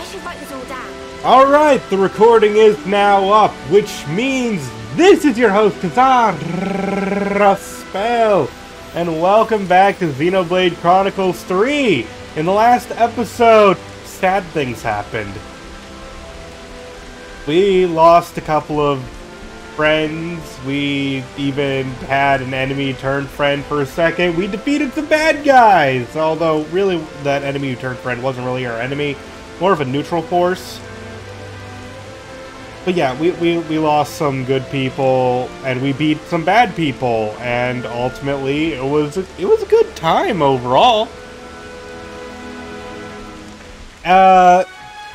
should write this all down. Alright, the recording is now up, which means this is your host, Spell, and welcome back to Xenoblade Chronicles 3. In the last episode, sad things happened. We lost a couple of friends. We even had an enemy turned friend for a second. We defeated some bad guys, although really that enemy who turned friend wasn't really our enemy, more of a neutral force. But yeah, we lost some good people and we beat some bad people, and ultimately it was a good time overall.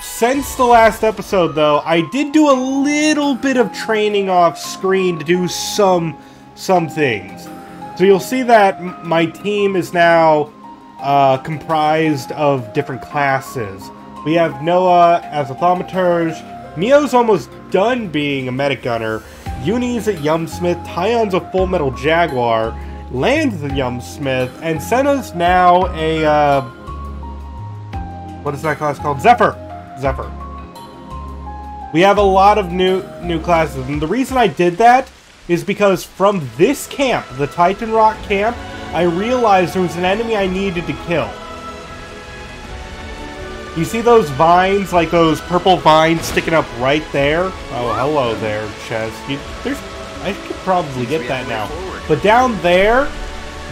Since the last episode, though, I did do a little bit of training off screen to do some things. So you'll see that my team is now comprised of different classes. We have Noah as a thaumaturge, Mio's almost done being a medic gunner, Uni's a Yumsmith, Tyon's a Full Metal Jaguar, Land's a Yumsmith, and Senna's now a, what is that class called? Zephyr. We have a lot of new classes, and the reason I did that is because from this camp, the Titan Rock camp, I realized there was an enemy I needed to kill. You see those vines, like those purple vines sticking up right there? Oh, hello there, Chess. I could probably get that now. But down there,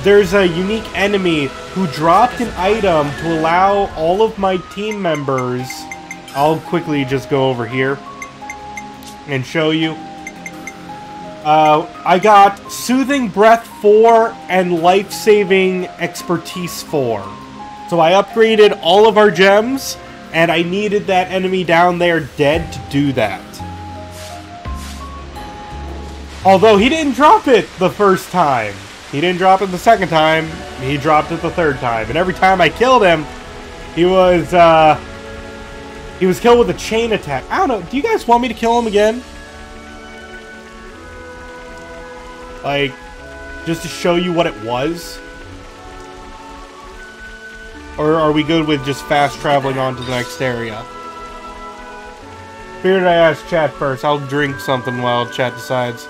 there's a unique enemy who dropped an item to allow all of my team members... I'll quickly just go over here and show you. I got Soothing Breath 4 and Life-Saving Expertise 4. So I upgraded all of our gems, and I needed that enemy down there dead to do that. Although he didn't drop it the first time. He didn't drop it the second time. He dropped it the third time. And every time I killed him, he was killed with a chain attack. I don't know. Do you guys want me to kill him again? Like, just to show you what it was? Or are we good with just fast traveling on to the next area? Figured I ask chat first. I'll drink something while chat decides.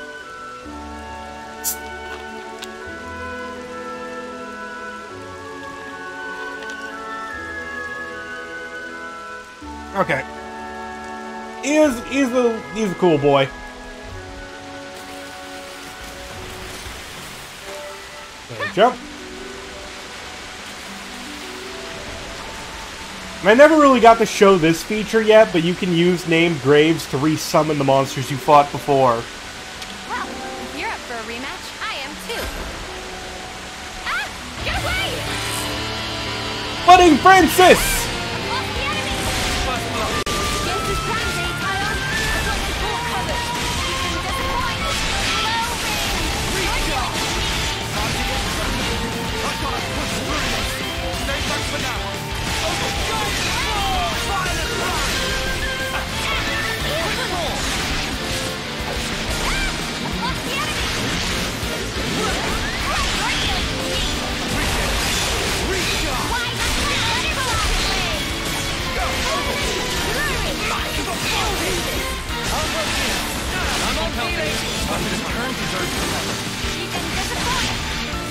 Okay. He's a cool boy. There, jump. I never really got to show this feature yet, but you can use named graves to resummon the monsters you fought before. Well, if you're up for a rematch, I am too. Ah! Get away! Budding Francis!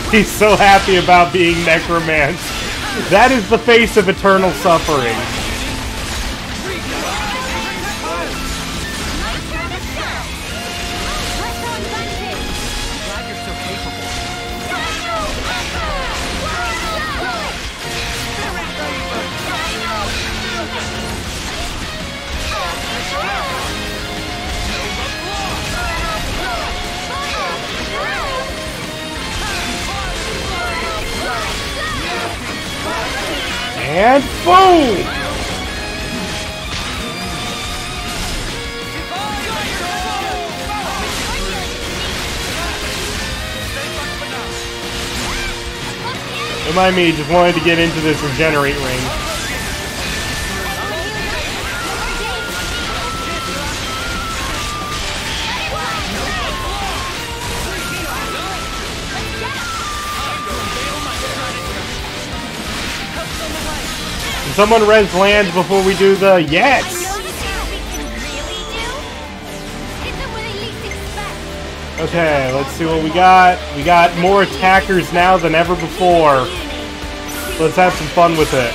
He's so happy about being necromanced. That is the face of eternal suffering. And boom! Remind me, just wanted to get into this regenerate ring. Can someone res land before we do the... Yes! Okay, let's see what we got. We got more attackers now than ever before. Let's have some fun with it.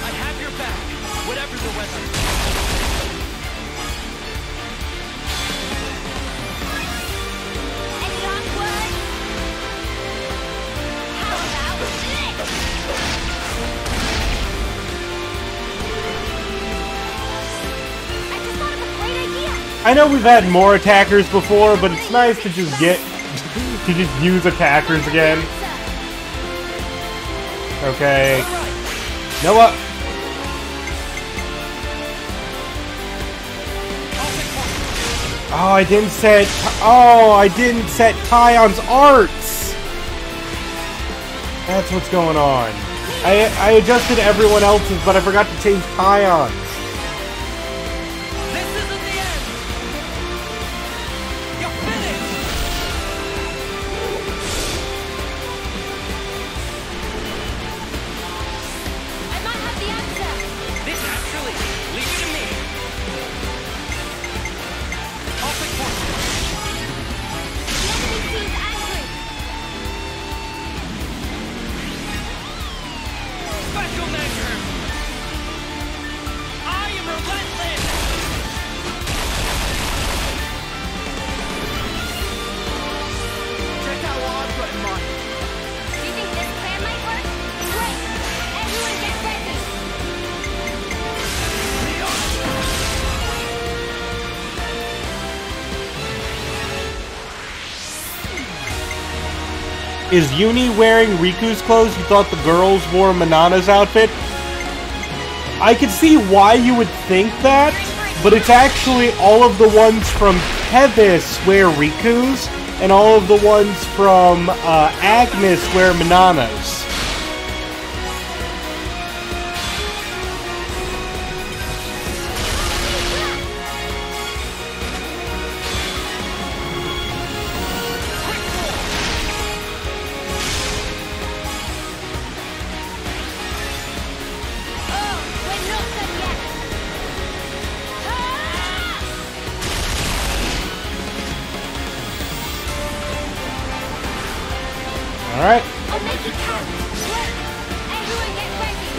I have your back, whatever the weather. Any last words? How about this? I just thought of a great idea. I know we've had more attackers before, but it's nice to just get... to just use attackers again. Okay. Noah! Oh, I didn't set... Oh, I didn't set Kion's arts! That's what's going on. I adjusted everyone else's, but I forgot to change Kion's. This isn't the end. You're finished. I might have the answer. This actually, leave it to me. I'll pick one. The enemy seems angry. Special measure. I am relentless. Check out what I've got in mind. Do you think this plan might work? Great! Everyone get ready! Is Uni wearing Riku's clothes? You thought the girls wore Manana's outfit? I could see why you would think that, but it's actually all of the ones from Tevis wear Riku's, and all of the ones from Agnes wear Manana's. Oh, we're not done yet! Ah! Alright. I'll make it count! Great! Everyone get ready!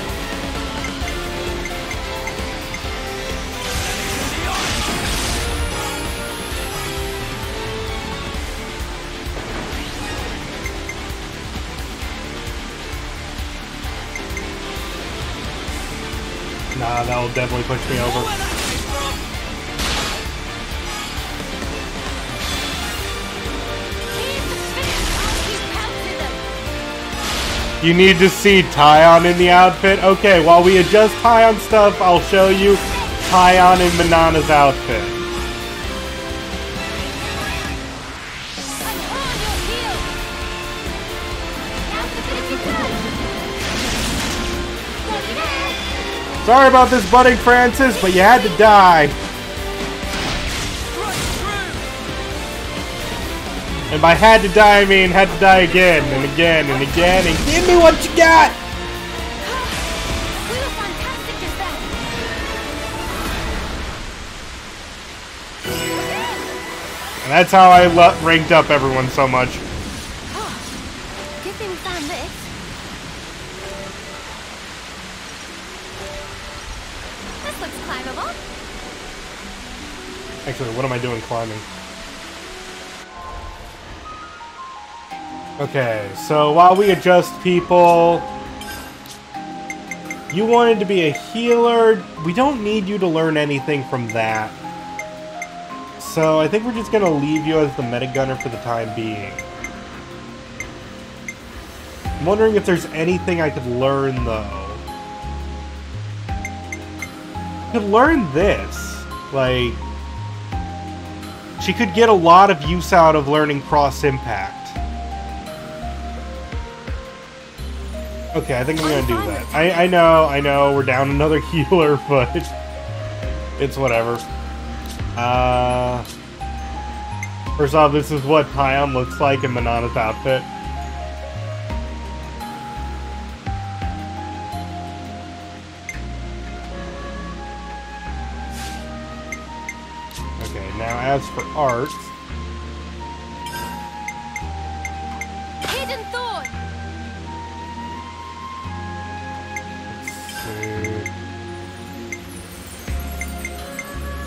Nah, that will definitely push me over. Where that came from? Here's the finish! I'll keep pouncing them! You need to see Tyon in the outfit? Okay, while we adjust Tyon stuff, I'll show you Tyon in Manana's outfit. I'm on your heels! Now's the finishing touch! Ready now! Sorry about this, budding Francis, but you had to die. Right through. And by had to die, I mean had to die again and again and again, and give me what you got! We were fantastic just then! And that's how I ranked up everyone so much. Oh, good thing we found this. This looks climbable. Actually, what am I doing climbing? Okay, so while we adjust people... You wanted to be a healer. We don't need you to learn anything from that. So I think we're just gonna leave you as the metagunner for the time being. I'm wondering if there's anything I could learn, though. I could learn this. Like... She could get a lot of use out of learning cross-impact. Okay, I think I'm gonna do that. I know, we're down another healer, but it's whatever. First off, this is what Pion looks like in Manana's outfit. Okay, now as for art... Hidden thorn. Let's see...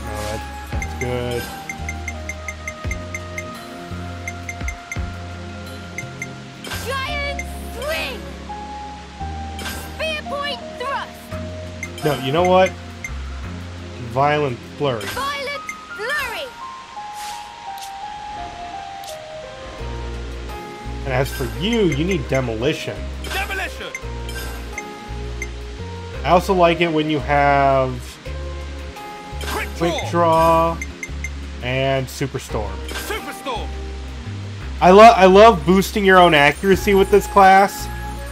No, that's good. Giant swing. Spear point thrust. No, you know what? Violent flurry. Violet flurry. And as for you, you need demolition. Demolition! I also like it when you have quick draw and superstorm. Superstorm! I love boosting your own accuracy with this class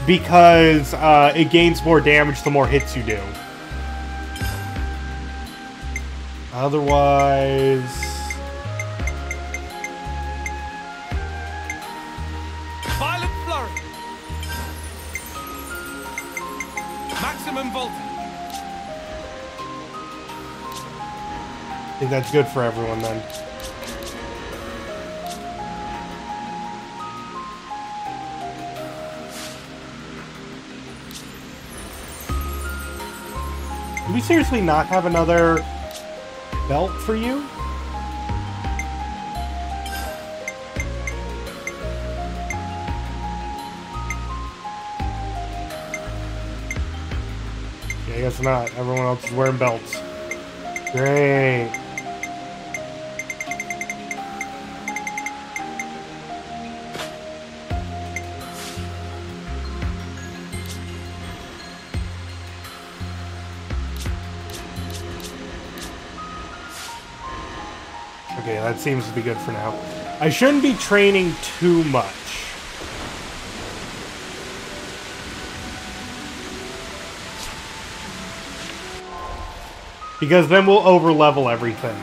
because it gains more damage the more hits you do. Otherwise... Violent flurry! Maximum voltage! I think that's good for everyone then. Do we seriously not have another belt for you? Yeah, I guess not. Everyone else is wearing belts. Great. Okay, that seems to be good for now. I shouldn't be training too much. Because then we'll over-level everything.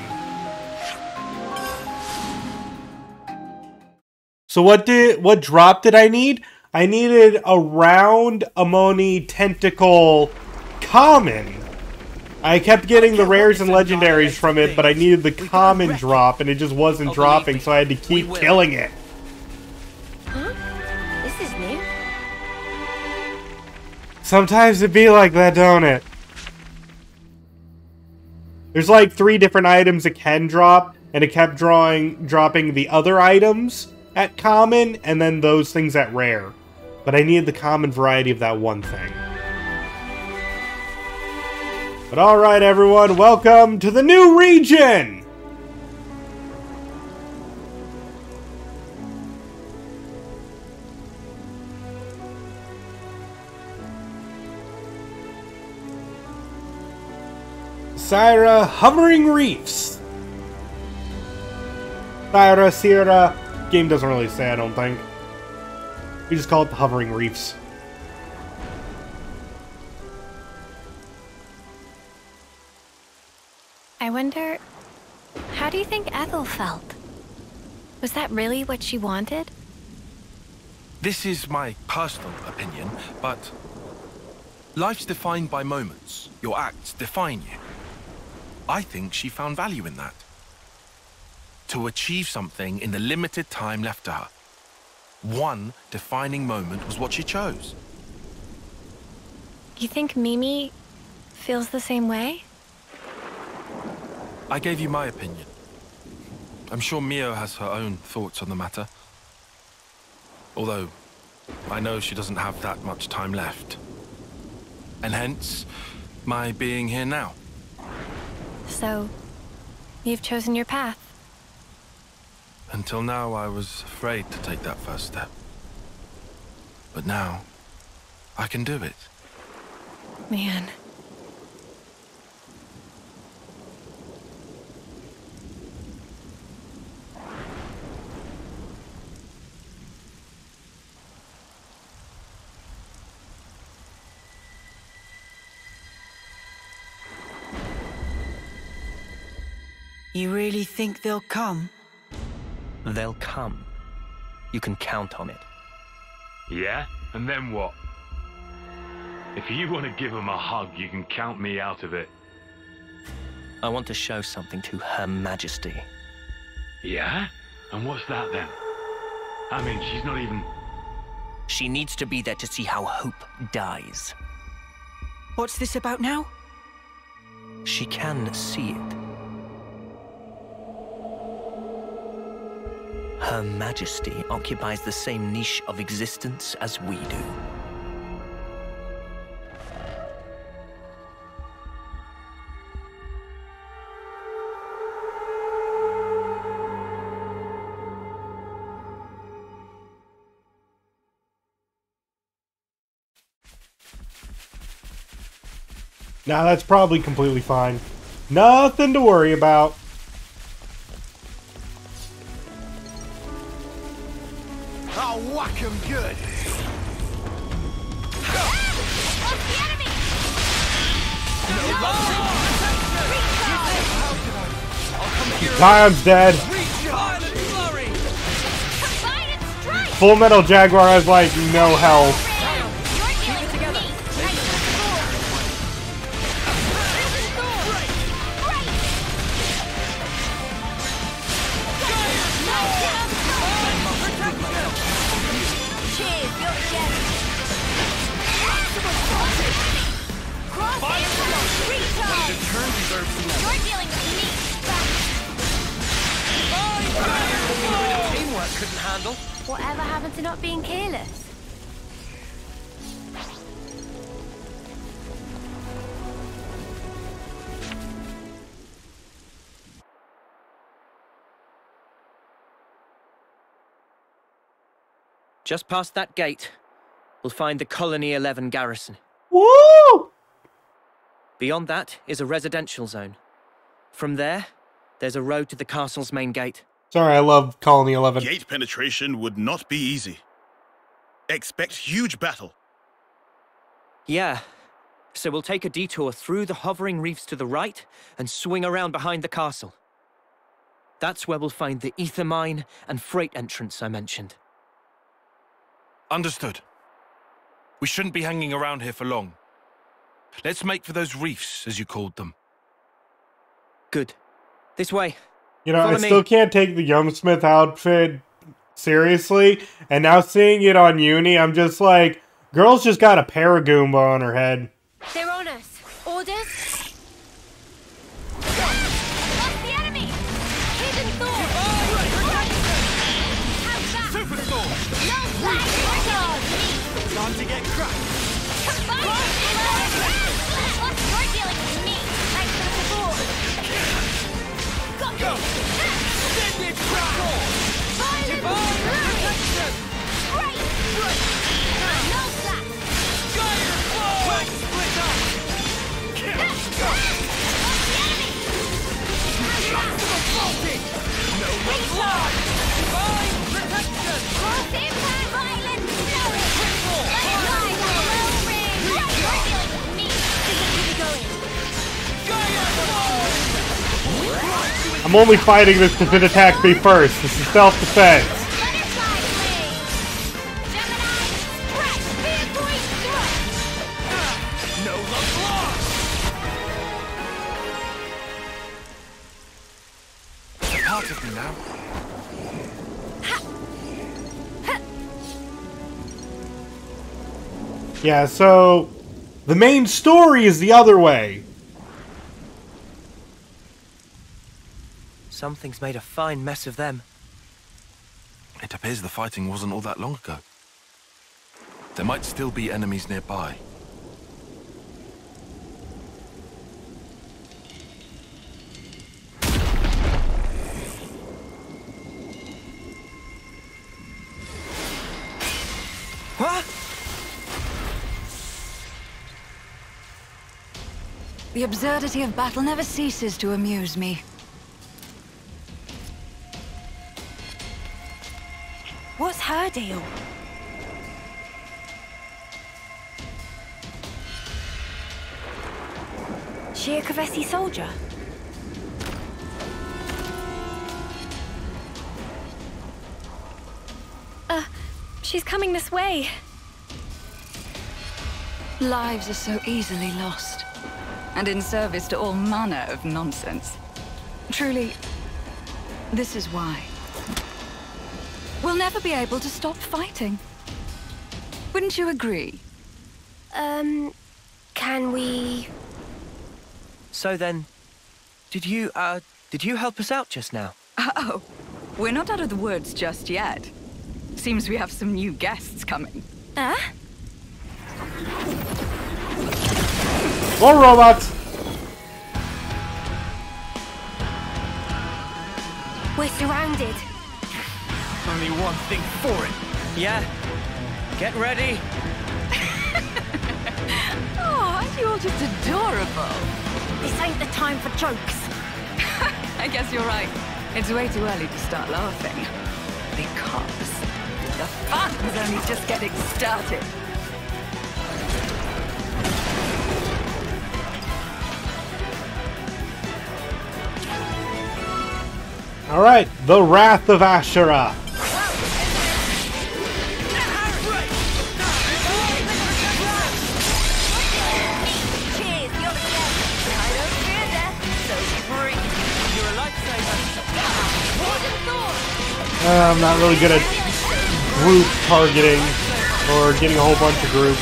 So what drop did I need? I needed a round Amoni tentacle common. I kept getting the rares and legendaries from it, but I needed the common drop, and it just wasn't dropping, so I had to keep killing it. Huh? This is new. Sometimes it be like that, don't it? There's like 3 different items it can drop, and it kept dropping the other items at common, and then those things at rare. But I needed the common variety of that one thing. But alright everyone, welcome to the new region! Syra Hovering Reefs. Syra, Sierra. Game doesn't really say, I don't think. We just call it the Hovering Reefs. I wonder, how do you think Ethel felt? Was that really what she wanted? This is my personal opinion, but life's defined by moments. Your acts define you. I think she found value in that. To achieve something in the limited time left to her. One defining moment was what she chose. You think Mimi feels the same way? I gave you my opinion. I'm sure Mio has her own thoughts on the matter. Although, I know she doesn't have that much time left. And hence, my being here now. So, you've chosen your path. Until now, I was afraid to take that first step. But now, I can do it. Man. You really think they'll come? They'll come. You can count on it. Yeah? And then what? If you want to give them a hug, you can count me out of it. I want to show something to Her Majesty. Yeah? And what's that then? I mean, she's not even... She needs to be there to see how hope dies. What's this about now? She can see it. Her Majesty occupies the same niche of existence as we do. Now that's probably completely fine. Nothing to worry about. I'll whack him good. Time's dead. Full Metal Jaguar has like no health. Couldn't handle. Whatever happened to not being careless? Just past that gate, we'll find the Colony 11 garrison. Woo! Beyond that is a residential zone. From there, there's a road to the castle's main gate. Sorry, I love Colony 11. Gate penetration would not be easy. Expect huge battle. Yeah, so we'll take a detour through the hovering reefs to the right and swing around behind the castle. That's where we'll find the ether mine and freight entrance I mentioned. Understood. We shouldn't be hanging around here for long. Let's make for those reefs, as you called them. Good. This way. You know, Follow I me. still can't take the Youngsmith outfit seriously, and now seeing it on Uni, I'm just like, girl's just got a Paragoomba on her head. They're on us. Orders? Lost the enemy! Hidden Thor! How's that? Superstore! No flag! Time to get cracked. You're dealing with me. Thanks for the support. Got Go! you. Send it back! Violent! Great! No flag! Quick, split up! Lost the enemy! Maximum voltage! No one's lost! Divine protection! Cross impact! Violent! Let it fly the whirlwind! You're dealing with me. This is where we're going. I'm only fighting this because it attacked me first. This is self-defense. Butterfly blade! Gemini! Stretch! Spear point! Thrust! No love lost! It's a part of me now. Yeah, so the main story is the other way. Something's made a fine mess of them. It appears the fighting wasn't all that long ago. There might still be enemies nearby. What? The absurdity of battle never ceases to amuse me. What's her deal? She a Kavesi soldier? She's coming this way. Lives are so easily lost, and in service to all manner of nonsense. Truly, this is why. We'll never be able to stop fighting. Wouldn't you agree? Can we... So then, did you help us out just now? Oh, we're not out of the woods just yet. Seems we have some new guests coming. More robots! We're surrounded. Only one thing for it. Yeah. Get ready. Oh, aren't you all just adorable? This ain't the time for jokes. I guess you're right. It's way too early to start laughing. Because the fun's only just getting started. Alright, the Wrath of Asherah. Cheers, you're the best. I don't fear death, so free. You're a lifesaver. I'm not really good at group targeting or getting a whole bunch of groups.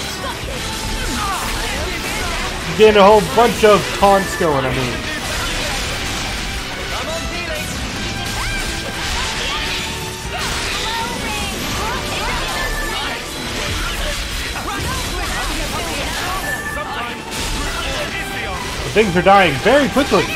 Getting a whole bunch of taunts going, I mean. Things are dying very quickly.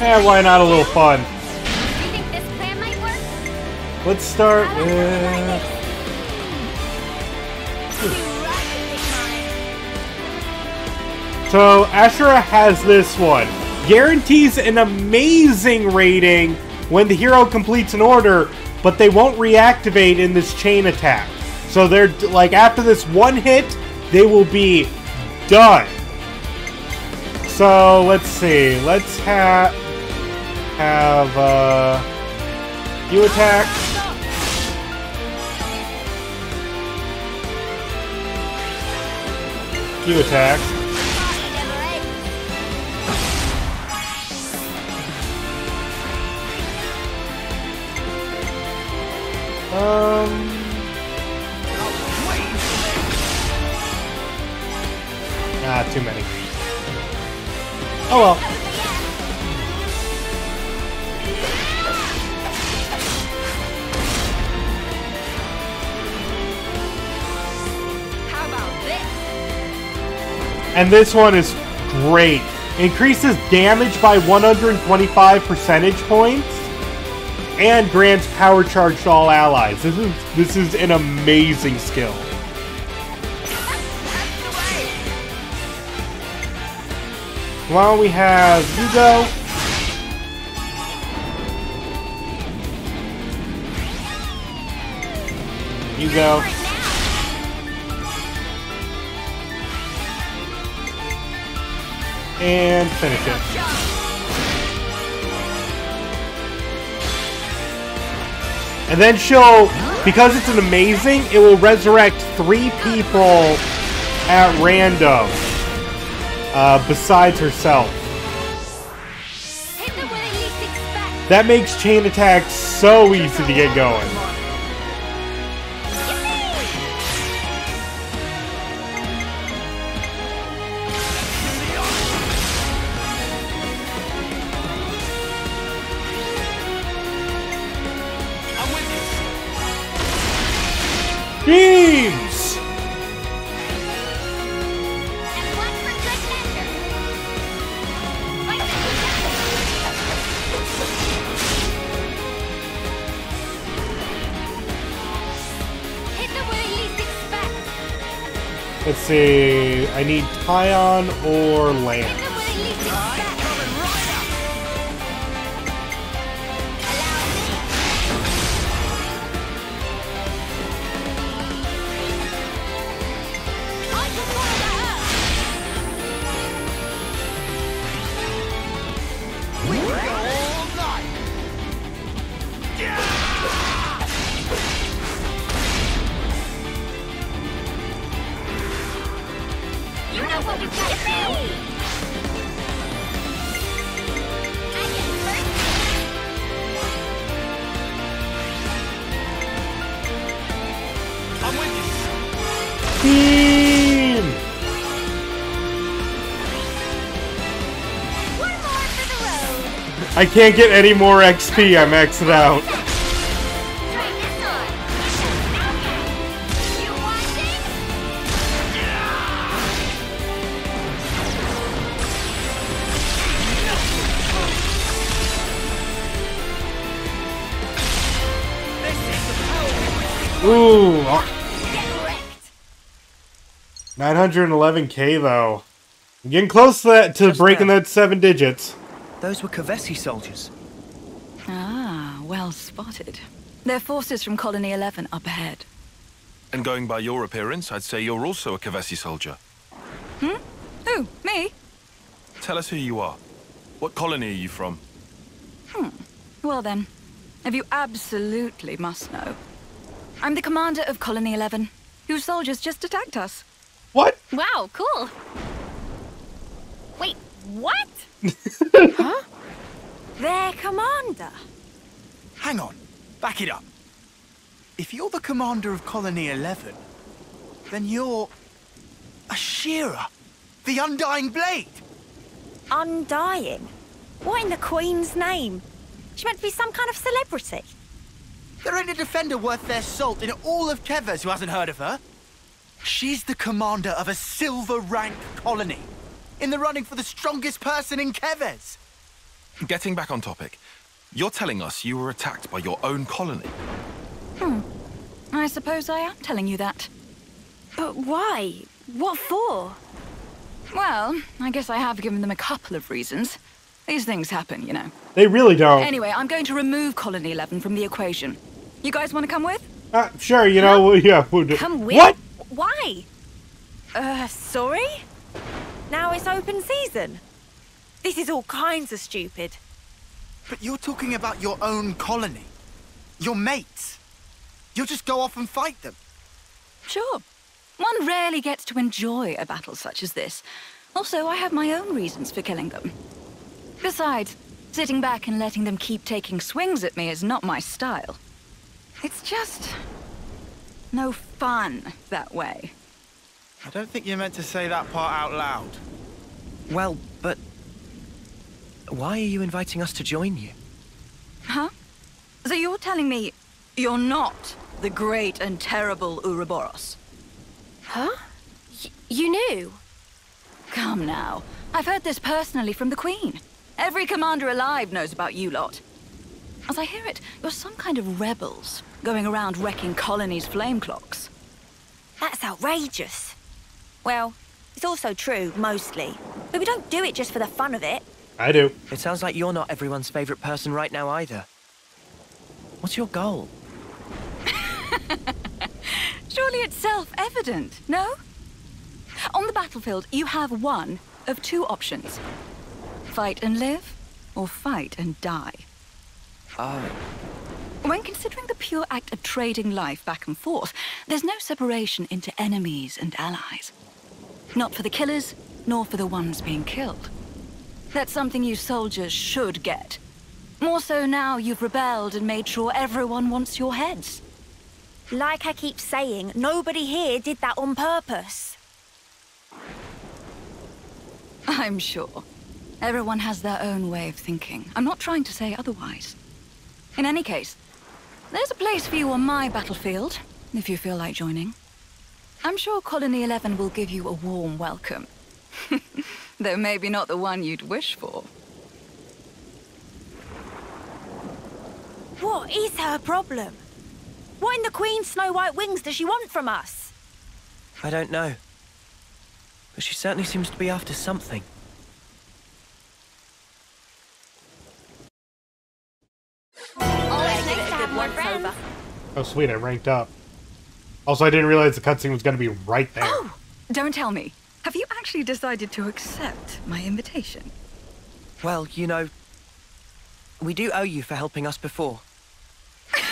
Eh, why not a little fun? You think this plan might work? Let's start with... So, Asherah has this one. Guarantees an amazing rating when the hero completes an order, but they won't reactivate in this chain attack. So they're, like, after this one hit, they will be done. So, let's see. Let's have you attack. You attack. Too many. Oh well. How about this? And this one is great. Increases damage by 125 percentage points and grants power charge to all allies. This is an amazing skill. Well, we have you go. You go. And finish it. And then she'll, because it's an amazing, it will resurrect 3 people at random. Besides herself. That makes chain attacks so easy to get going. Teams! Let's see. I need Tyon or Land. Team! I can't get any more XP. I'm maxed out. Ooh. 911k though. I'm getting close to that, to breaking that 7 digits. Those were Kavesi soldiers. Ah, well spotted. They're forces from Colony 11 up ahead. And going by your appearance, I'd say you're also a Kavesi soldier. Hmm? Who? Me? Tell us who you are. What colony are you from? Well then, if you absolutely must know, I'm the commander of Colony 11, whose soldiers just attacked us. What? Wow, cool. Wait, what? Huh? Their commander? Hang on. Back it up. If you're the commander of Colony 11, then you're... Ashira, the Undying Blade. Undying? What in the Queen's name? She meant to be some kind of celebrity. There ain't a defender worth their salt in all of Kevers who hasn't heard of her. She's the commander of a silver-ranked colony, in the running for the strongest person in Kevers. Getting back on topic, you're telling us you were attacked by your own colony. I suppose I am telling you that. But why? What for? Well, I guess I have given them a couple of reasons. These things happen, you know. They really don't. Anyway, I'm going to remove Colony 11 from the equation. You guys want to come with? Sure, you know, yeah. We'll do. Come with? What? Why? Sorry? Now it's open season? This is all kinds of stupid. But you're talking about your own colony. Your mates. You'll just go off and fight them. Sure. One rarely gets to enjoy a battle such as this. Also, I have my own reasons for killing them. Besides, sitting back and letting them keep taking swings at me is not my style. It's just... no fun that way. I don't think you meant to say that part out loud. Well, but... why are you inviting us to join you? Huh? So you're telling me you're not the great and terrible Ouroboros? Huh? You knew? Come now. I've heard this personally from the Queen. Every commander alive knows about you lot. As I hear it, you're some kind of rebels, going around wrecking Colonies' flame clocks. That's outrageous. Well, it's also true, mostly. But we don't do it just for the fun of it. I do. It sounds like you're not everyone's favorite person right now either. What's your goal? Surely it's self-evident, no? On the battlefield, you have one of two options. Fight and live, or fight and die. When considering the pure act of trading life back and forth, there's no separation into enemies and allies. Not for the killers, nor for the ones being killed. That's something you soldiers should get. More so now you've rebelled and made sure everyone wants your heads. Like I keep saying, nobody here did that on purpose. I'm sure. Everyone has their own way of thinking. I'm not trying to say otherwise. In any case, there's a place for you on my battlefield, if you feel like joining. I'm sure Colony 11 will give you a warm welcome. Though maybe not the one you'd wish for. What is her problem? What in the Queen's snow white wings does she want from us? I don't know. but she certainly seems to be after something. Always nice to have more friends. Oh, sweet, I ranked up. Also, I didn't realize the cutscene was going to be right there. Oh, don't tell me. Have you actually decided to accept my invitation? Well, you know, we do owe you for helping us before. I've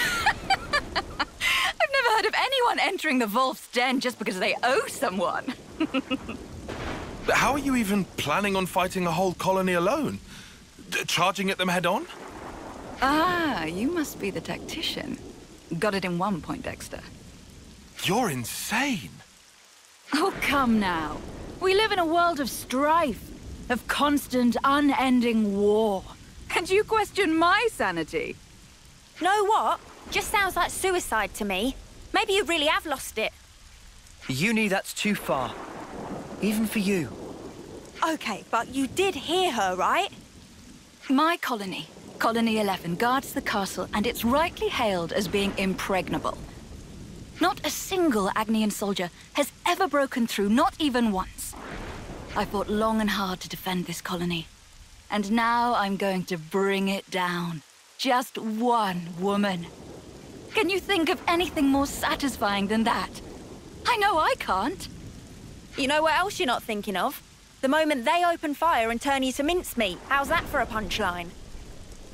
never heard of anyone entering the Wolf's Den just because they owe someone. But how are you even planning on fighting a whole colony alone? Charging at them head on? Ah, you must be the tactician. Got it in one point, Dexter. You're insane. Oh, come now. We live in a world of strife, of constant, unending war. And you question my sanity? Know what? Just sounds like suicide to me. Maybe you really have lost it. Uni, that's too far. Even for you. Okay, but you did hear her, right? My colony, Colony 11, guards the castle, and it's rightly hailed as being impregnable. Not a single Agnian soldier has ever broken through, not even once. I fought long and hard to defend this colony. And now I'm going to bring it down. Just one woman. Can you think of anything more satisfying than that? I know I can't. You know what else you're not thinking of? The moment they open fire and turn you to mincemeat. How's that for a punchline?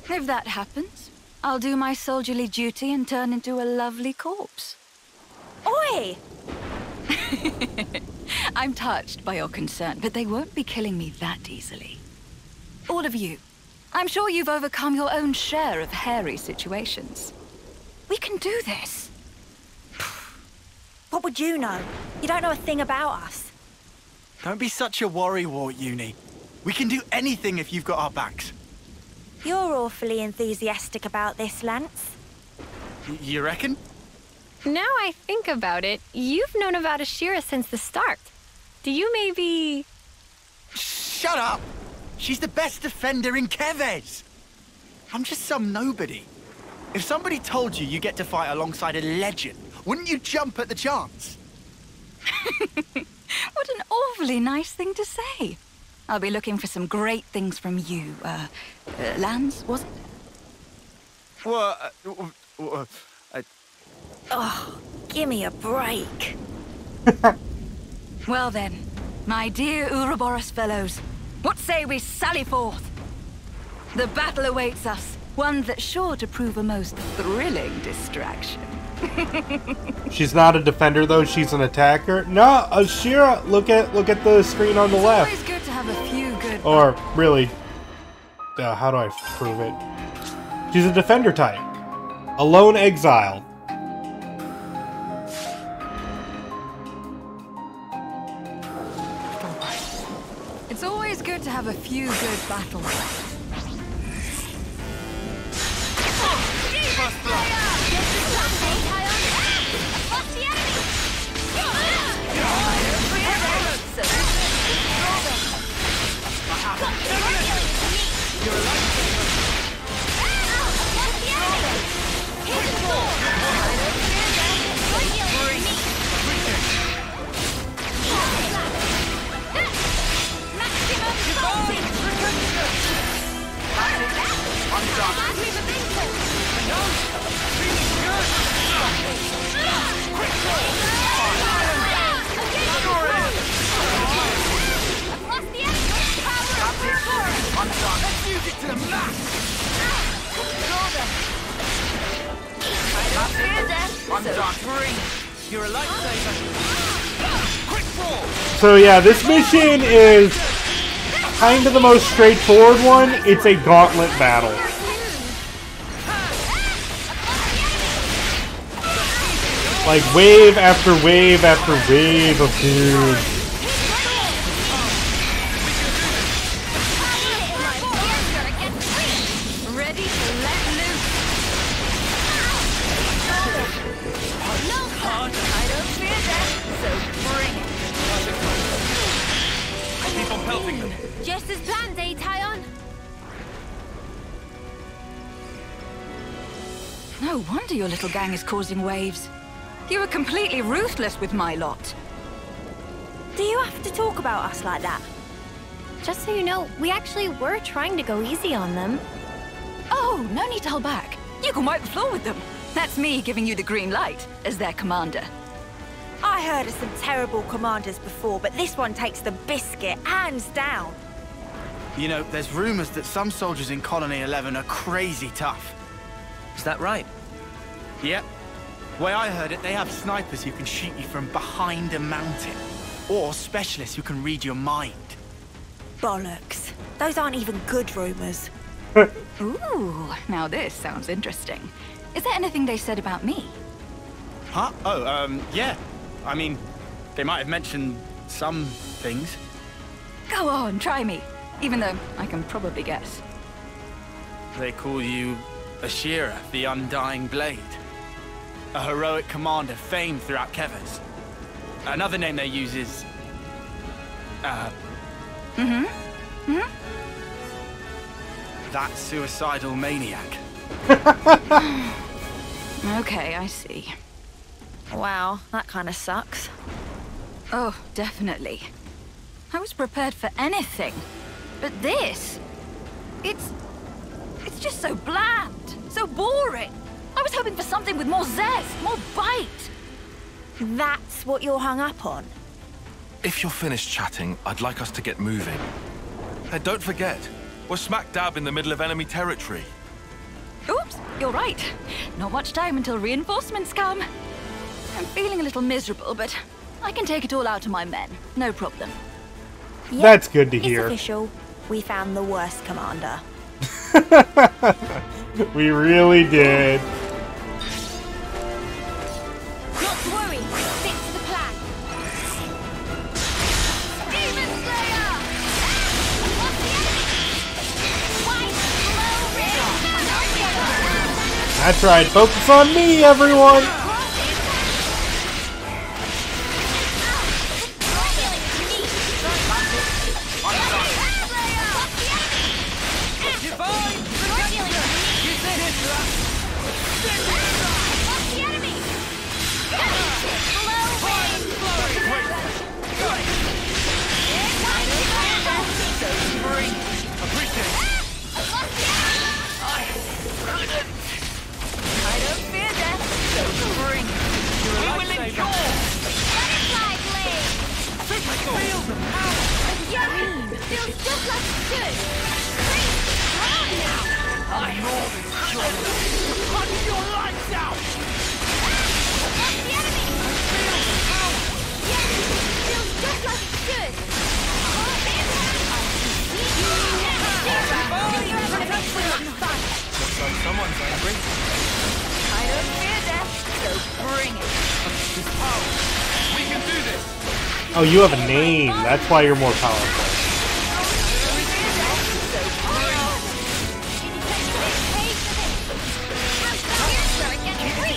If that happens, I'll do my soldierly duty and turn into a lovely corpse. Oi! I'm touched by your concern, but they won't be killing me that easily. All of you, I'm sure you've overcome your own share of hairy situations. We can do this. What would you know? You don't know a thing about us. Don't be such a worrywart, Uni. We can do anything if you've got our backs. You're awfully enthusiastic about this, Lance. You reckon? Now I think about it, you've known about Ashira since the start. Do you maybe... Shut up! She's the best defender in Keves! I'm just some nobody. If somebody told you get to fight alongside a legend, wouldn't you jump at the chance? What an awfully nice thing to say. I'll be looking for some great things from you. Lance, was it? Well, Oh, give me a break. Well then, my dear Ouroboros fellows, what say we sally forth? The battle awaits us, one that's sure to prove a most thrilling distraction. She's not a defender though, she's an attacker. No, Ashira, look at the screen on the left. It's always good to have a few good... Or, really, how do I prove it? She's a defender type. A lone exile. It's always good to have a few good battles. So yeah, this mission is kind of the most straightforward one. It's a gauntlet battle. Like wave after wave after wave of dudes. Just as planned, eh, Tyon? No wonder your little gang is causing waves. You were completely ruthless with my lot. Do you have to talk about us like that? Just so you know, we actually were trying to go easy on them. Oh, no need to hold back. You can wipe the floor with them. That's me giving you the green light as their commander. I heard of some terrible commanders before, but this one takes the biscuit, hands down. You know, there's rumors that some soldiers in Colony 11 are crazy tough. Is that right? Yep. The way I heard it, they have snipers who can shoot you from behind a mountain. Or specialists who can read your mind. Bollocks. Those aren't even good rumors. Ooh, now this sounds interesting. Is there anything they said about me? Huh? Oh, yeah. I mean, they might have mentioned some things. Go on, try me. Even though I can probably guess. They call you Ashira, the Undying Blade. A heroic commander famed throughout Kevers. Another name they use is... that suicidal maniac. Okay, I see. Wow, that kind of sucks. Oh, definitely. I was prepared for anything. But this... It's just so bland, so boring. I was hoping for something with more zest, more bite. That's what you're hung up on? If you're finished chatting, I'd like us to get moving. And don't forget, we're smack dab in the middle of enemy territory. Oops, you're right. Not much time until reinforcements come. I'm feeling a little miserable, but I can take it all out to my men. No problem. Yep, That's good to hear. It's official. We found the worst commander. We really did. Not to worry. Stick to the plan. Demon Slayer! What's the enemy? White glow ring. That's right. Focus on me, everyone. Someone's angry. I don't fear death, so bring it. We can do this. Oh, you have a name. That's why you're more powerful.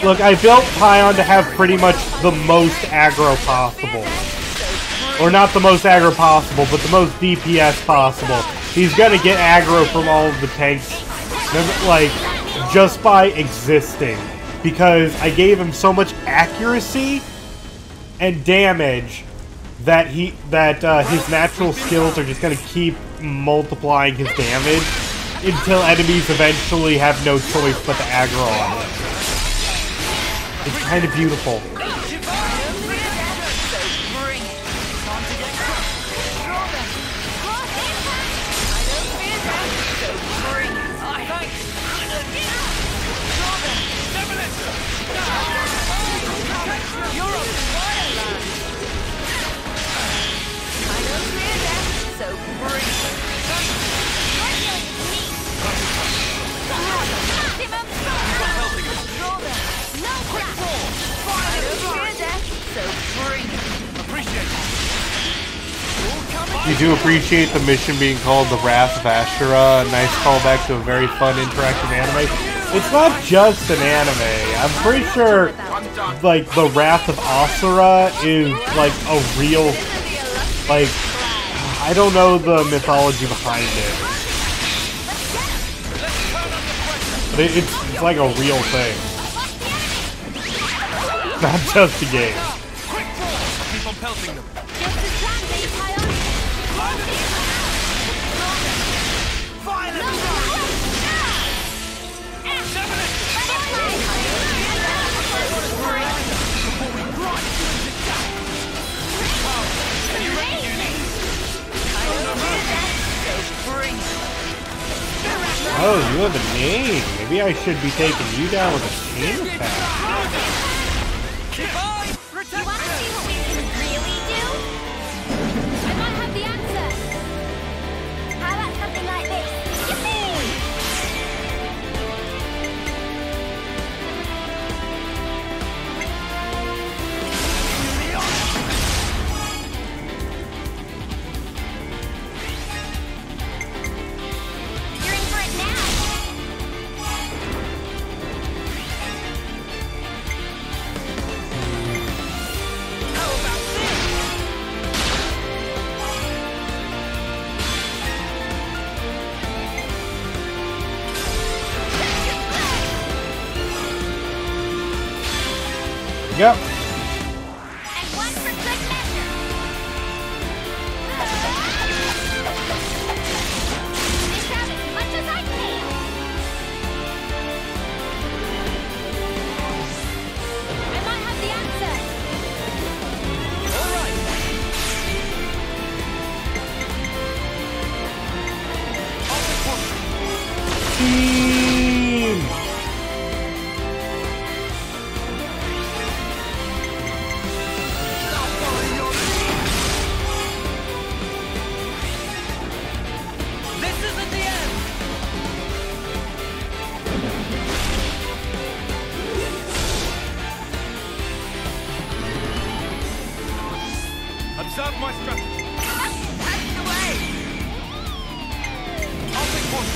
Look, I built Pion to have pretty much the most aggro possible. Or not the most aggro possible, but the most DPS possible. He's gonna get aggro from all of the tanks, like, just by existing. Because I gave him so much accuracy and damage that his natural skills are just gonna keep multiplying his damage until enemies eventually have no choice but to aggro on him. It's kind of beautiful. You do appreciate the mission being called The Wrath of Ashura, a nice callback to a very fun interactive anime. It's not just an anime. I'm pretty sure, like, The Wrath of Asura is, like, a real, like, I don't know the mythology behind it. But it's like a real thing. Not just a game. Keep on pelting them. Oh, you have a name. Maybe I should be taking you down with a chain attack. You want to see what we can really do? I might have the answer. How about something like this? Yippee! You're in for it now. How about this? Yep. And one for good measure. Dish out as much as I can. I might have the answer. All right. Team. This isn't the end. Observe my strategy. That's the way. I'll take one.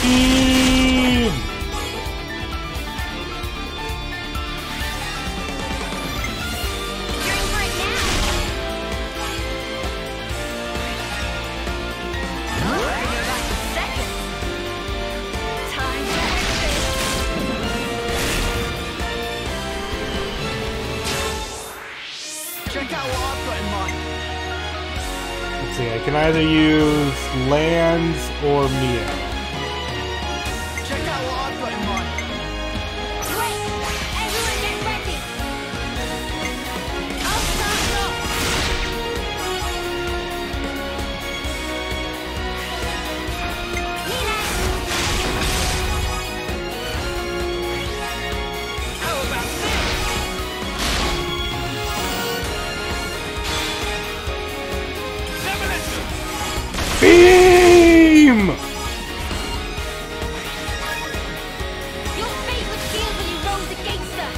Team. You're in for it now. Seconds. Time to exit. Check out what I've got in mind. Let's see, I can either use Lands or Mia. Check out what I've got in mind. Wait, everyone get ready. I'll start off. How about this? Demolition! Beam! Your fate was sealed when you rose against us.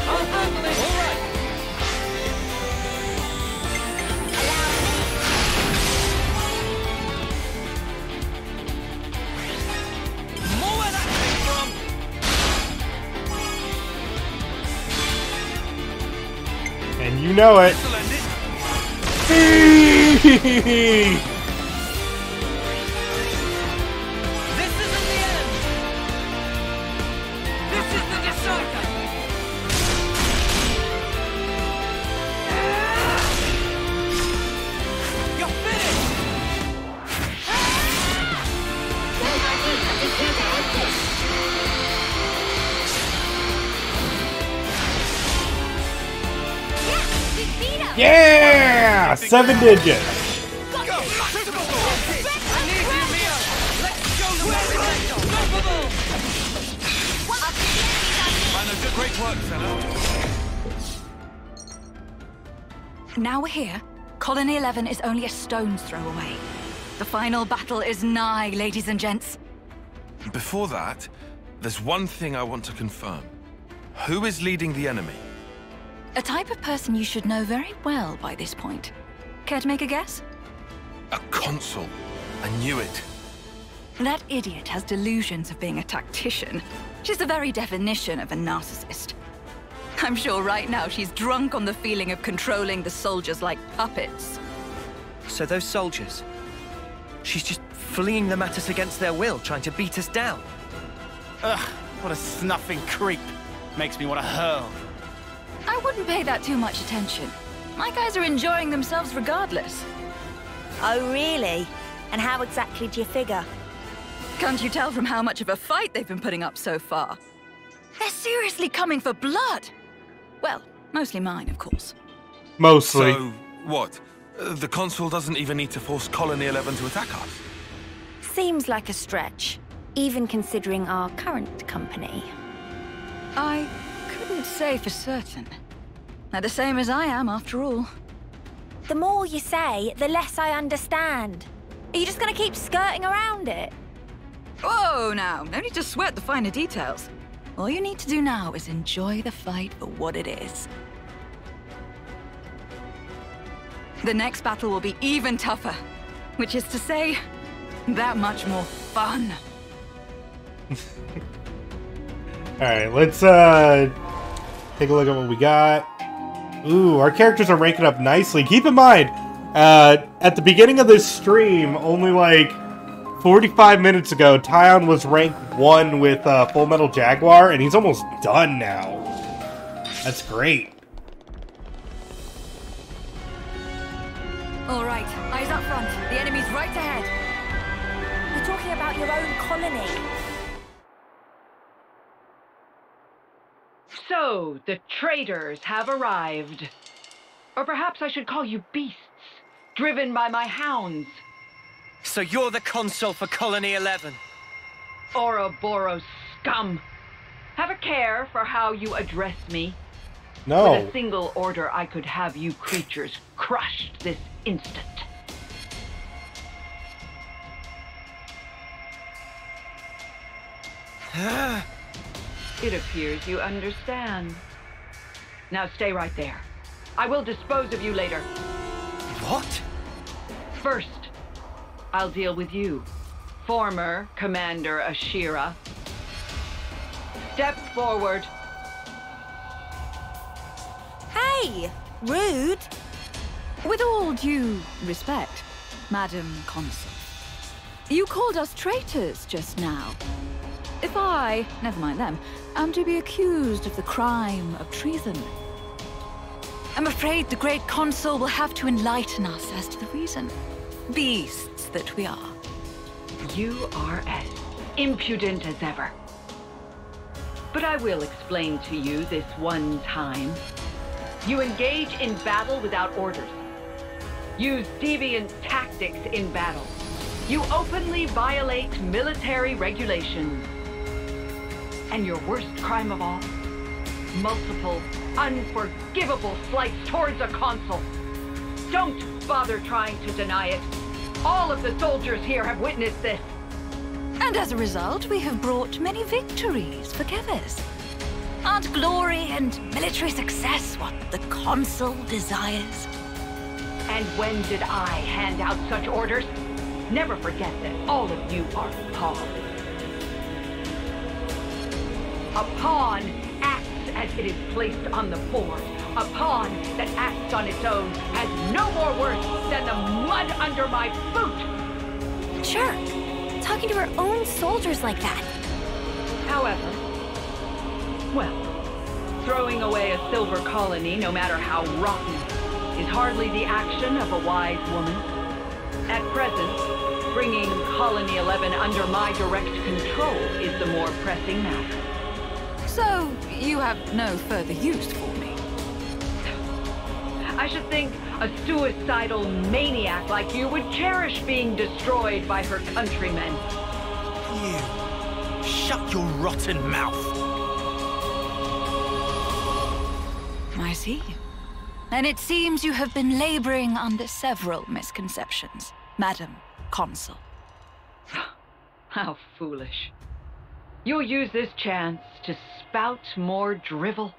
I'll handle it. All right. More where that came from. And you know it. This'll end it. Beam! This isn't the end. This is the decider. You're finished. Yeah! 7 digits. Go! I need you, Mia. Let's show them what we're unstoppable. Man, great work, Senna. Now we're here. Colony 11 is only a stone's throw away. The final battle is nigh, ladies and gents. Before that, there's one thing I want to confirm. Who is leading the enemy? A type of person you should know very well by this point. Care to make a guess? A consul. I knew it. That idiot has delusions of being a tactician. She's the very definition of a narcissist. I'm sure right now she's drunk on the feeling of controlling the soldiers like puppets. So those soldiers, she's just fleeing them at us against their will, trying to beat us down. Ugh, what a snuffing creep. Makes me want to hurl. I wouldn't pay that too much attention. My guys are enjoying themselves regardless. Oh, really? And how exactly do you figure? Can't you tell from how much of a fight they've been putting up so far? They're seriously coming for blood. Well, mostly mine, of course. Mostly. So, what? The Consul doesn't even need to force Colony 11 to attack us? Seems like a stretch, even considering our current company. I couldn't say for certain. They're the same as I am, after all. The more you say, the less I understand. Are you just gonna keep skirting around it? Whoa, now. No need to sweat the finer details. All you need to do now is enjoy the fight for what it is. The next battle will be even tougher. Which is to say, that much more fun. Alright, let's take a look at what we got. Ooh, our characters are ranking up nicely. Keep in mind, at the beginning of this stream, only like 45 minutes ago, Tyon was ranked 1 with Full Metal Jaguar, and he's almost done now. That's great. All right, eyes up front. The enemy's right ahead. You're talking about your own colony. So, the traitors have arrived. Or perhaps I should call you beasts, driven by my hounds. So you're the Consul for Colony 11? Ouroboros scum. Have a care for how you address me. No. With a single order, I could have you creatures crushed this instant. It appears you understand. Now stay right there. I will dispose of you later. What? First, I'll deal with you, former Commander Ashira. Step forward. Hey, rude. With all due respect, Madam Consul, you called us traitors just now. If I, never mind them, am to be accused of the crime of treason, I'm afraid the great Consul will have to enlighten us as to the reason. Beasts that we are. You are as impudent as ever. But I will explain to you this one time. You engage in battle without orders. Use deviant tactics in battle. You openly violate military regulations. And your worst crime of all? Multiple, unforgivable slights towards a consul. Don't bother trying to deny it. All of the soldiers here have witnessed this. And as a result, we have brought many victories for Kevers. Aren't glory and military success what the Consul desires? And when did I hand out such orders? Never forget that all of you are pawns. A pawn acts as it is placed on the board. A pawn that acts on its own has no more worth than the mud under my boot! Sure, talking to her own soldiers like that. However, well, throwing away a silver colony, no matter how rotten, is hardly the action of a wise woman. At present, bringing Colony 11 under my direct control is the more pressing matter. So, you have no further use for me? I should think a suicidal maniac like you would cherish being destroyed by her countrymen. You. Shut your rotten mouth. I see. And it seems you have been laboring under several misconceptions, Madam Consul. How foolish. You'll use this chance to spout more drivel.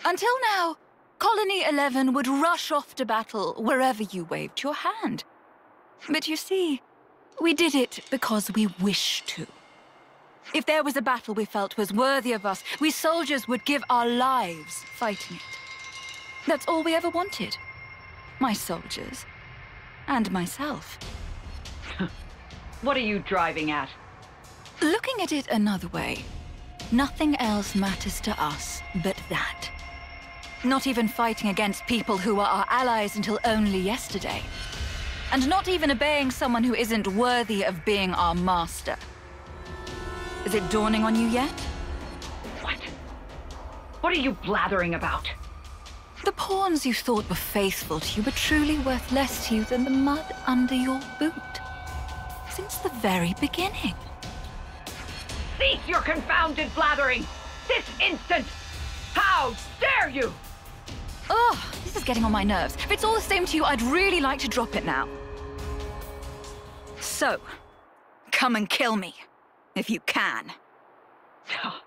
Until now, Colony 11 would rush off to battle wherever you waved your hand. But you see, we did it because we wished to. If there was a battle we felt was worthy of us, we soldiers would give our lives fighting it. That's all we ever wanted. My soldiers. And myself. What are you driving at? Looking at it another way, nothing else matters to us but that. Not even fighting against people who were our allies until only yesterday. And not even obeying someone who isn't worthy of being our master. Is it dawning on you yet? What? What are you blathering about? The pawns you thought were faithful to you were truly worth less to you than the mud under your boot. Since the very beginning. Cease your confounded blathering! This instant! How dare you! Ugh, this is getting on my nerves. If it's all the same to you, I'd really like to drop it now. So, come and kill me, if you can. Ha!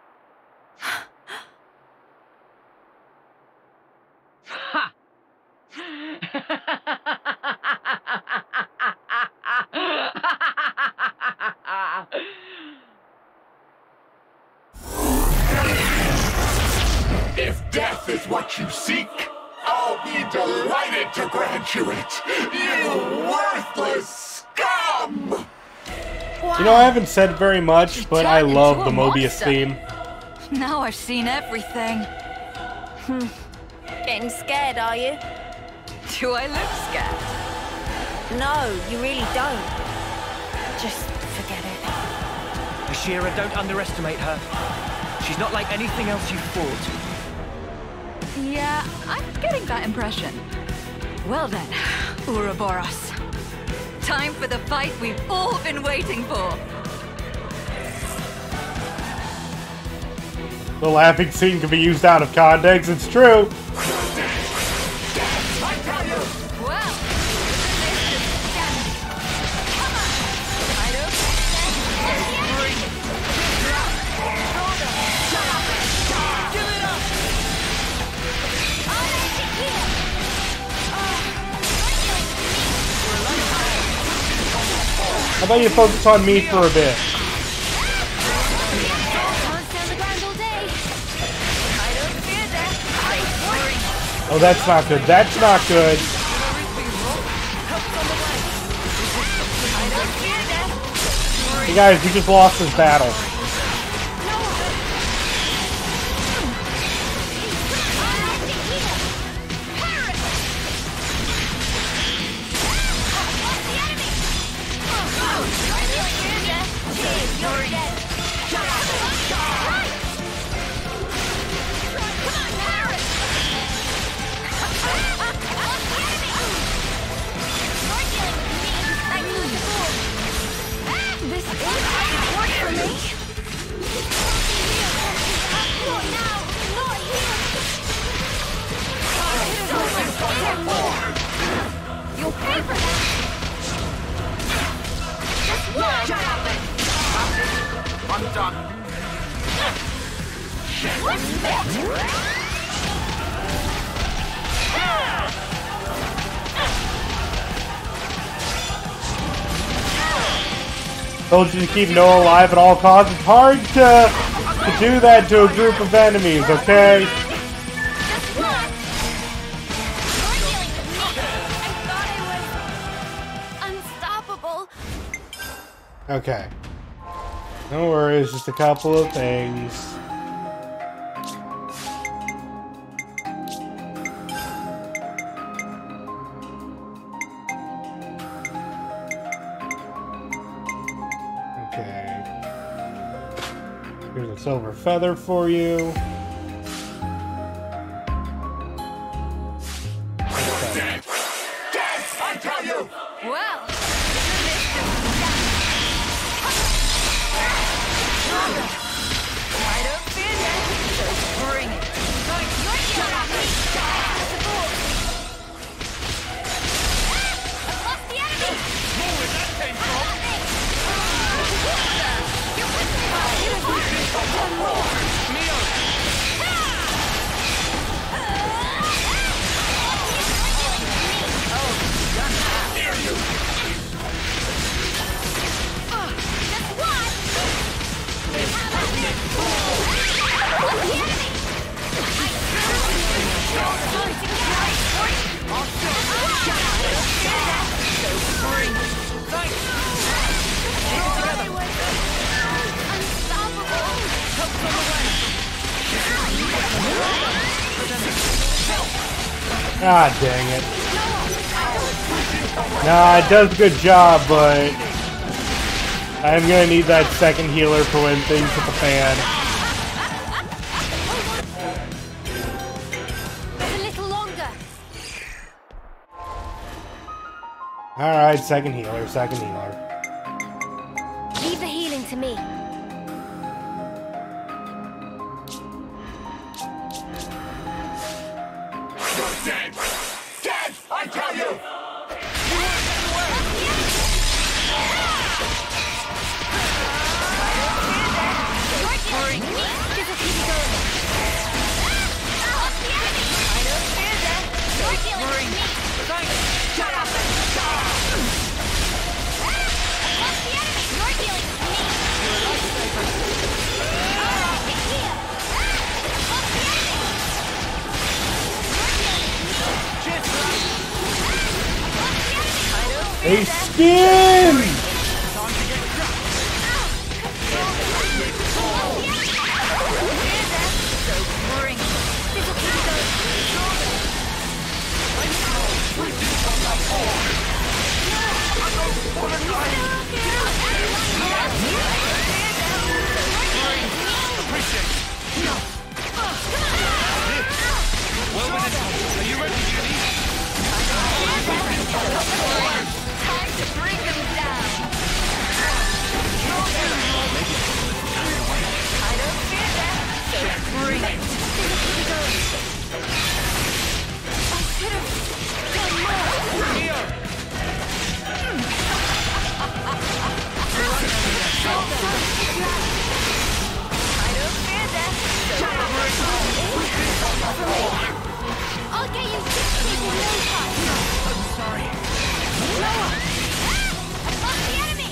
If death is what you seek, I'll be delighted to grant you it, you worthless scum! You know, I haven't said very much, but I love the Mobius theme. Now I've seen everything. Getting scared, are you? Do I look scared? No, you really don't. Just forget it. Ashira, don't underestimate her. She's not like anything else you've fought. Yeah, I'm getting that impression. Well then, Ouroboros. Time for the fight we've all been waiting for. The laughing scene can be used out of context, it's true. How about you focus on me for a bit? Oh, that's not good. That's not good. Hey guys, we just lost this battle. You'll pay for that! I'm done. Told you to keep Noah alive at all costs. It's hard to do that to a group of enemies, okay? Okay. No worries, just a couple of things. Okay. Here's a silver feather for you. Okay. Death, I tell you! Well, I don't fear death, so bring it. Shut up! I've lost the enemy! Where that came from? You're pushing me! Ah, dang it. Nah, it does a good job, but I'm gonna need that second healer for when things hit the fan. A little longer. Alright, second healer, second healer. Leave the healing to me. You're dead! Dead! I tell you! A skin! I'll get you fixed in no time. I'm sorry. Lower! Above the enemy!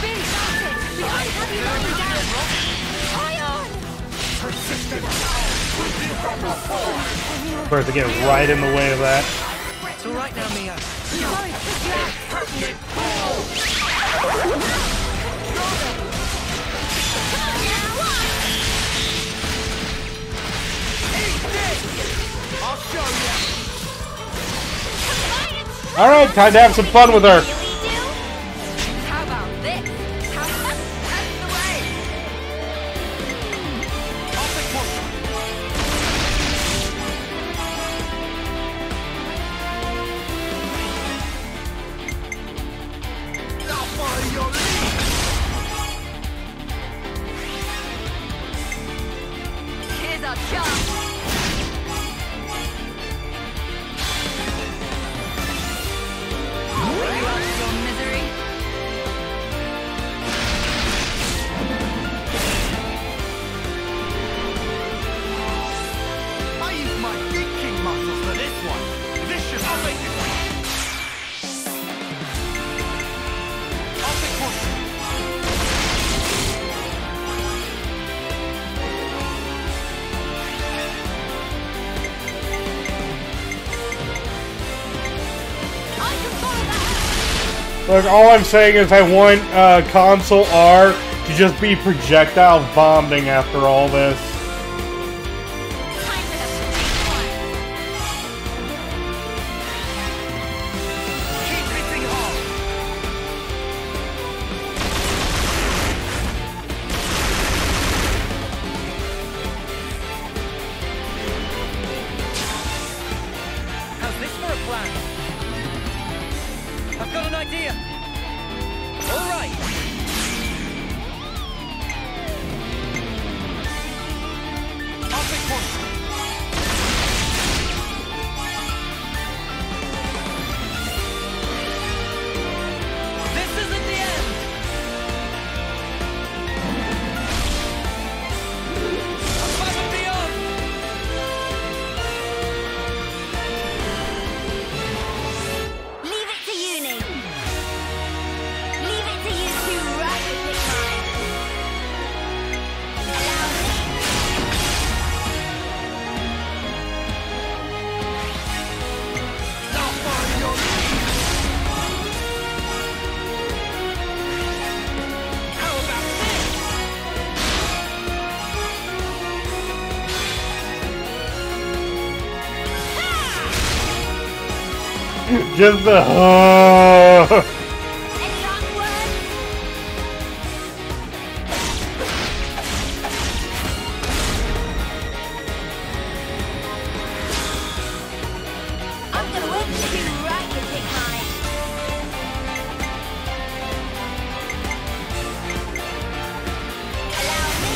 Billy, Martin, we can't have you lying down. Ion! Of course, I get right in the way of that. It's all right now, Mia. Sorry, push you out. I'll show you. Alright, time to have some fun with her. How about this? That's the way. I'll take one. I'll follow your lead. Here's our chance. I use my thinking muscles for this one. Vicious, I'll make it. I'll take one. I can follow that. Look, all I'm saying is I want console R to just be projectile vomiting after all this. Time for the big one. Keep hitting hard. How's this for a plan? I've got an idea. All right. Just the Any last words? I'm gonna work you right, you big mind. Allow me.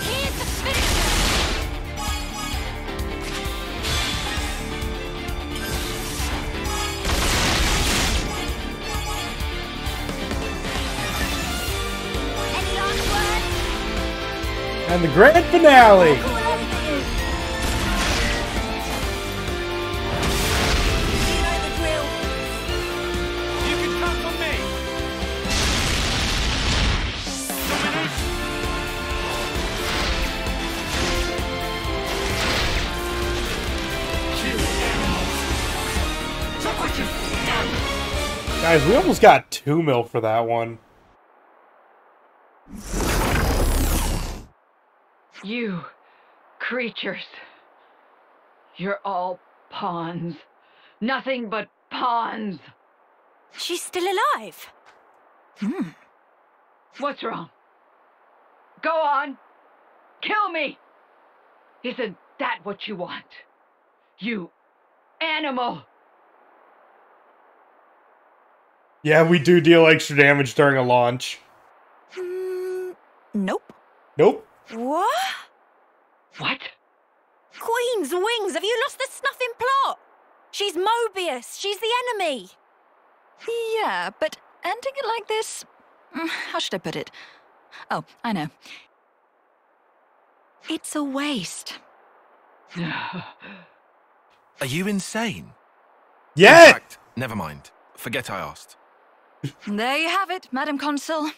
Here's the finisher. Any last words? and the grand finale. Cool everything. You know the drill. You can count on me. Look what you've done! Guys, we almost got 2 mil for that one. You creatures. You're all pawns. Nothing but pawns. She's still alive. What's wrong? Go on. Kill me. Isn't that what you want? You animal. Yeah, we do deal extra damage during a launch. Nope. Nope. What? What? Queen's wings! Have you lost the snuffing plot? She's Mobius. She's the enemy. Yeah, but ending it like this... how should I put it? Oh, I know. It's a waste. Are you insane? Yeah! In fact, never mind. Forget I asked. There you have it, Madam Consul.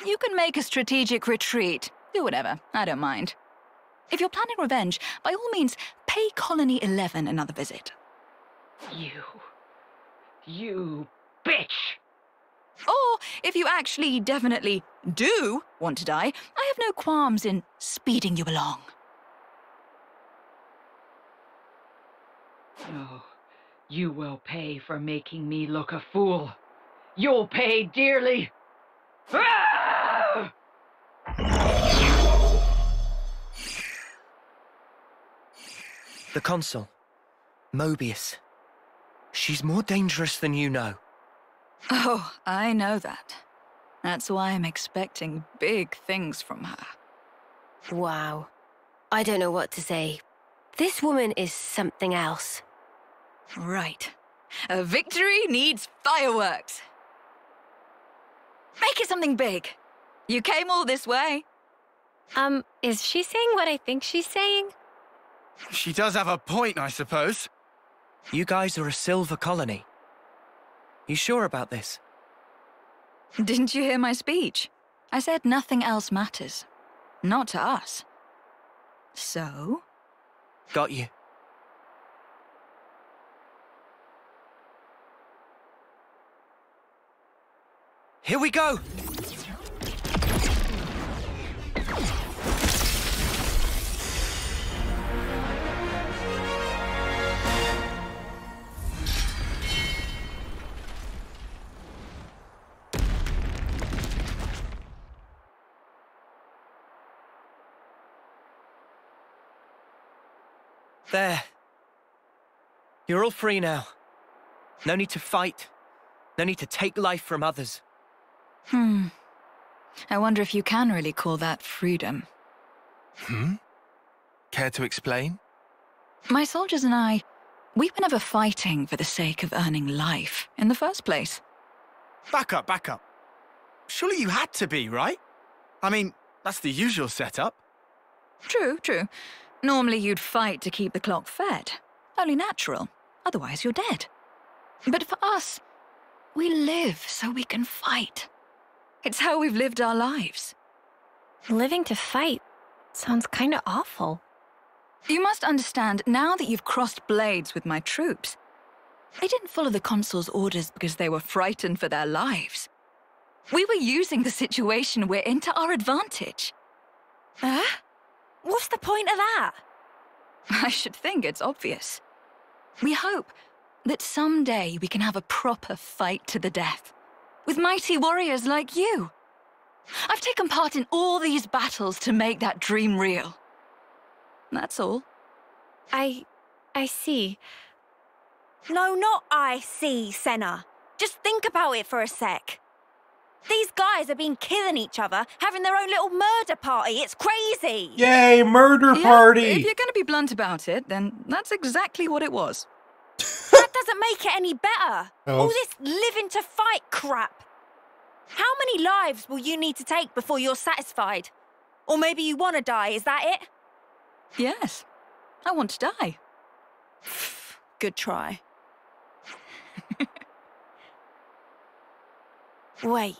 You can make a strategic retreat. Do whatever. I don't mind. If you're planning revenge, by all means, pay Colony 11 another visit. You bitch! Or, if you actually definitely do want to die, I have no qualms in speeding you along. Oh, you will pay for making me look a fool. You'll pay dearly. Ah! The Consul. Mobius. She's more dangerous than you know. Oh, I know that. That's why I'm expecting big things from her. Wow. I don't know what to say. This woman is something else. Right. A victory needs fireworks. Make it something big. You came all this way. Is she saying what I think she's saying? She does have a point, I suppose. You guys are a silver colony. You sure about this? Didn't you hear my speech? I said nothing else matters. Not to us. So? Got you. Here we go! There. You're all free now. No need to fight. No need to take life from others. I wonder if you can really call that freedom. Care to explain? My soldiers and I, we were never fighting for the sake of earning life in the first place. Back up, back up. Surely you had to be, right? I mean, that's the usual setup. True, true. Normally you'd fight to keep the clock fed. Only natural. Otherwise you're dead. But for us, we live so we can fight. It's how we've lived our lives. Living to fight sounds kind of awful. You must understand, now that you've crossed blades with my troops, they didn't follow the Consul's orders because they were frightened for their lives. We were using the situation we're in to our advantage. Huh? What's the point of that? I should think it's obvious. We hope that someday we can have a proper fight to the death, with mighty warriors like you. I've taken part in all these battles to make that dream real. That's all. I see. No, not I see, Senna. Just think about it for a sec. These guys have been killing each other, having their own little murder party. It's crazy. Yay, murder party! If you're going to be blunt about it, then that's exactly what it was. That doesn't make it any better. Oh. All this living to fight crap. How many lives will you need to take before you're satisfied? Or maybe you want to die, is that it? Yes, I want to die. Good try. Wait,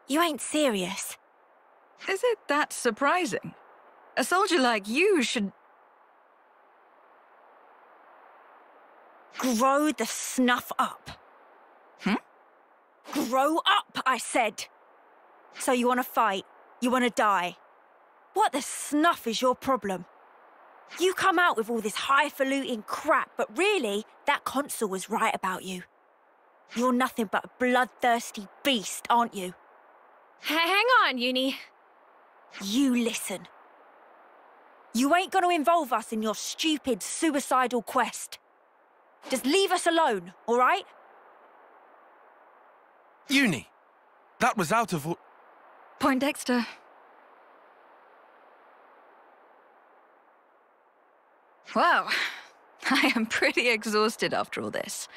you ain't serious? Is it that surprising? A soldier like you should... Grow the snuff up. Grow up, I said. So you want to fight? You want to die? What the snuff is your problem? You come out with all this highfalutin crap, but really, that consul was right about you. You're nothing but a bloodthirsty beast, aren't you? Hang on, Uni. You listen. You ain't gonna involve us in your stupid, suicidal quest. Just leave us alone, all right? Uni, that was out of... Poindexter. Wow, I am pretty exhausted after all this.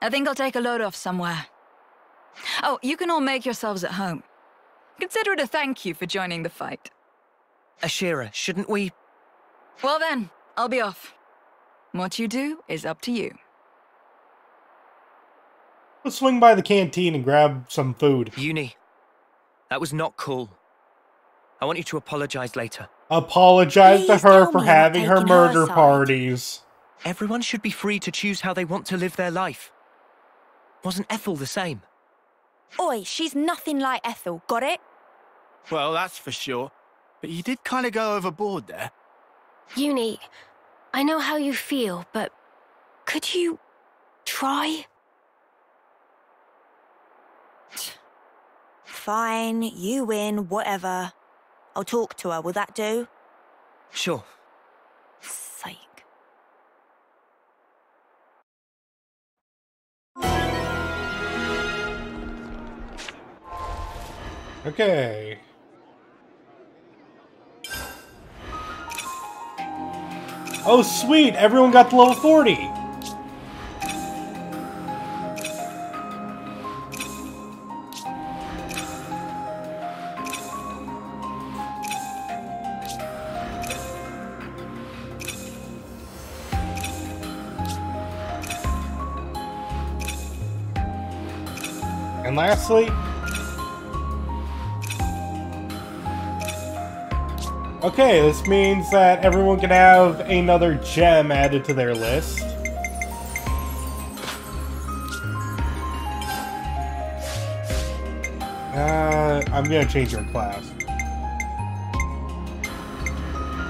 I think I'll take a load off somewhere. Oh, you can all make yourselves at home. Consider it a thank you for joining the fight. Ashira, shouldn't we... Well then, I'll be off. What you do is up to you. Let's swing by the canteen and grab some food. Uni, that was not cool. I want you to apologize later. Apologize to Please her tell for me you're having her taking her murder side. parties. Everyone should be free to choose how they want to live their life. Wasn't Ethel the same? Oi, she's nothing like Ethel, got it? Well, that's for sure. But you did kind of go overboard there. Uni, I know how you feel, but could you try? Fine, you win, whatever. I'll talk to her, will that do? Sure. Sake. Okay. Oh, sweet! Everyone got to level 40! And lastly... Okay, this means that everyone can have another gem added to their list. I'm gonna change your class.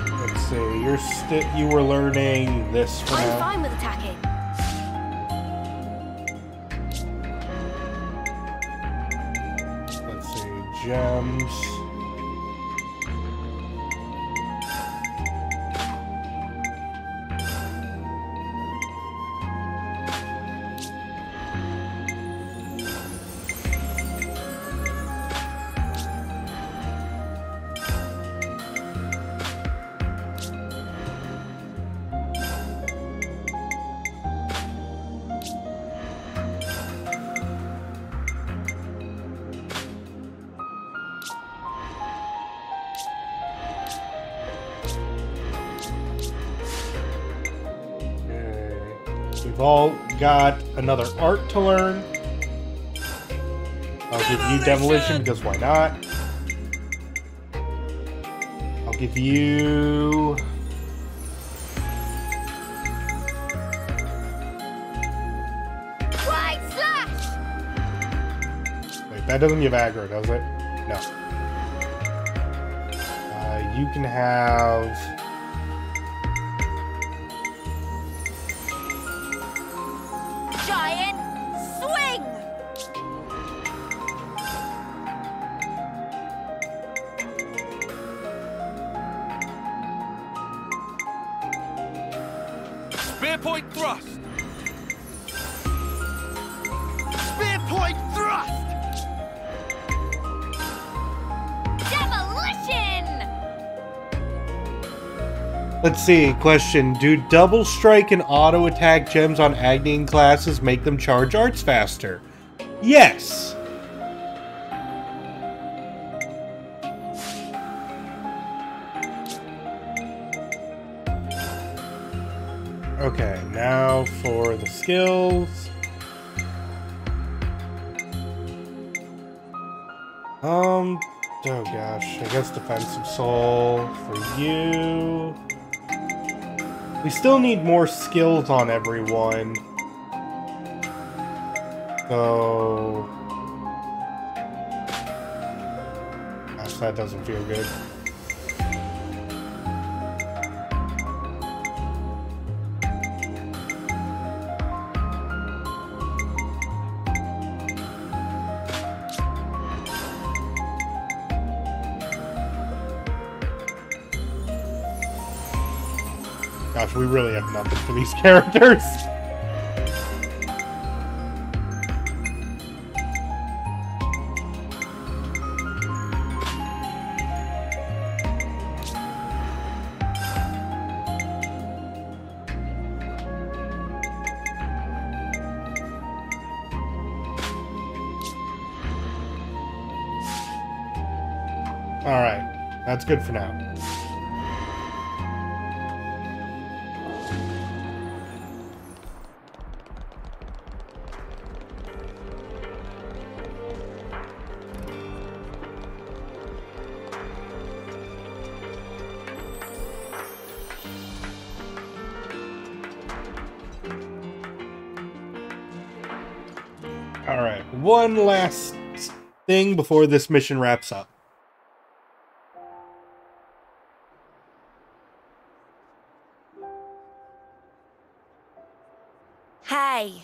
Let's see, you were learning this for I'm now. fine with attacking. Let's see, gems. We've all got another art to learn. I'll give you Demolition, because why not? I'll give you... White slash! Wait, That doesn't give aggro, does it? No. You can have... Giant swing! Spear point thrust! Spear point thrust! Demolition! Let's see, question. Do double strike and auto attack gems on Agni classes make them charge arts faster? Yes! Okay, now for the skills. Oh gosh, I guess defensive soul for you. We still need more skills on everyone. So... gosh, that doesn't feel good. Gosh, we really have nothing for these characters. Alright, that's good for now. Alright, one last thing before this mission wraps up. Hey.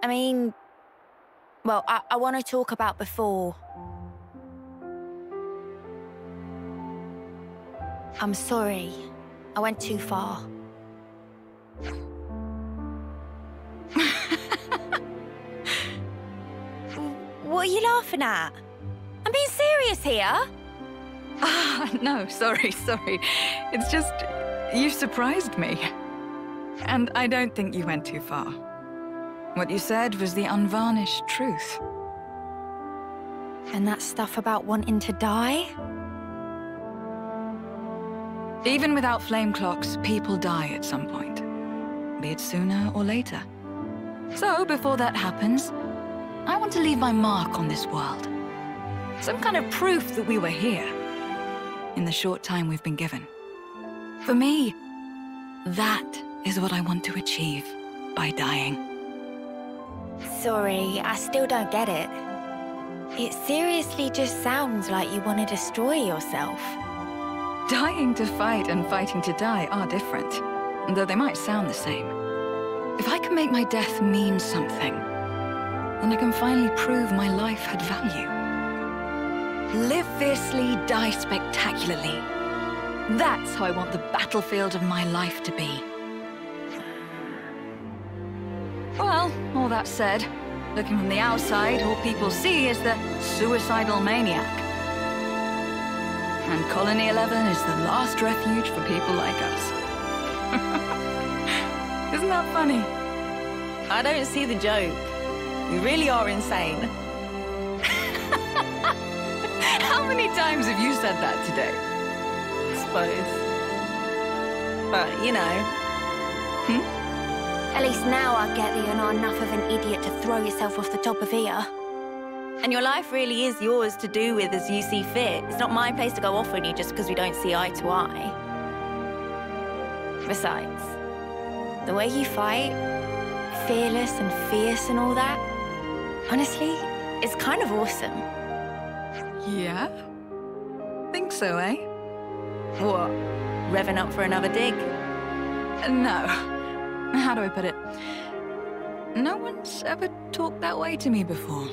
I mean... well, I want to talk about before. I'm sorry. I went too far. What are you laughing at? I'm being serious here. Ah, no, sorry. It's just, you surprised me. And I don't think you went too far. What you said was the unvarnished truth. And that stuff about wanting to die? Even without flame clocks, people die at some point. Be it sooner or later. So, before that happens, I want to leave my mark on this world. Some kind of proof that we were here, in the short time we've been given. For me, that is what I want to achieve by dying. Sorry, I still don't get it. It seriously just sounds like you want to destroy yourself. Dying to fight and fighting to die are different, though they might sound the same. If I can make my death mean something, then I can finally prove my life had value. Live fiercely, die spectacularly. That's how I want the battlefield of my life to be. Well, all that said, looking from the outside, all people see is the suicidal maniac. And Colony 11 is the last refuge for people like us. Isn't that funny? I don't see the joke. You really are insane. How many times have you said that today? I suppose. But, you know. At least now I get that you're not enough of an idiot to throw yourself off the top of here. And your life really is yours to do with as you see fit. It's not my place to go off on you just because we don't see eye to eye. Besides, the way you fight, fearless and fierce and all that. Honestly, it's kind of awesome. Yeah? Think so, eh? What? Revving up for another dig? No. How do I put it? No one's ever talked that way to me before.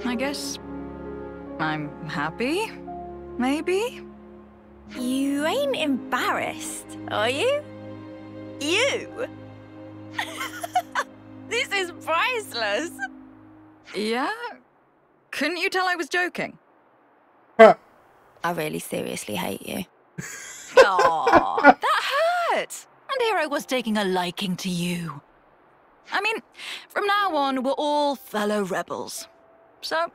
I guess I'm happy, maybe? You ain't embarrassed, are you? You? This is priceless. Yeah? Couldn't you tell I was joking? I really seriously hate you. Aw, that hurt. And here I was taking a liking to you. I mean, from now on, we're all fellow rebels. So,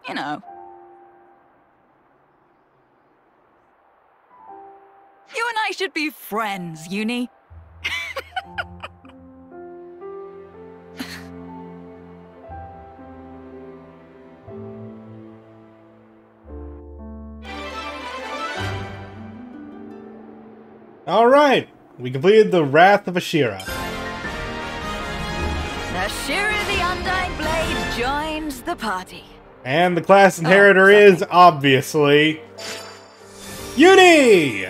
you know. You and I should be friends, Uni. Alright, we completed the Wrath of Ashira. Ashira the Undying Blade joins the party. And the class inheritor is, obviously, Uni!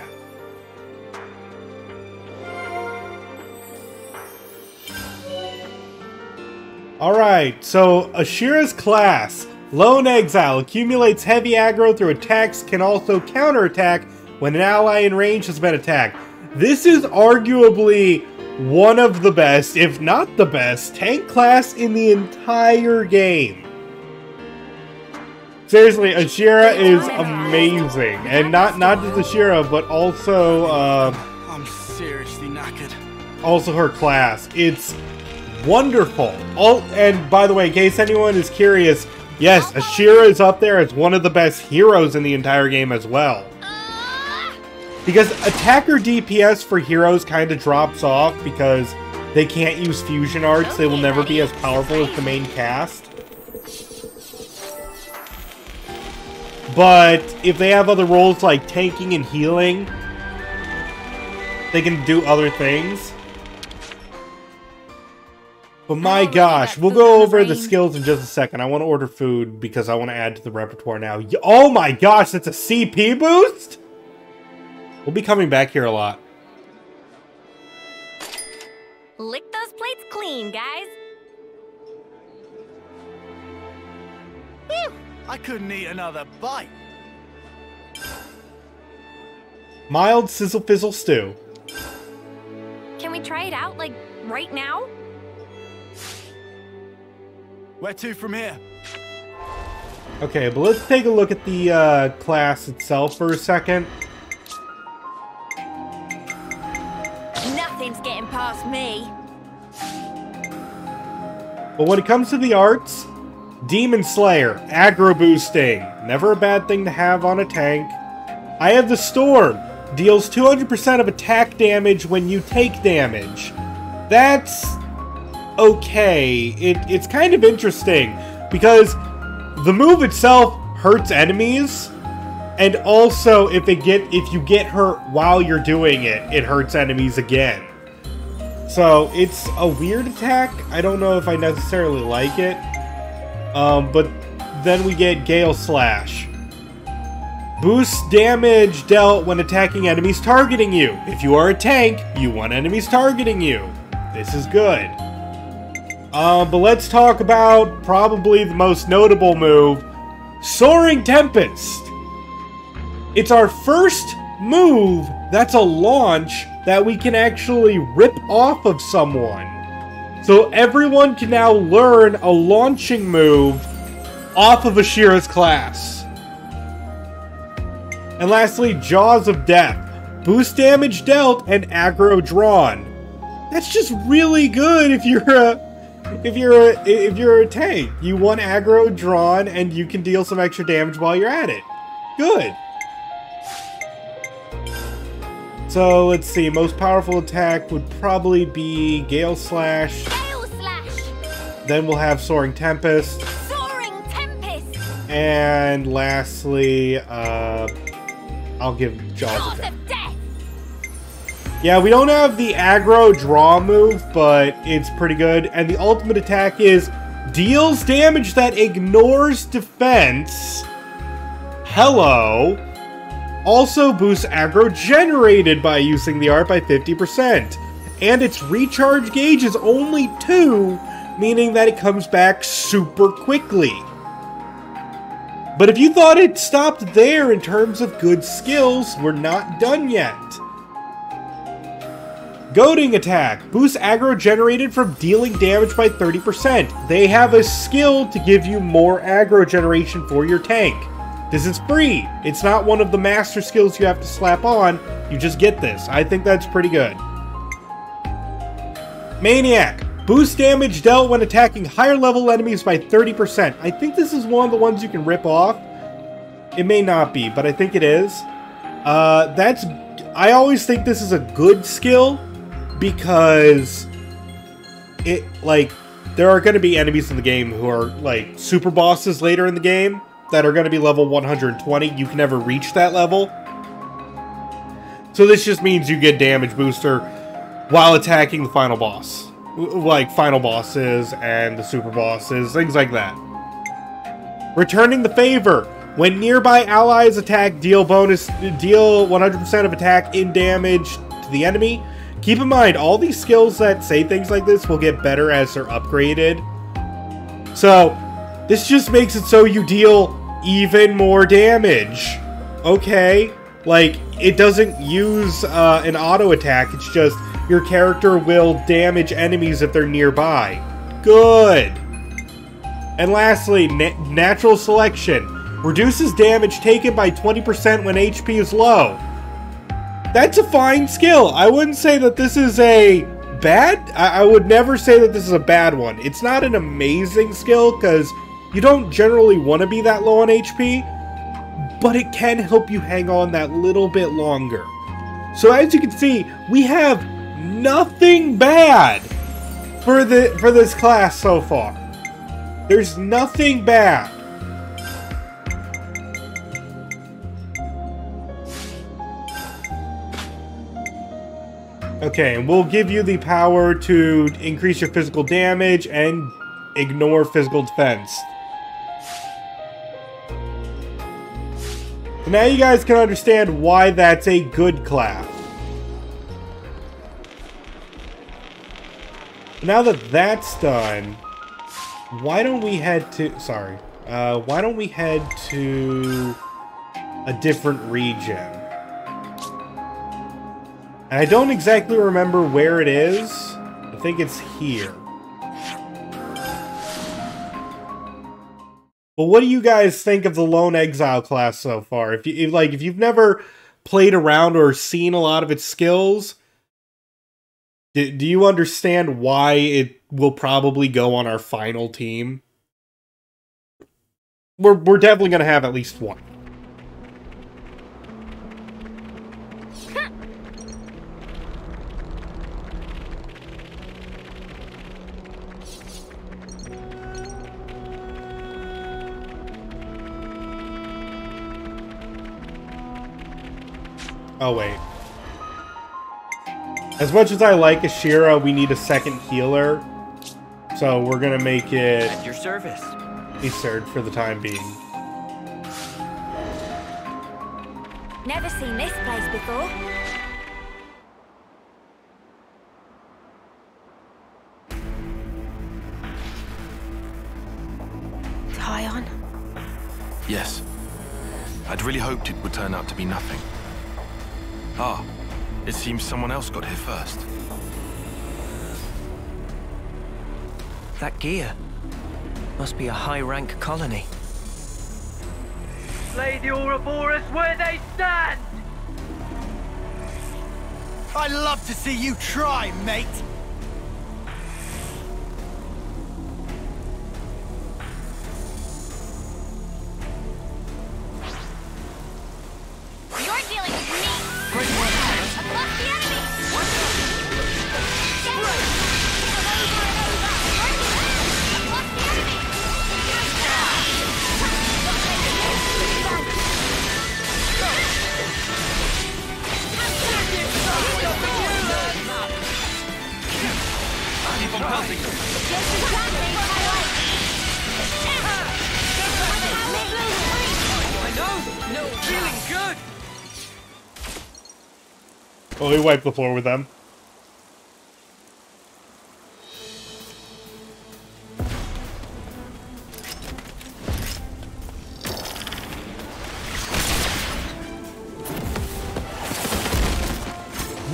Alright, so Ashira's class, Lone Exile, accumulates heavy aggro through attacks, can also counterattack when an ally in range has been attacked. This is arguably one of the best, if not the best, tank class in the entire game. Seriously, Ashira is amazing. And not just Ashira, but also, I'm seriously knackered. Also her class. It's wonderful. And by the way, in case anyone is curious, yes, Ashira is up there as one of the best heroes in the entire game as well. Because attacker DPS for heroes kind of drops off because they can't use fusion arts. They will never be as powerful as the main cast. But if they have other roles like tanking and healing, they can do other things. But my gosh, we'll go over the skills in just a second. I want to order food because I want to add to the repertoire now. Oh my gosh, that's a CP boost? We'll be coming back here a lot. Lick those plates clean, guys. Whew, I couldn't eat another bite. Mild sizzle fizzle stew. Can we try it out, like, right now? Where to from here? Okay, but let's take a look at the class itself for a second. Nothing's getting past me. But when it comes to the arts, Demon Slayer, aggro boosting, never a bad thing to have on a tank. I have the Storm, deals 200% of attack damage when you take damage. That's okay. It's kind of interesting because the move itself hurts enemies, and also if you get hurt while you're doing it, it hurts enemies again. So it's a weird attack. I don't know if I necessarily like it. But then we get Gale Slash. Boosts damage dealt when attacking enemies targeting you. If you are a tank, you want enemies targeting you. This is good. But let's talk about probably the most notable move, Soaring Tempest. It's our first move that's a launch that we can actually rip off of someone. So everyone can now learn a launching move off of Ashira's class. And lastly, Jaws of Death. Boost damage dealt and aggro drawn. That's just really good if you're a tank. You want aggro drawn and you can deal some extra damage while you're at it. Good. So let's see, most powerful attack would probably be Gale Slash. Gale Slash! Then we'll have Soaring Tempest. Soaring Tempest! And lastly, I'll give Jaws of Death. Yeah, we don't have the aggro draw move, but it's pretty good. And the ultimate attack is deals damage that ignores defense. Hello. Also boosts aggro generated by using the art by 50%. And its recharge gauge is only 2, meaning that it comes back super quickly. But if you thought it stopped there in terms of good skills, we're not done yet. Goading attack. Boosts aggro generated from dealing damage by 30%. They have a skill to give you more aggro generation for your tank. This is free. It's not one of the master skills you have to slap on. You just get this. I think that's pretty good. Maniac. Boost damage dealt when attacking higher level enemies by 30%. I think this is one of the ones you can rip off. It may not be, but I think it is. I always think this is a good skill because there are going to be enemies in the game who are like super bosses later in the game that are going to be level 120. You can never reach that level. So this just means you get damage booster while attacking the final boss. Like final bosses and the super bosses, things like that. Returning the favor. When nearby allies attack, deal 100% of attack in damage to the enemy. Keep in mind, all these skills that say things like this will get better as they're upgraded. So, this just makes it so you deal even more damage. Okay, like, it doesn't use an auto attack, it's just your character will damage enemies if they're nearby. Good! And lastly, natural selection. Reduces damage taken by 20% when HP is low. That's a fine skill. I wouldn't say that this is a bad... I would never say that this is a bad one. It's not an amazing skill, because you don't generally want to be that low on HP, but it can help you hang on that little bit longer. So as you can see, we have nothing bad for this class so far. There's nothing bad. Okay, and we'll give you the power to increase your physical damage and ignore physical defense. So now you guys can understand why that's a good class. Now that that's done, why don't we head to... why don't we head to a different region? And I don't exactly remember where it is. I think it's here. But what do you guys think of the Lone Exile class so far? If you've never played around or seen a lot of its skills, do you understand why it will probably go on our final team? We're definitely going to have at least one. Oh, wait. As much as I like Ashira, we need a second healer. So we're gonna make it... At your service. Iserd for the time being. Never seen this place before. Tyon? Yes. I'd really hoped it would turn out to be nothing. Ah, it seems someone else got here first. That gear must be a high-rank colony. Slay the Ouroboros where they stand! I'd love to see you try, mate! You're dealing with me! Above the enemy! Get over and over! Above the enemy! Feeling good! Oh, he wiped the floor with them.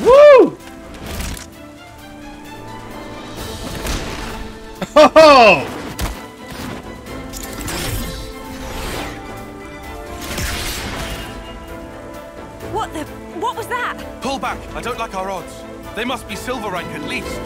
Woo! Oh! What was that? Pull back! I don't like our odds. They must be silver rank at least.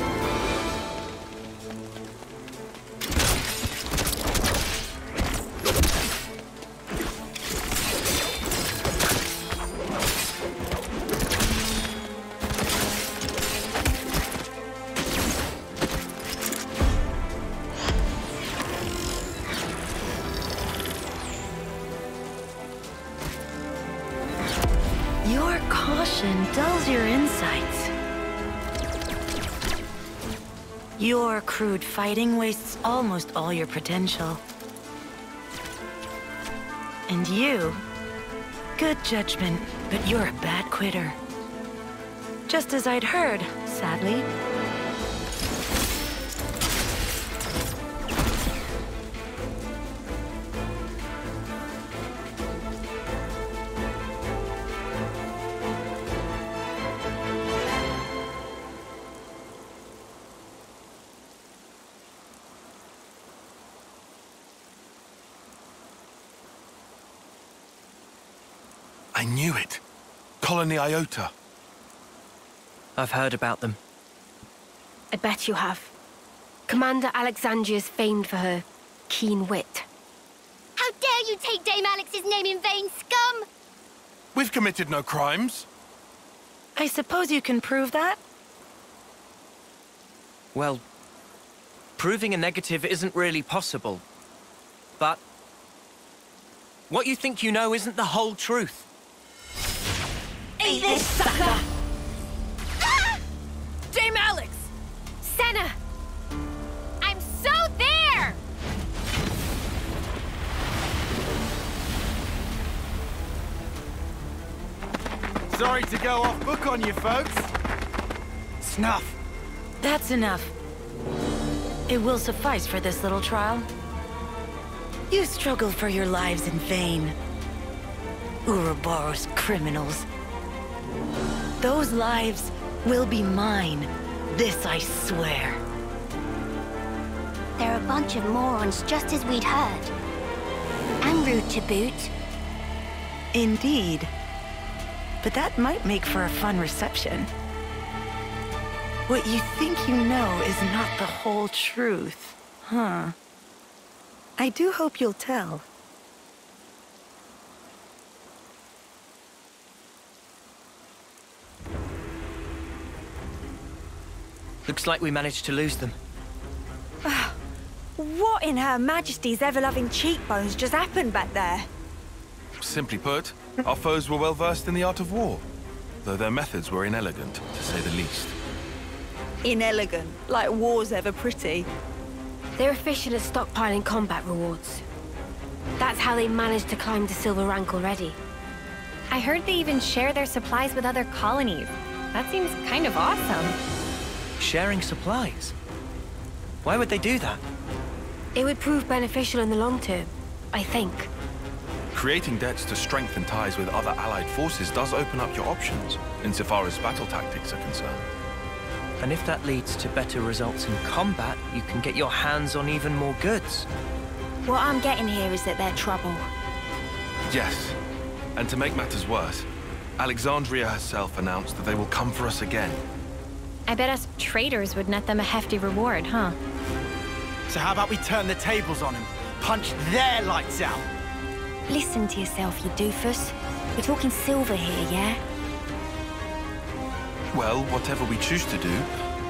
Your caution dulls your insights. Your crude fighting wastes almost all your potential. And you, good judgment, but you're a bad quitter. Just as I'd heard, sadly. I knew it. Colony Iota. I've heard about them. I bet you have. Commander Alexandria's famed for her keen wit. How dare you take Dame Alex's name in vain, scum! We've committed no crimes. I suppose you can prove that? Well, proving a negative isn't really possible. But what you think you know isn't the whole truth. Eat this, sucker! Ah! Dame Alex! Senna! I'm so there! Sorry to go off book on you folks. Snuff. That's enough. It will suffice for this little trial. You struggled for your lives in vain. Ouroboros criminals. Those lives will be mine. This I swear. They're a bunch of morons, just as we'd heard. And rude to boot. Indeed. But that might make for a fun reception. What you think you know is not the whole truth, huh? I do hope you'll tell. Looks like we managed to lose them. What in Her Majesty's ever-loving cheekbones just happened back there? Simply put, our foes were well versed in the art of war, though their methods were inelegant, to say the least. Inelegant, like war's ever pretty. They're efficient at stockpiling combat rewards. That's how they managed to climb to silver rank already. I heard they even share their supplies with other colonies. That seems kind of awesome. Sharing supplies? Why would they do that? It would prove beneficial in the long term, I think. Creating debts to strengthen ties with other allied forces does open up your options, insofar as battle tactics are concerned. And if that leads to better results in combat, you can get your hands on even more goods. What I'm getting here is that they're trouble. Yes, and to make matters worse, Alexandria herself announced that they will come for us again. I bet us traitors would net them a hefty reward, huh? So how about we turn the tables on them? Punch their lights out! Listen to yourself, you doofus. We're talking silver here, yeah? Well, whatever we choose to do,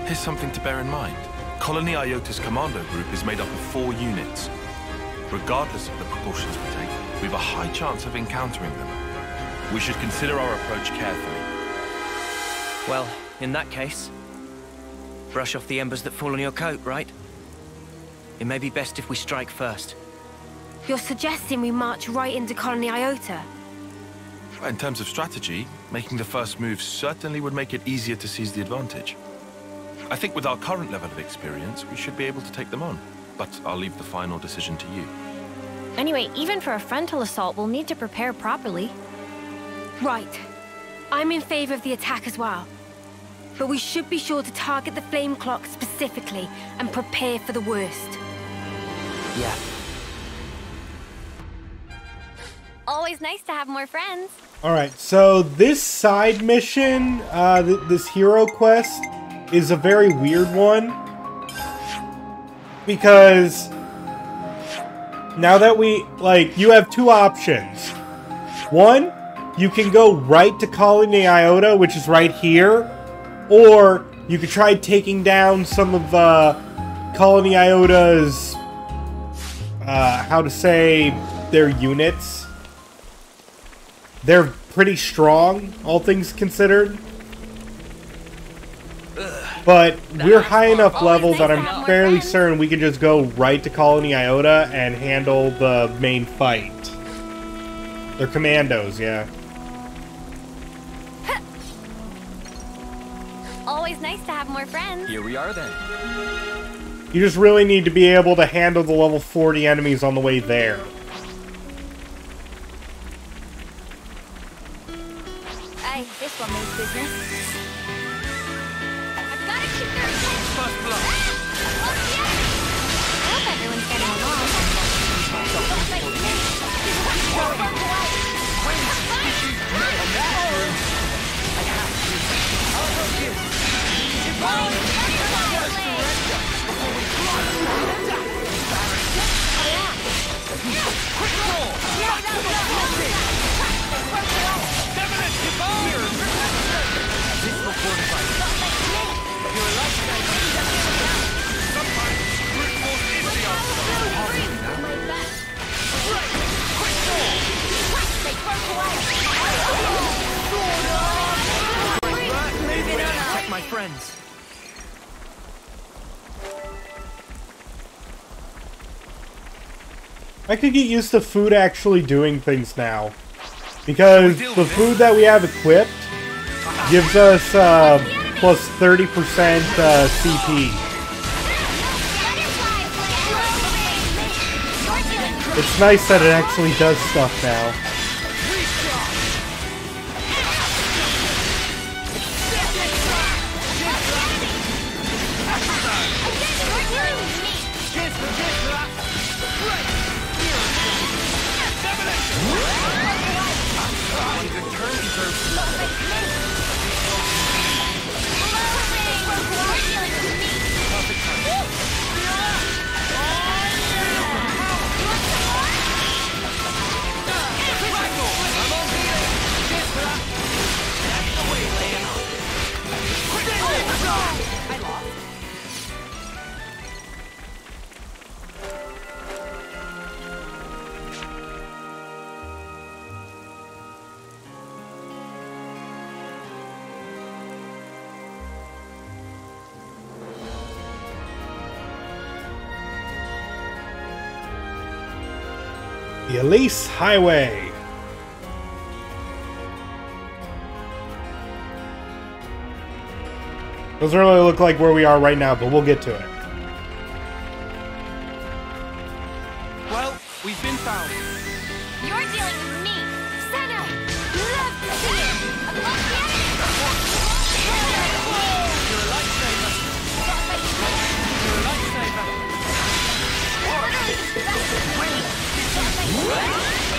here's something to bear in mind. Colony Iota's commando group is made up of 4 units. Regardless of the precautions we take, we have a high chance of encountering them. We should consider our approach carefully. Well, in that case, brush off the embers that fall on your coat, right? It may be best if we strike first. You're suggesting we march right into Colony Iota? In terms of strategy, making the first move certainly would make it easier to seize the advantage. I think with our current level of experience, we should be able to take them on. But I'll leave the final decision to you. Anyway, even for a frontal assault, we'll need to prepare properly. Right. I'm in favor of the attack as well. But we should be sure to target the flame clock specifically and prepare for the worst. Yeah. Always nice to have more friends. Alright, so this side mission, this hero quest, is a very weird one. Because now that you have two options. One, you can go right to Colony Iota, which is right here. Or you could try taking down some of Colony Iota's, how to say, their units. They're pretty strong, all things considered. But we're high enough level that I'm fairly certain we can just go right to Colony Iota and handle the main fight. They're commandos, yeah. Always nice to have more friends. Here we are then. You just really need to be able to handle the level 40 enemies on the way there. Hey, this one means business. I've got to keep their attention. First blood. I hope everyone's getting along. Protect my friends. I could get used to food actually doing things now. Because the food that we have equipped gives us plus 30% CP. It's nice that it actually does stuff now. The Elise Highway. Doesn't really look like where we are right now, but we'll get to it. Well, we've been found. You're dealing with me, Senna. Love to see it. Above the enemy. You're a lifesaver. You're a lifesaver.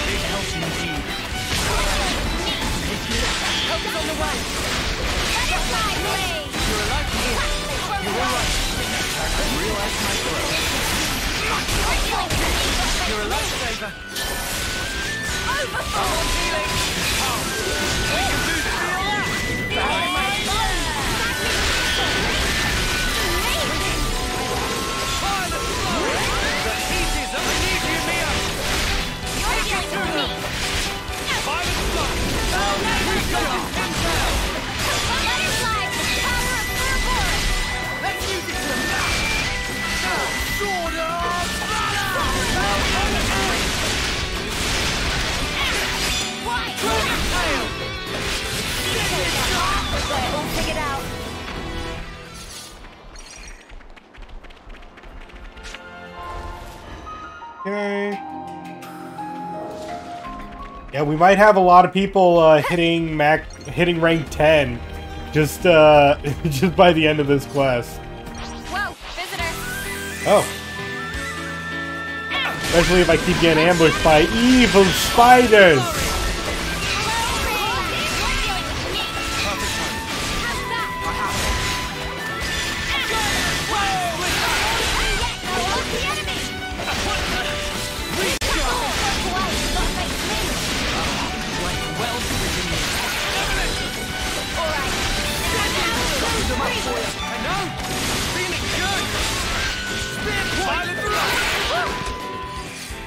Big help indeed. Help on the way. Butterfly blade. You're a lifesaver. You're all right. Realize my growth. You're a lifesaver. Overfall. Healing. We can do this. Behind my Why? Yeah, we might have a lot of people hitting rank 10 just just by the end of this quest. Whoa, visitor. Oh. Especially if I keep getting ambushed by evil spiders.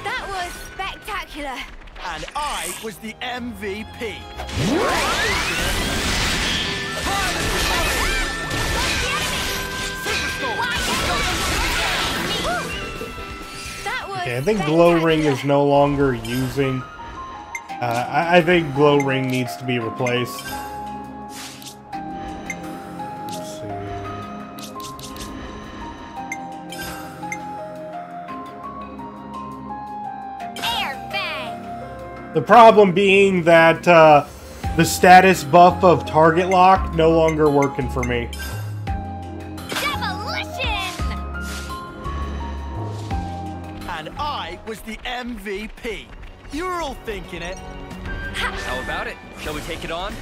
That was spectacular. And I was the MVP. That was Okay, I think Glow Ring is no longer using. I think Glow Ring needs to be replaced. Let's see. Air bang. The problem being that the status buff of target lock no longer working for me. Demolition. And I was the MVP. You were all thinking it. How about it? Shall we take it on?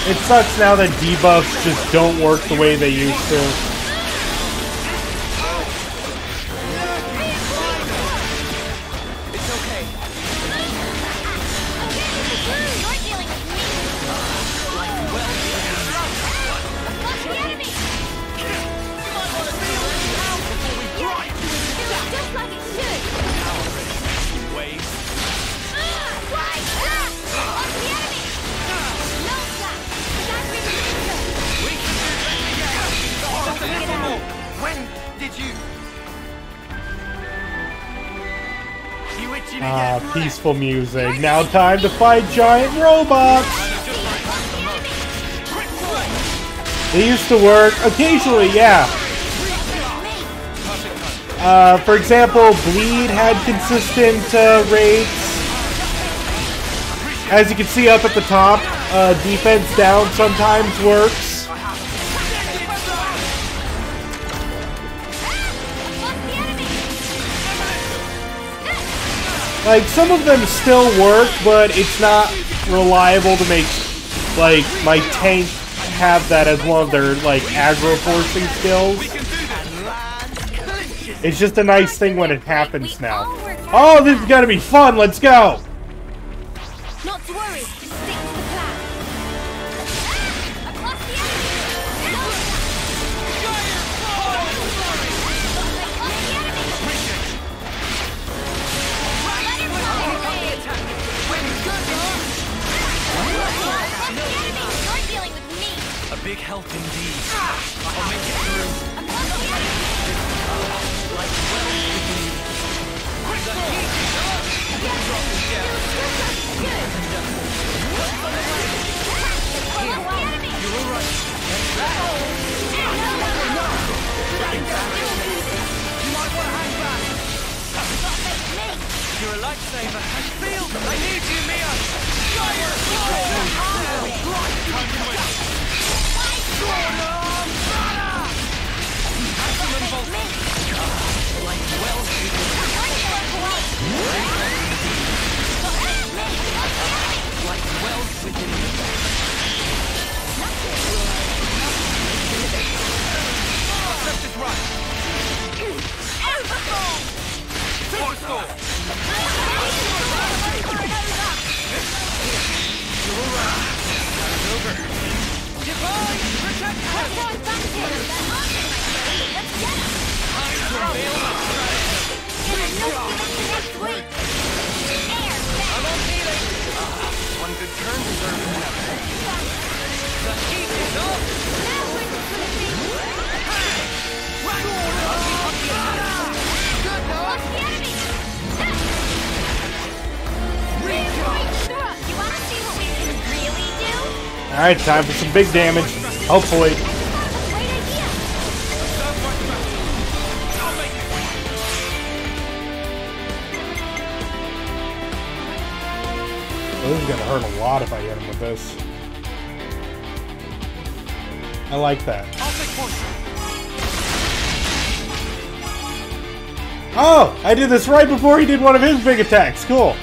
It sucks now that debuffs just don't work the way they used to. It's okay. Just like it should. Waves. When did you? Ah, peaceful music. Now time to fight giant robots! They used to work occasionally, yeah. For example, Bleed had consistent rates. As you can see up at the top, defense down sometimes works. Like, some of them still work, but it's not reliable to make, like, my tank have that as one of their, like, aggro forcing skills. It's just a nice thing when it happens now. Oh, this is gonna be fun, let's go! Not to worry, just stick to the plan. Across the A big help indeed. I'll make it through. Like well indeed. The heat. You're all right. You might want to hang back. You're a lifesaver. I feel. I need you, Mia. Alright, time for some big damage. Hopefully. Oh, this is gonna hurt a lot if I hit him with this. I like that. Oh! I did this right before he did one of his big attacks. Cool.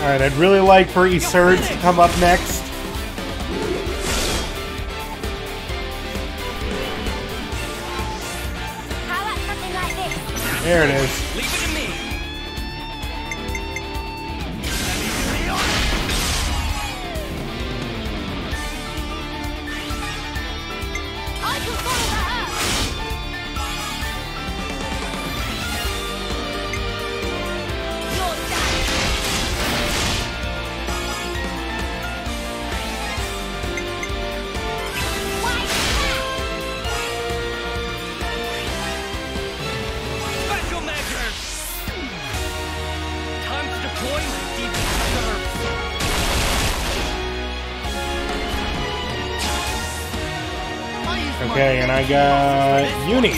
Alright, I'd really like for Isurge to come up next. How about something like this? There it is. Leave it to me. I can follow that up. You're done. Special measures. Time to deploy my deep reserves. Okay, and I got Uni.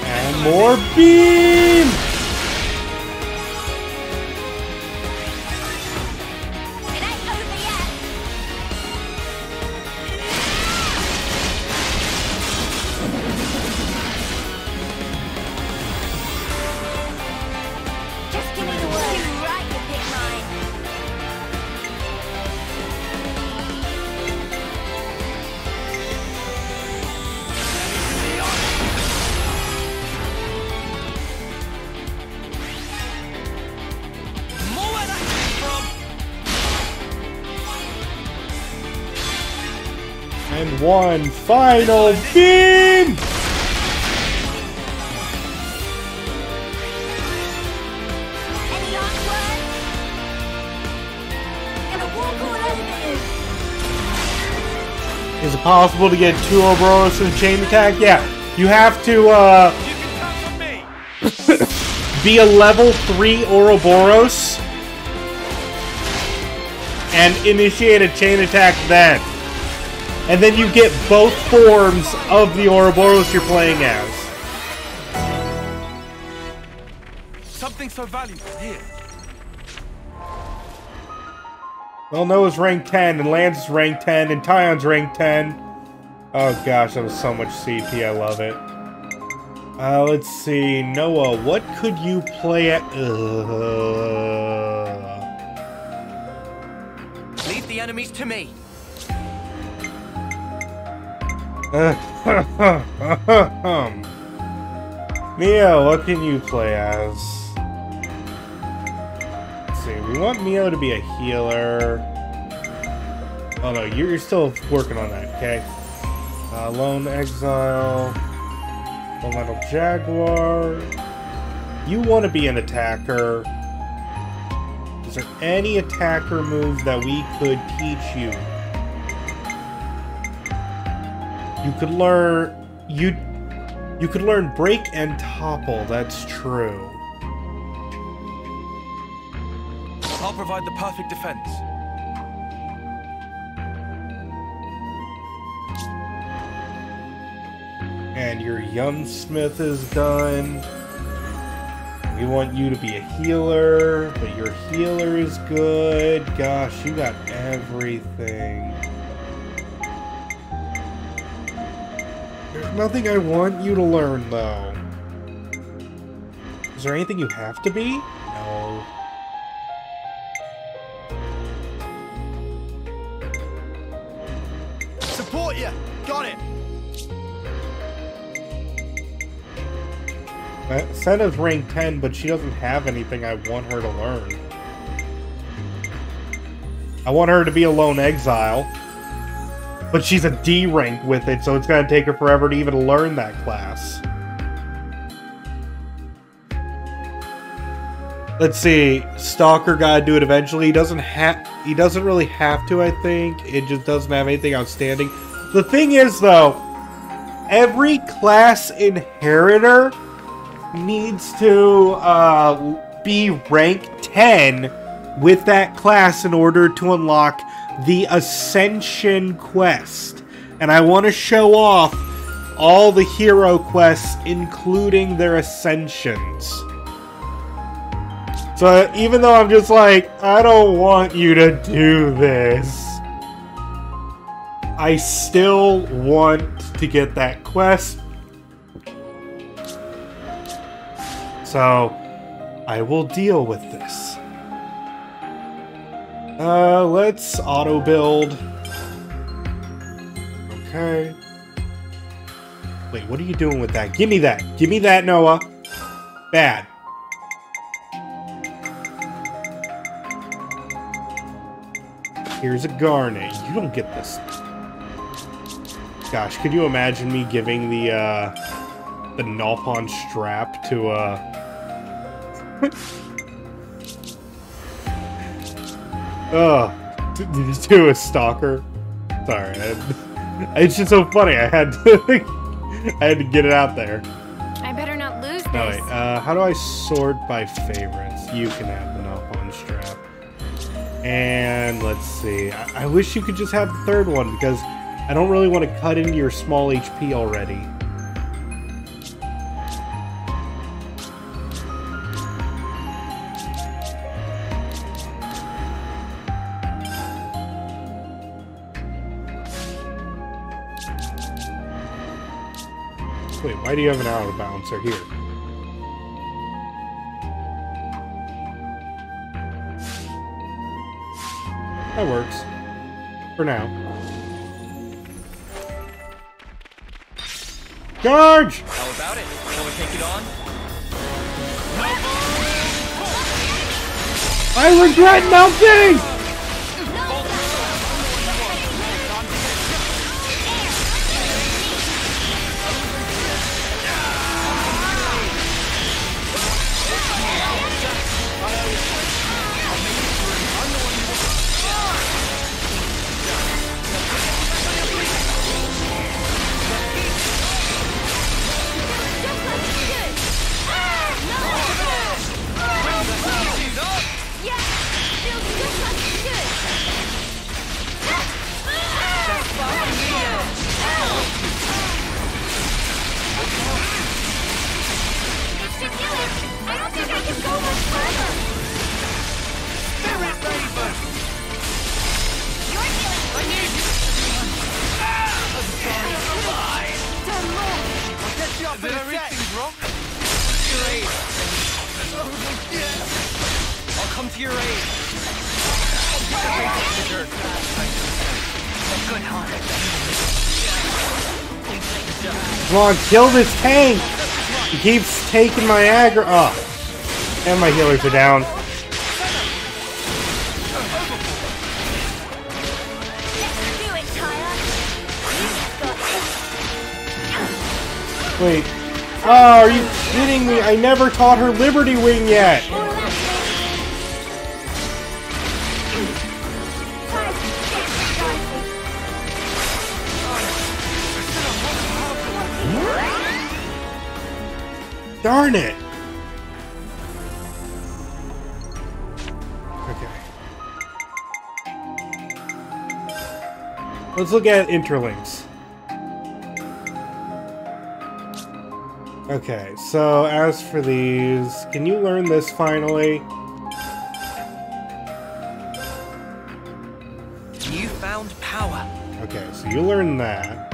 And more beam! Just give me the word. You right, you pick mine. And one final beam! Any last words? Gonna walk all over you. Is it possible to get two Ouroboros in chain attack? Yeah. You have to, be a level 3 Ouroboros and initiate a chain attack then. And then you get both forms of the Ouroboros you're playing as. Something so valuable here. Well, Noah's rank 10, and Lance is rank 10, and Tyon's rank 10. Oh gosh, that was so much CP, I love it. Let's see, Noah, what could you play at... Leave the enemies to me. Mio, what can you play as? Let's see, we want Mio to be a healer. Oh no, you're still working on that, okay? Lone Exile. Elemental Jaguar. You want to be an attacker. Is there any attacker moves that we could teach you? You could learn you could learn break and topple, that's true. I'll provide the perfect defense. And your Young Smith is done. We want you to be a healer, but your healer is good. Gosh, you got everything. There's nothing I want you to learn, though. Is there anything you have to be? No. Support you! Got it! Senna's rank 10, but she doesn't have anything I want her to learn. I want her to be a lone exile. But she's a D rank with it, so it's gonna take her forever to even learn that class. Let's see. Stalker gotta do it eventually. He doesn't really have to, I think. It just doesn't have anything outstanding. The thing is, though, every class inheritor needs to be rank 10 with that class in order to unlock the Ascension quest. And I want to show off all the hero quests, including their Ascensions. So even though I'm just like, I don't want you to do this, I still want to get that quest. So I will deal with this. Let's auto build. Okay. Wait, what are you doing with that? Give me that. Give me that, Noah. Bad. Here's a Garnet. You don't get this. Gosh, could you imagine me giving the Nalpon strap to, to a stalker? Sorry, it's just so funny. I had to get it out there. I better not lose this. Oh, wait, how do I sort by favorites? You can have the Nalpon strap. And let's see. I wish you could just have the third one because I don't really want to cut into your small HP already. Wait, why do you have an out of bouncer here? That works. For now. Charge! How about it? Shall we take it on? I regret melting! I'll come to your aid. Come on, kill this tank! He keeps taking my aggro. Oh. And my healers are down. Wait. Oh, are you kidding me? I never taught her Liberty Wing yet! Darn it! Okay. Let's look at interlinks. Okay, so as for these, can you learn this finally? Newfound power. Okay, so you learn that.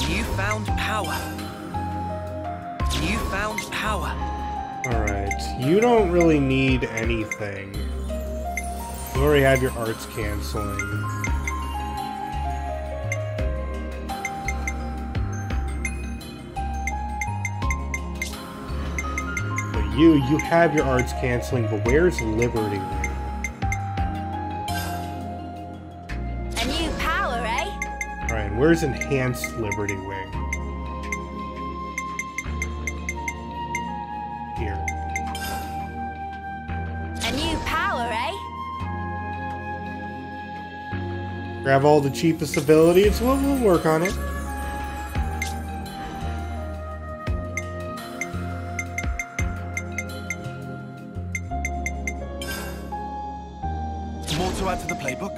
Newfound power. Newfound power. Alright, you don't really need anything. You already have your arts canceling. You have your arts canceling, but where's Liberty Wing? A new power, eh? Alright, where's Enhanced Liberty Wing? Here. A new power, eh? Grab all the cheapest abilities, we'll work on it. More to add to the playbook?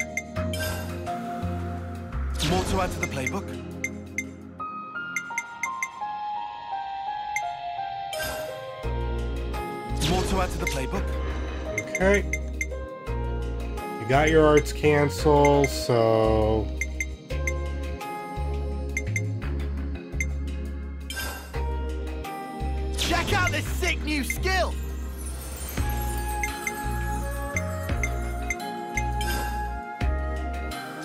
More to add to the playbook? More to add to the playbook? Okay. You got your arts cancel, so... Check out this sick new skill!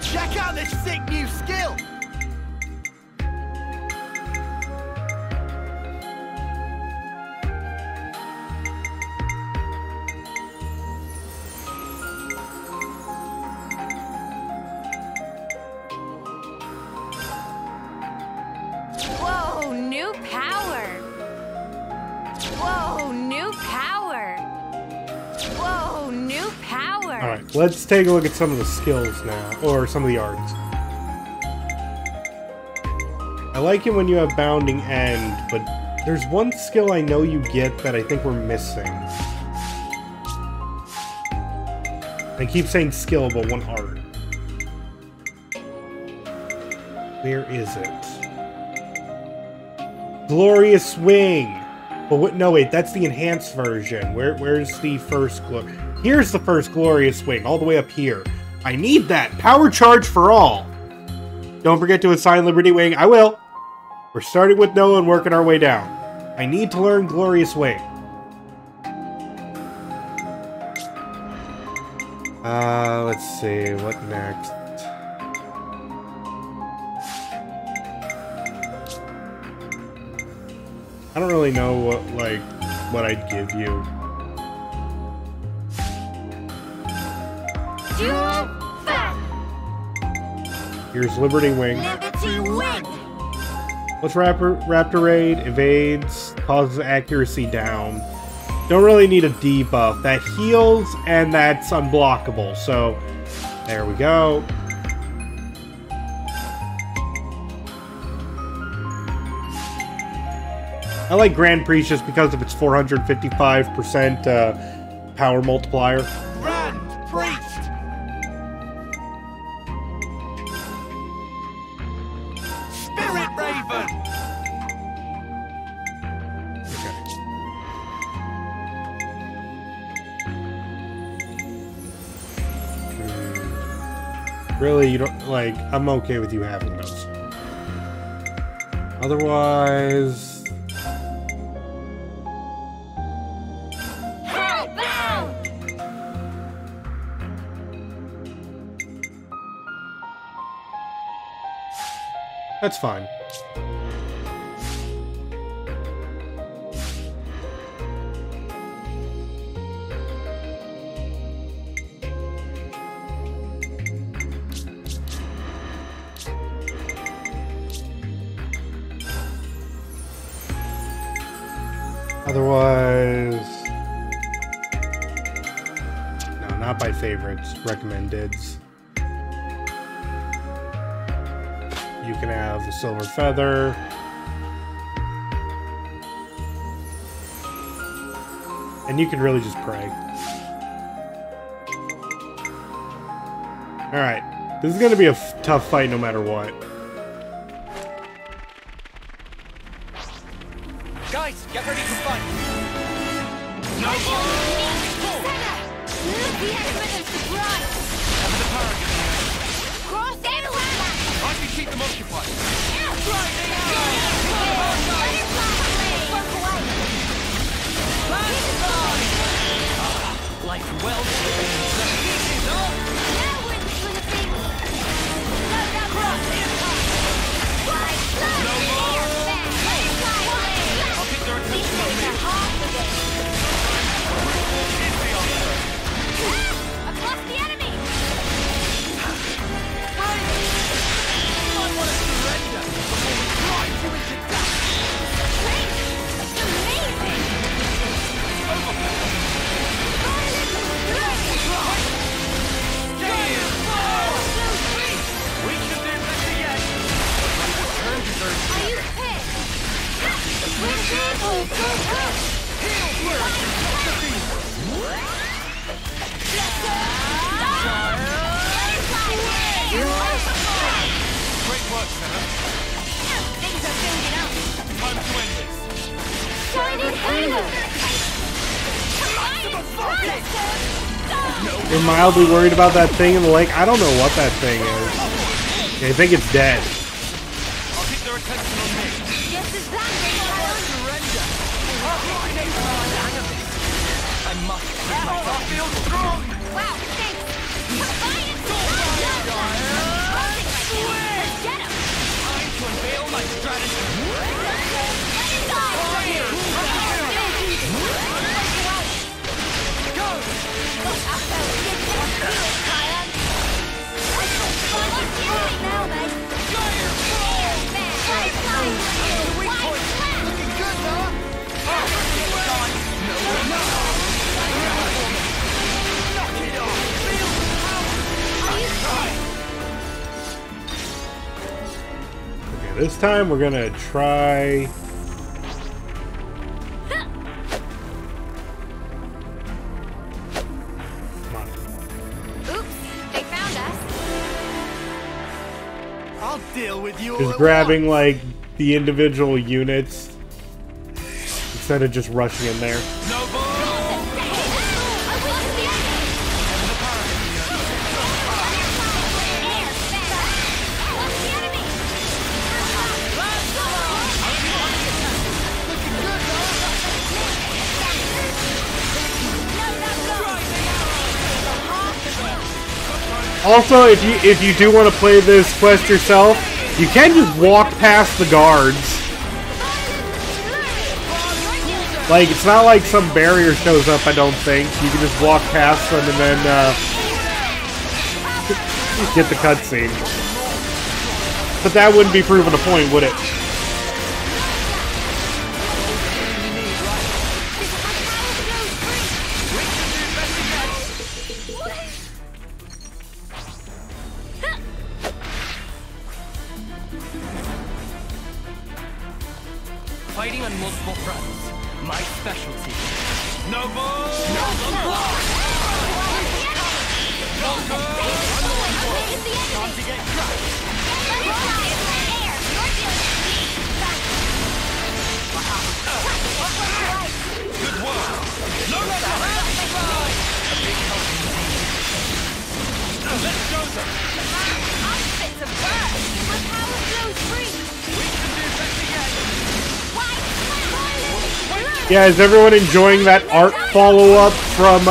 Check out this sick new skill! Whoa, new power! Whoa, new power! Whoa, new power! Alright, let's take a look at some of the skills now, or some of the arts. I like it when you have Bounding End, but there's one skill I know you get that I think we're missing. I keep saying skill, but one art. Where is it? Glorious Wing! But what? No, wait, that's the enhanced version. Where's the first Here's the first Glorious Wing, all the way up here. I need that! Power charge for all! Don't forget to assign Liberty Wing. I will! We're starting with no and working our way down. I need to learn Glorious Wing. Let's see, what next? I don't really know what I'd give you. Here's Liberty Wing. Liberty Wing! What's Raptor Raid? Evades, causes accuracy down. Don't really need a debuff. That heals, and that's unblockable. So, there we go. I like Grand Priest just because of its 455% power multiplier. Grand Priest! Spirit Raven! Really, you don't, like, I'm okay with you having those. Otherwise... That's fine. Otherwise... No, not by favorites. Recommendeds. You can have the Silver Feather. And you can really just pray. Alright. This is gonna be a tough fight no matter what. Guys, get ready to fight. No more! The element of surprise! Cover the power. Cross everywhere! I can keep them occupied. Life well spent. The heat is on. Now we're the swing of things. No, cross No more. I'll get their attention on me. I've lost the enemy! I want to surrender before we drive you into death. Great! That's amazing! We can do better yet. Return to those. Are you pissed? We're careful! Go! Heal here. Great work, Senna. Things are building up. Time to end this. Shining Halo! You're mildly worried about that thing in the lake? I don't know what that thing is. I think it's dead. I'll keep their attention on me. Just as that Surrender. I must keep myself feel strong. Wow, thanks! Combine it! Get him! Time to unveil my strategy. Okay, this time we're gonna try. I'll deal with you. Just grabbing like the individual units instead of just rushing in there. Also, if you do want to play this quest yourself, you can just walk past the guards. Like, it's not like some barrier shows up, I don't think. You can just walk past them and then get the cutscene. But that wouldn't be proving a point, would it? Fighting on multiple fronts. My specialty. No more! No more! Time to get crushed! Good work! No matter how you try! A big help indeed. Let's go then! Outfits of bird! My power flows free! We can do better yet! Yeah, is everyone enjoying that art follow-up from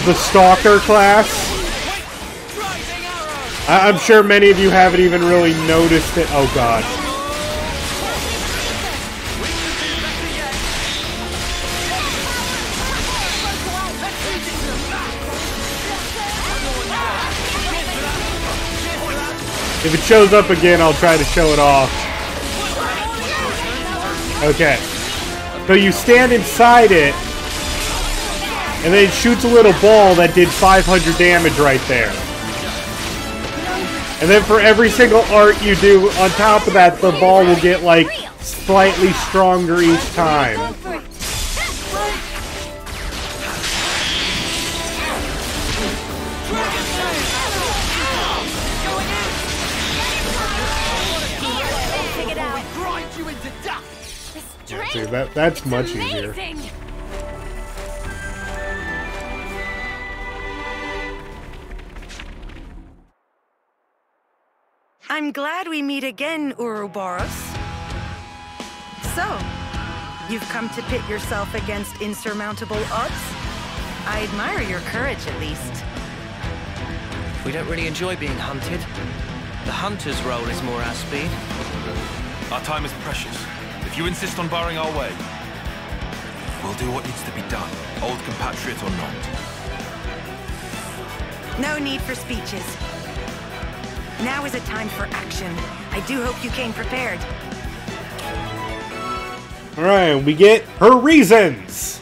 the Stalker class? I'm sure many of you haven't even really noticed it. Oh god. If it shows up again, I'll try to show it off. Okay. So you stand inside it, and then it shoots a little ball that did 500 damage right there. And then for every single art you do on top of that, the ball will get, like, slightly stronger each time. See, that's much easier. I'm glad we meet again, Ouroboros. So, you've come to pit yourself against insurmountable odds? I admire your courage, at least. We don't really enjoy being hunted. The hunter's role is more our speed. Our time is precious. If you insist on barring our way, we'll do what needs to be done, old compatriot or not. No need for speeches. Now is a time for action. I do hope you came prepared. Alright, we get her reasons!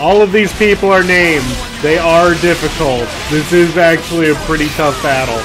All of these people are named. They are difficult. This is actually a pretty tough battle.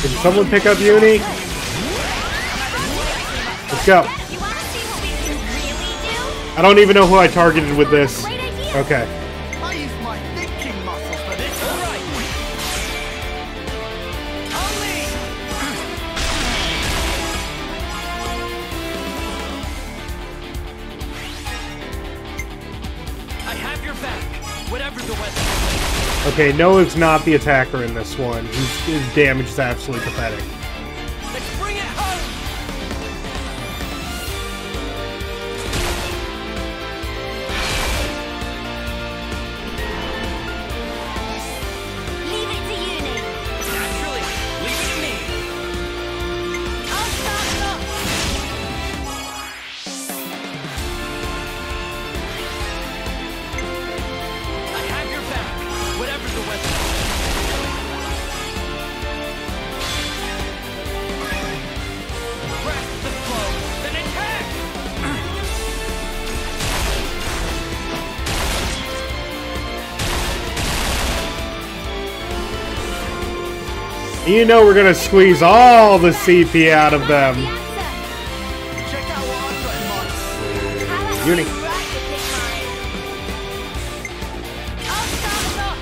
Can someone pick up Uni? Let's go. I don't even know who I targeted with this. Okay. I use my thinking muscle for this. All right. I have your back, whatever the weather. Okay, Noah's not the attacker in this one. His damage is absolutely pathetic. Let's bring it home. Leave it to Uni. Naturally, leave it to me. I'll start it off. I have your back, whatever the weather. Grasp the flow, then attack! You know we're gonna squeeze all the CP out of them. Check out what I've got in mind. Uni. I'll start it off.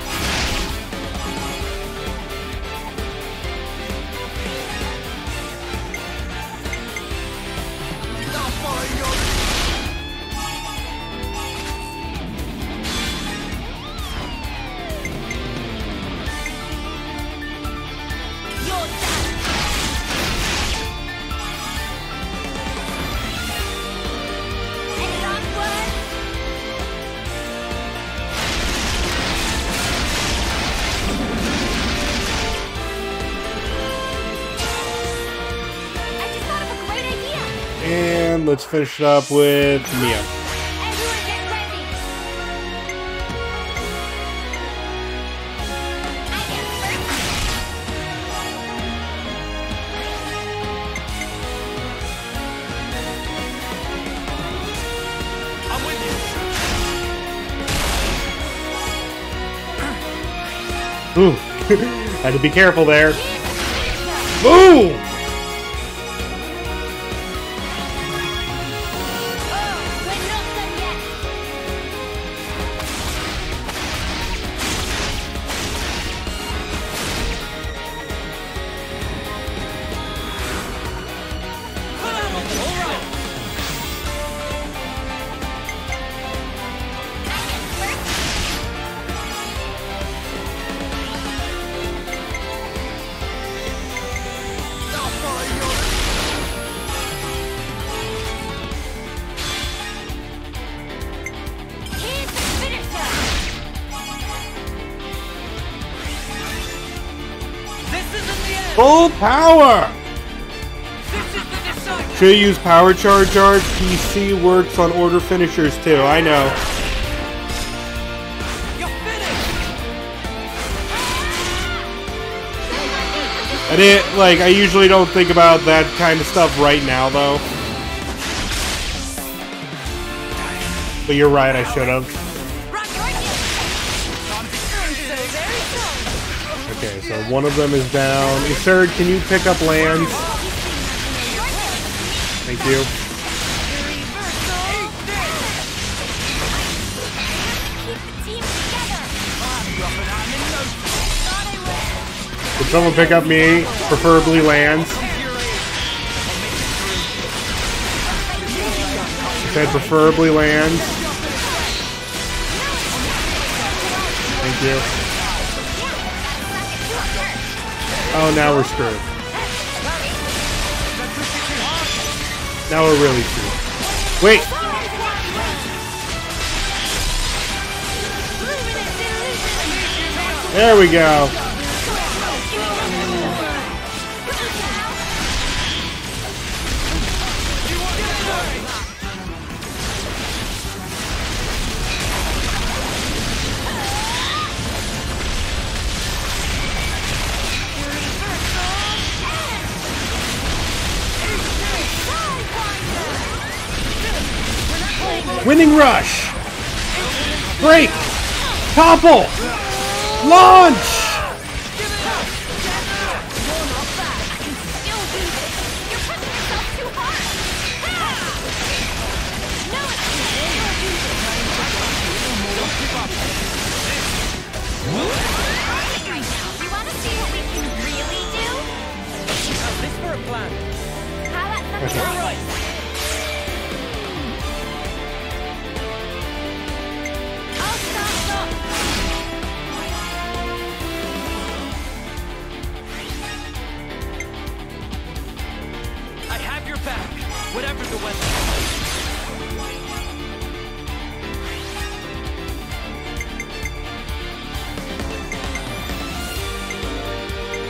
I'll follow your You're done. Any last words? I just thought of a great idea. And let's finish it up with Mia. Everyone get ready. I get I'm with you. Ooh. Had to be careful there. Ooh! We're not done yet. I'll Full power! Should use power charge. PC works on order finishers too. I know. I usually don't think about that kind of stuff right now, though. But you're right, I should have. Okay, so one of them is down. Third, can you pick up lands? Thank you. Can someone pick up me? Preferably lands. Said preferably lands. Thank you. Oh, now we're screwed. Now we're really screwed. Wait! There we go. Winning rush! Break! Topple! Launch!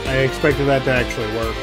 I expected that to actually work.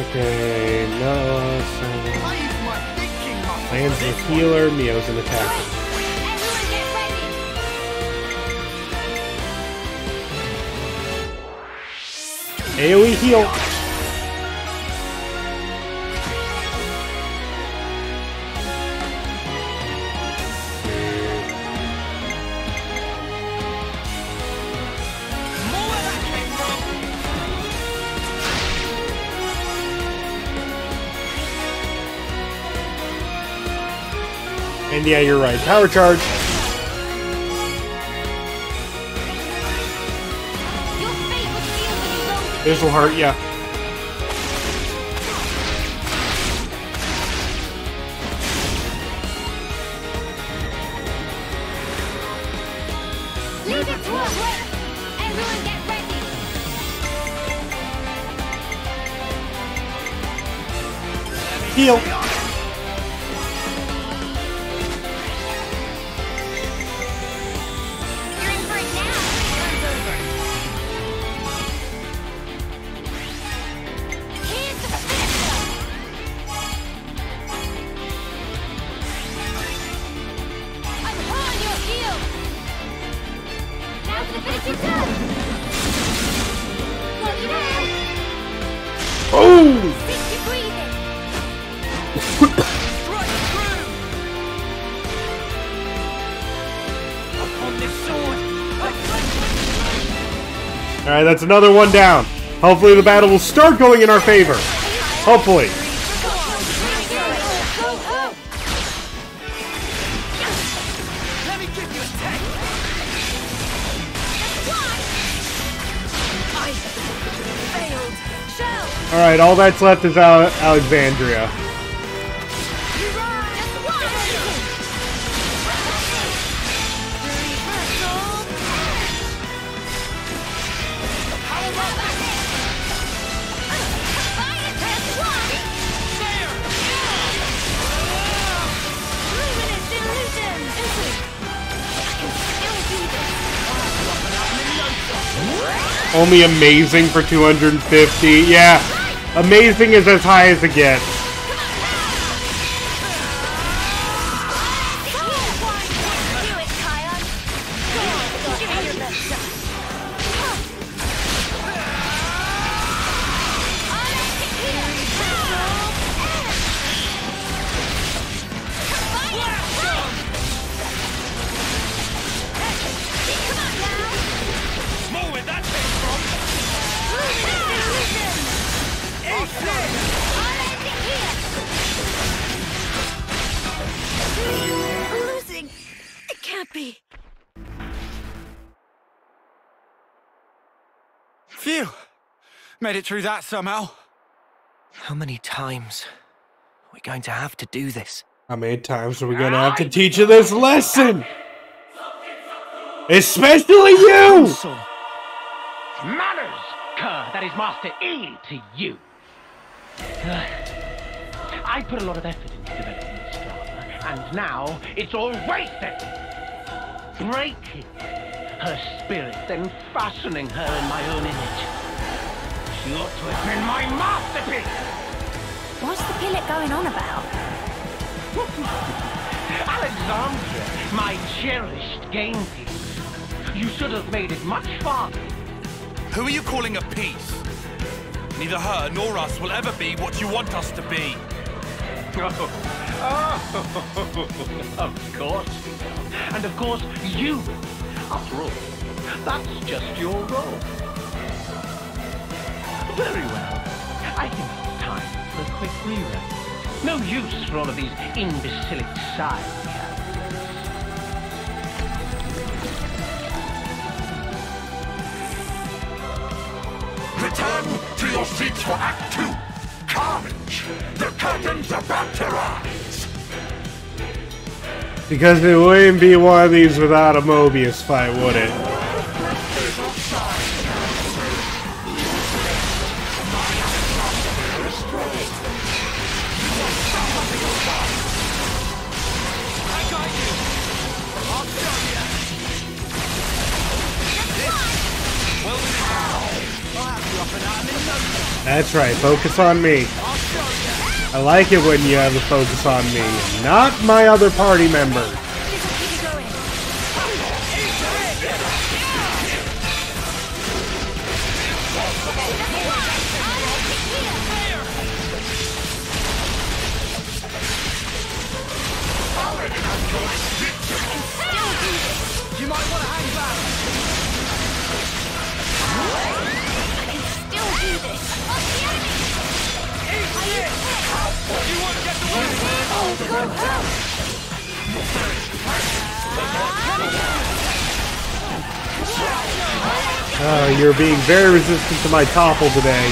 Okay, no, Land's the healer, Mio's an attacker. AoE heal! And yeah, you're right. Power charge. This will hurt, yeah. Leave it to us. Everyone get ready. Heal. Alright, that's another one down. Hopefully the battle will start going in our favor. Hopefully. Alright, all that's left is Alexandria. Only amazing for 250. Yeah, amazing is as high as it gets. Phew! Made it through that somehow. How many times are we going to have to do this? How many times are we going to have to teach you this lesson? Especially you! Manners, cur, that is Master E to you. I put a lot of effort into developing this drama, and now it's all wasted. Breaking her spirit, then fashioning her in my own image. She ought to have been my masterpiece! What's the pilot going on about? Alexandria, my cherished game piece. You should have made it much farther. Who are you calling a piece? Neither her nor us will ever be what you want us to be. Of course. And of course, you. After all, that's just your role. Very well. I think it's time for a quick rewrite. No use for all of these imbecilic side characters. Return to your seats for Act 2. Carnage! The curtain's about to rise! Because it wouldn't be one of these without a Mobius fight, would it? That's right, focus on me. I like it when you have the focus on me, not my other party members. You might want to hang back. I can still do this. You want to get the win? Oh, you're being very resistant to my topple today.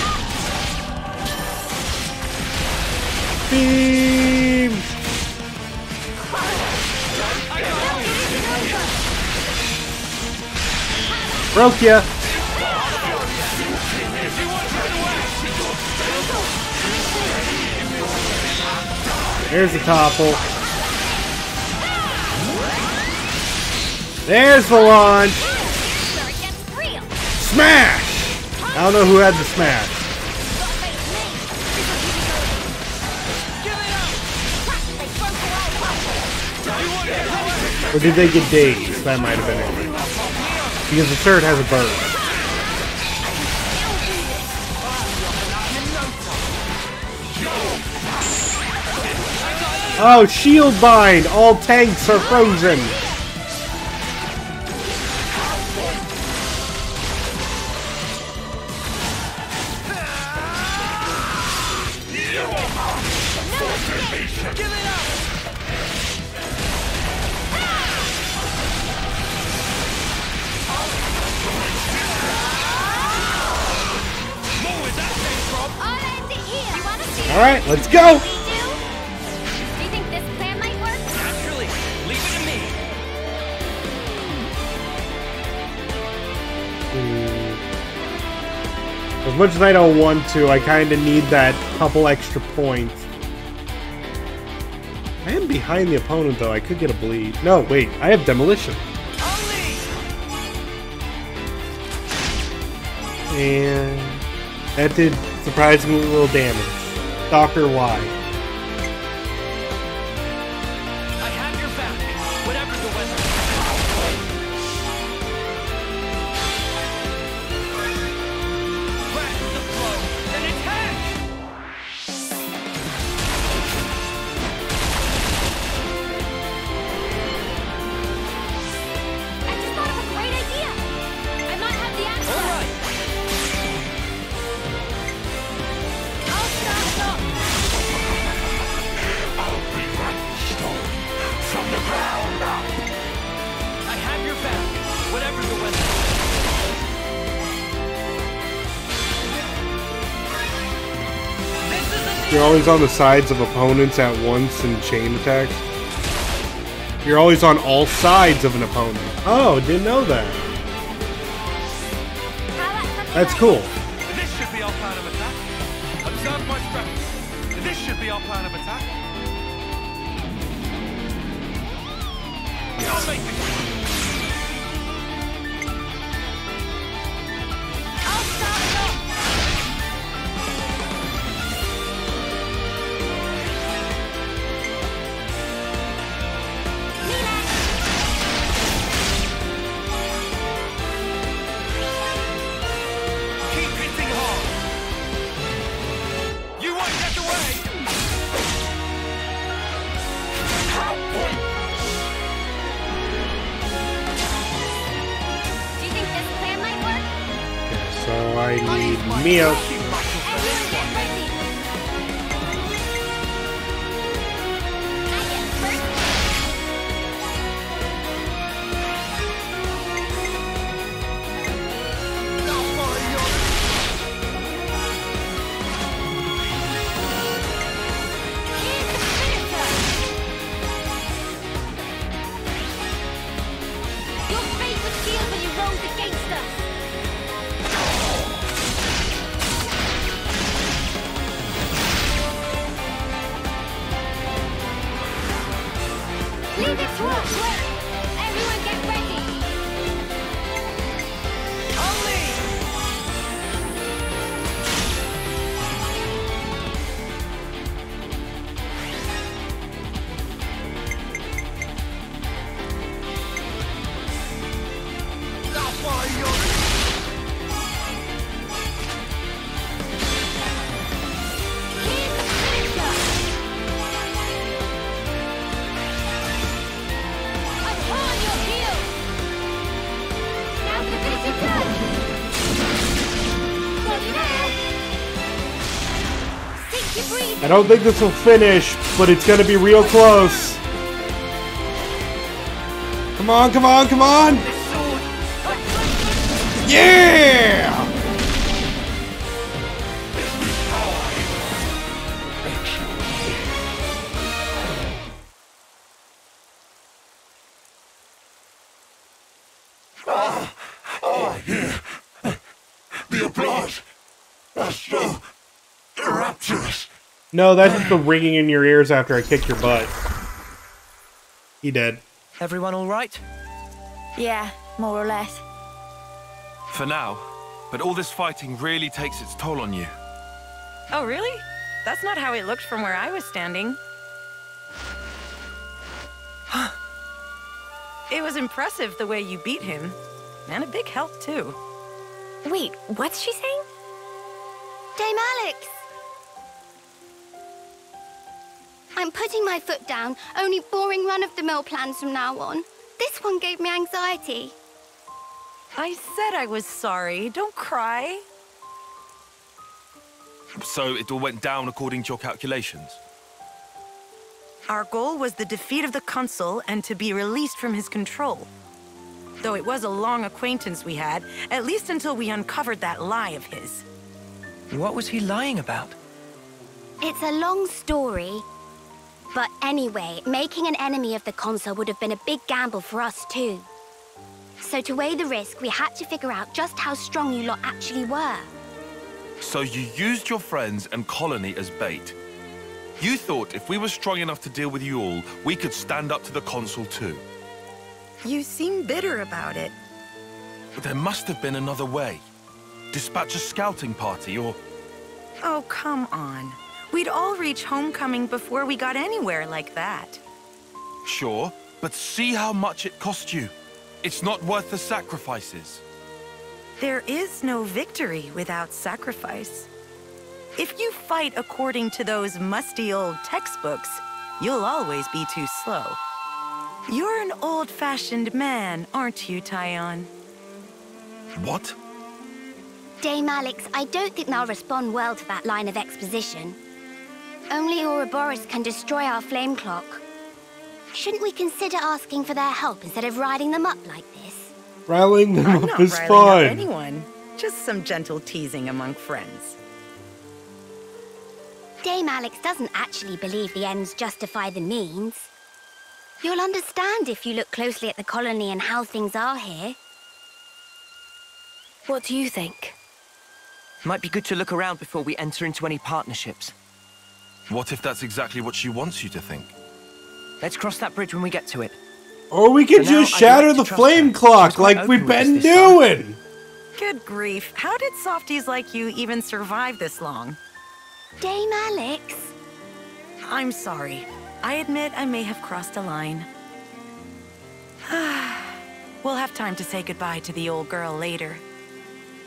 Beam! Broke ya! There's the topple. There's the launch! Smash! I don't know who had the smash. Or did they get dazed? That might have been it. Because the third has a burst. Oh, shield bind! All tanks are frozen! patient. Give it up! More where that came from! I'll end it here. You wanna see All right, let's go. what we do? Do you think this plan might work? Naturally, leave it to me. As much as I don't want to, I kind of need that couple extra points. I am behind the opponent, though. I could get a bleed. No, wait. I have demolition. And that did surprisingly little damage. Stalker Y. I have your back, whatever the weather. Grasp the blow and attack! I just thought of a great idea. I might have the answer. All right. I'll start it off. I'll rewrite the story from the ground up. I have your back, whatever the weather. You're always on the sides of opponents at once in chain attacks. You're always on all sides of an opponent. Oh, didn't know that. That's cool. This should be our plan of attack. Observe my strategy. This should be our plan of attack. I'll make it. I'll start it off. Keep hitting hard. You won't get away. Do you think this plan might work? So I need Mio. Everyone get ready. I get first. Here's the finisher. Your fate was sealed when you rose against us. Leave it to us. Everyone get ready. Here's the finisher. Upon your heel. Now for the finishing touch. Ready now. Sink your breathing. I don't think this will finish, but it's gonna be real close. Come on, come on, come on! Yeah! The applause. That's so rapturous. No, that's just the ringing in your ears after I kick your butt. He dead. Everyone all right? Yeah, more or less. For now. But all this fighting really takes its toll on you. Oh, really? That's not how it looked from where I was standing. It was impressive the way you beat him. And a big help, too. Wait, what's she saying? Dame Alex! I'm putting my foot down. Only boring run-of-the-mill plans from now on. This one gave me anxiety. I said I was sorry. Don't cry. So it all went down according to your calculations? Our goal was the defeat of the Consul and to be released from his control. Though it was a long acquaintance we had, at least until we uncovered that lie of his. What was he lying about? It's a long story. But anyway, making an enemy of the Consul would have been a big gamble for us too. So to weigh the risk, we had to figure out just how strong you lot actually were. So you used your friends and Colony as bait. You thought if we were strong enough to deal with you all, we could stand up to the Consul too. You seem bitter about it. But there must have been another way. Dispatch a scouting party or... Oh, come on. We'd all reach homecoming before we got anywhere like that. Sure, but see how much it cost you. It's not worth the sacrifices. There is no victory without sacrifice. If you fight according to those musty old textbooks, you'll always be too slow. You're an old-fashioned man, aren't you, Tyon? What? Dame Alex, I don't think they'll respond well to that line of exposition. Only Ouroboros can destroy our flame clock. Shouldn't we consider asking for their help instead of riding them up like this? Riling them I'm up not is riling fun. up anyone. Just some gentle teasing among friends. Dame Alex doesn't actually believe the ends justify the means. You'll understand if you look closely at the colony and how things are here. What do you think? Might be good to look around before we enter into any partnerships. What if that's exactly what she wants you to think? Let's cross that bridge when we get to it. Or we could For now, just I'd shatter like to the trust flame her. clock She was quite like we've open with us been this time. doing. Good grief, how did softies like you even survive this long? Dame Alex? I'm sorry. I admit I may have crossed a line. We'll have time to say goodbye to the old girl later.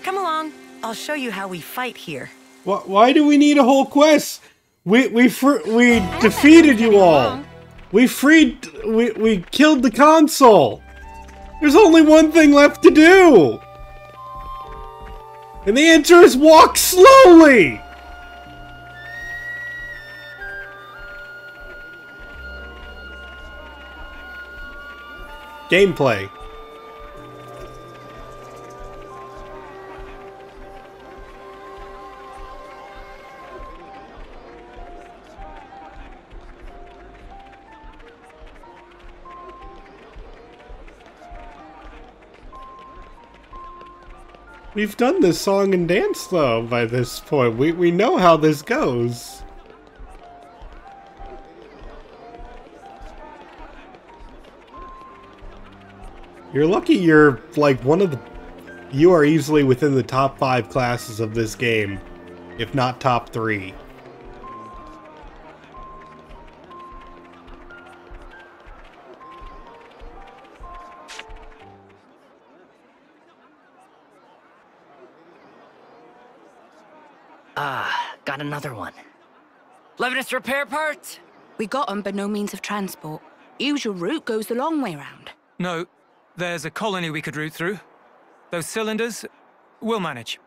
Come along, I'll show you how we fight here. Why do we need a whole quest? We defeated you all. We killed the Consul. There's only one thing left to do. And the answer is walk slowly. Gameplay. We've done this song and dance, though, by this point. We know how this goes. You're lucky you're, like, one of the... You are easily within the top 5 classes of this game, if not top 3. Got another one. Levinus repair parts? We got them, but no means of transport. Usual route goes the long way round. No, there's a colony we could route through. Those cylinders, we'll manage.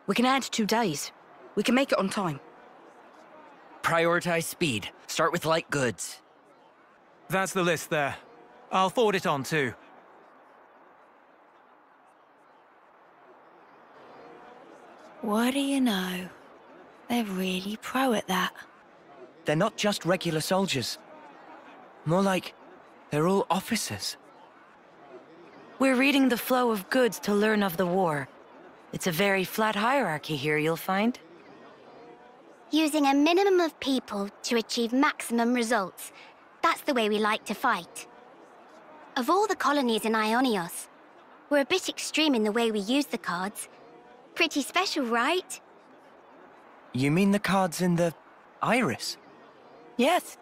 We can add 2 days. We can make it on time. Prioritize speed. Start with light goods. That's the list there. I'll forward it on too. What do you know? They're really pro at that. They're not just regular soldiers. More like, they're all officers. We're reading the flow of goods to learn of the war. It's a very flat hierarchy here, you'll find. Using a minimum of people to achieve maximum results. That's the way we like to fight. Of all the colonies in Ionios, we're a bit extreme in the way we use the cards. Pretty special, right? You mean the cards in the iris? Yes.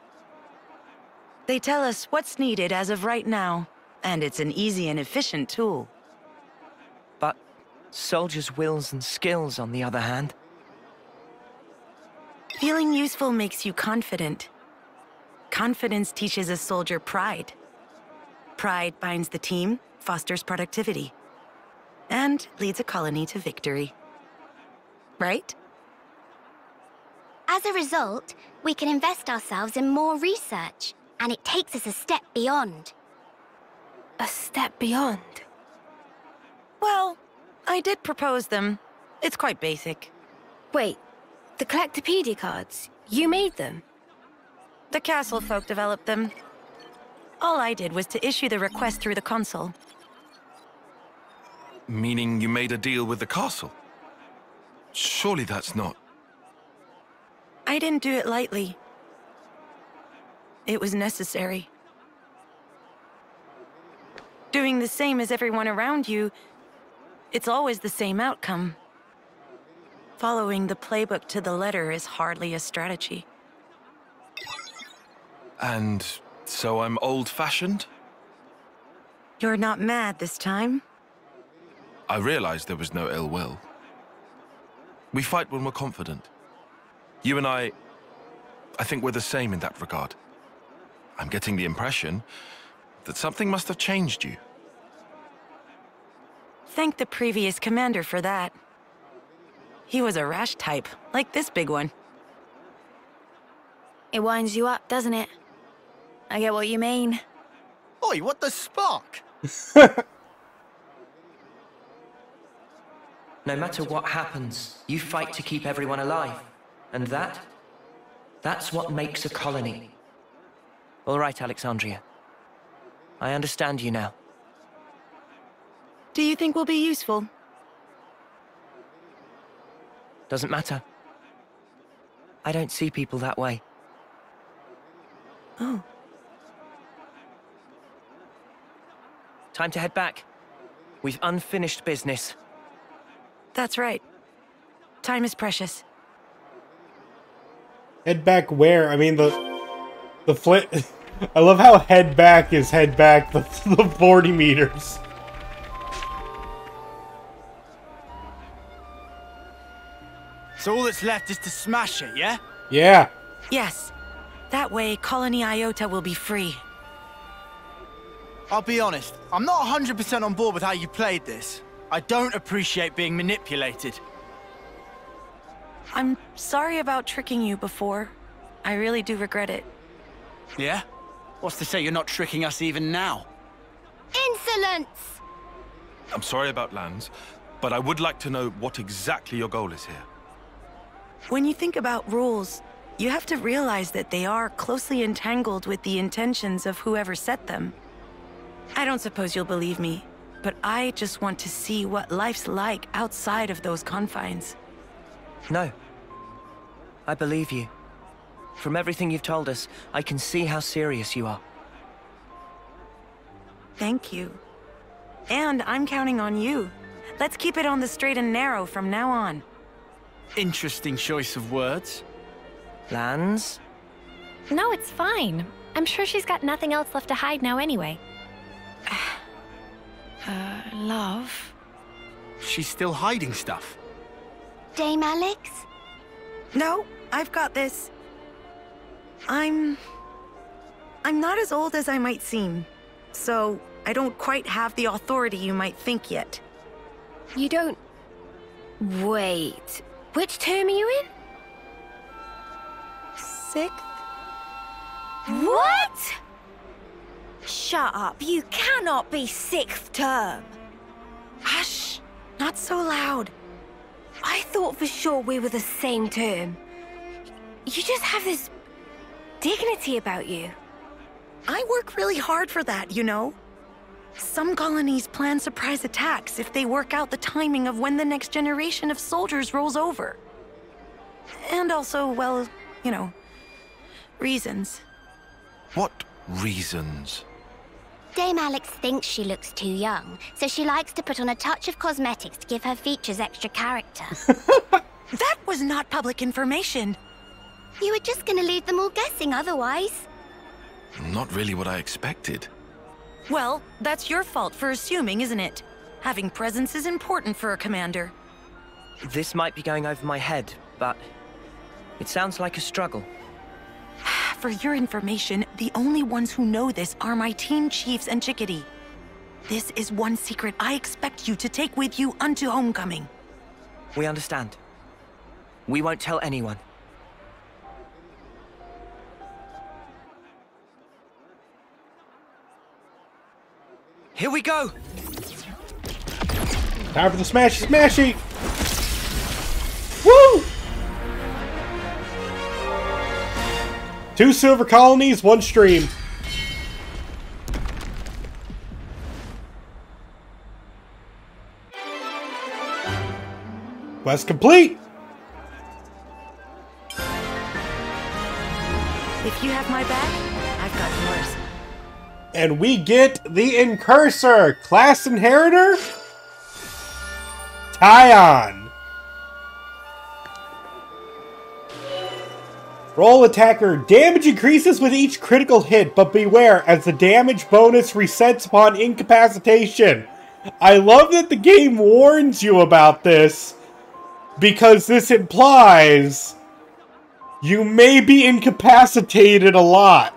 They tell us what's needed as of right now, and it's an easy and efficient tool. But soldiers' wills and skills, on the other hand. Feeling useful makes you confident. Confidence teaches a soldier pride. Pride binds the team, fosters productivity, and leads a colony to victory. Right? As a result, we can invest ourselves in more research, and it takes us a step beyond. A step beyond? Well, I did propose them. It's quite basic. Wait, the Collectopedia cards, you made them? The castle folk developed them. All I did was to issue the request through the console. Meaning you made a deal with the castle? Surely that's not... I didn't do it lightly. It was necessary. Doing the same as everyone around you, it's always the same outcome. Following the playbook to the letter is hardly a strategy. And so I'm old-fashioned? You're not mad this time? I realized there was no ill will. We fight when we're confident. You and I think we're the same in that regard. I'm getting the impression that something must have changed you. Thank the previous commander for that. He was a rash type, like this big one. It winds you up, doesn't it? I get what you mean. Oi, what the spark? No matter what happens, you fight to keep everyone alive. And that's what makes a colony. All right, Alexandria. I understand you now. Do you think we'll be useful? Doesn't matter. I don't see people that way. Oh. Time to head back. We've unfinished business. That's right. Time is precious. Head back where? I mean, the flint... I love how head back is head back the 40 meters. So all that's left is to smash it, yeah? Yeah. Yes. That way, Colony Iota will be free. I'll be honest, I'm not 100% on board with how you played this. I don't appreciate being manipulated. I'm sorry about tricking you before. I really do regret it. Yeah? What's to say you're not tricking us even now? Insolence! I'm sorry about Lands, but I would like to know what exactly your goal is here. When you think about rules, you have to realize that they are closely entangled with the intentions of whoever set them. I don't suppose you'll believe me, but I just want to see what life's like outside of those confines. No. I believe you. From everything you've told us, I can see how serious you are. Thank you. And I'm counting on you. Let's keep it on the straight and narrow from now on. Interesting choice of words. Lands? No, it's fine. I'm sure she's got nothing else left to hide now anyway. Love? She's still hiding stuff. Dame Alex? No, I've got this. I'm not as old as I might seem, so I don't quite have the authority you might think yet. You don't... Wait, which term are you in? 6th? What? Shut up, you cannot be 6th term. Hush, not so loud. I thought for sure we were the same term. You just have this dignity about you. I work really hard for that, you know. Some colonies plan surprise attacks if they work out the timing of when the next generation of soldiers rolls over. And also, well, you know, reasons. What reasons? Dame Alex thinks she looks too young, so she likes to put on a touch of cosmetics to give her features extra character. That was not public information. You were just gonna leave them all guessing otherwise. Not really what I expected. Well, that's your fault for assuming, isn't it? Having presence is important for a commander. This might be going over my head, but it sounds like a struggle. For your information, the only ones who know this are my team chiefs and Chickadee. This is one secret I expect you to take with you unto homecoming. We understand. We won't tell anyone. Here we go! Time for the smashy smashy! Woo! 2 silver colonies, 1 stream. Quest complete! If you have my back, I've got yours. And we get the Incursor! Class Inheritor? Tyon! Roll attacker. Damage increases with each critical hit, but beware as the damage bonus resets upon incapacitation. I love that the game warns you about this, because this implies you may be incapacitated a lot.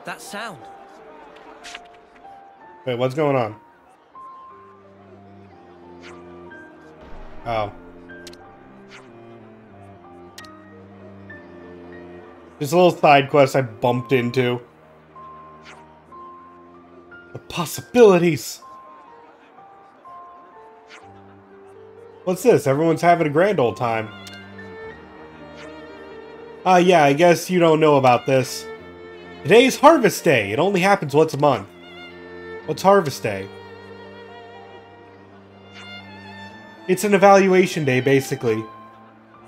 That sound. Wait, what's going on? Oh. Just a little side quest I bumped into. The possibilities! What's this? Everyone's having a grand old time. Yeah, I guess you don't know about this. Today's Harvest Day. It only happens once a month. What's Harvest Day? It's an evaluation day, basically.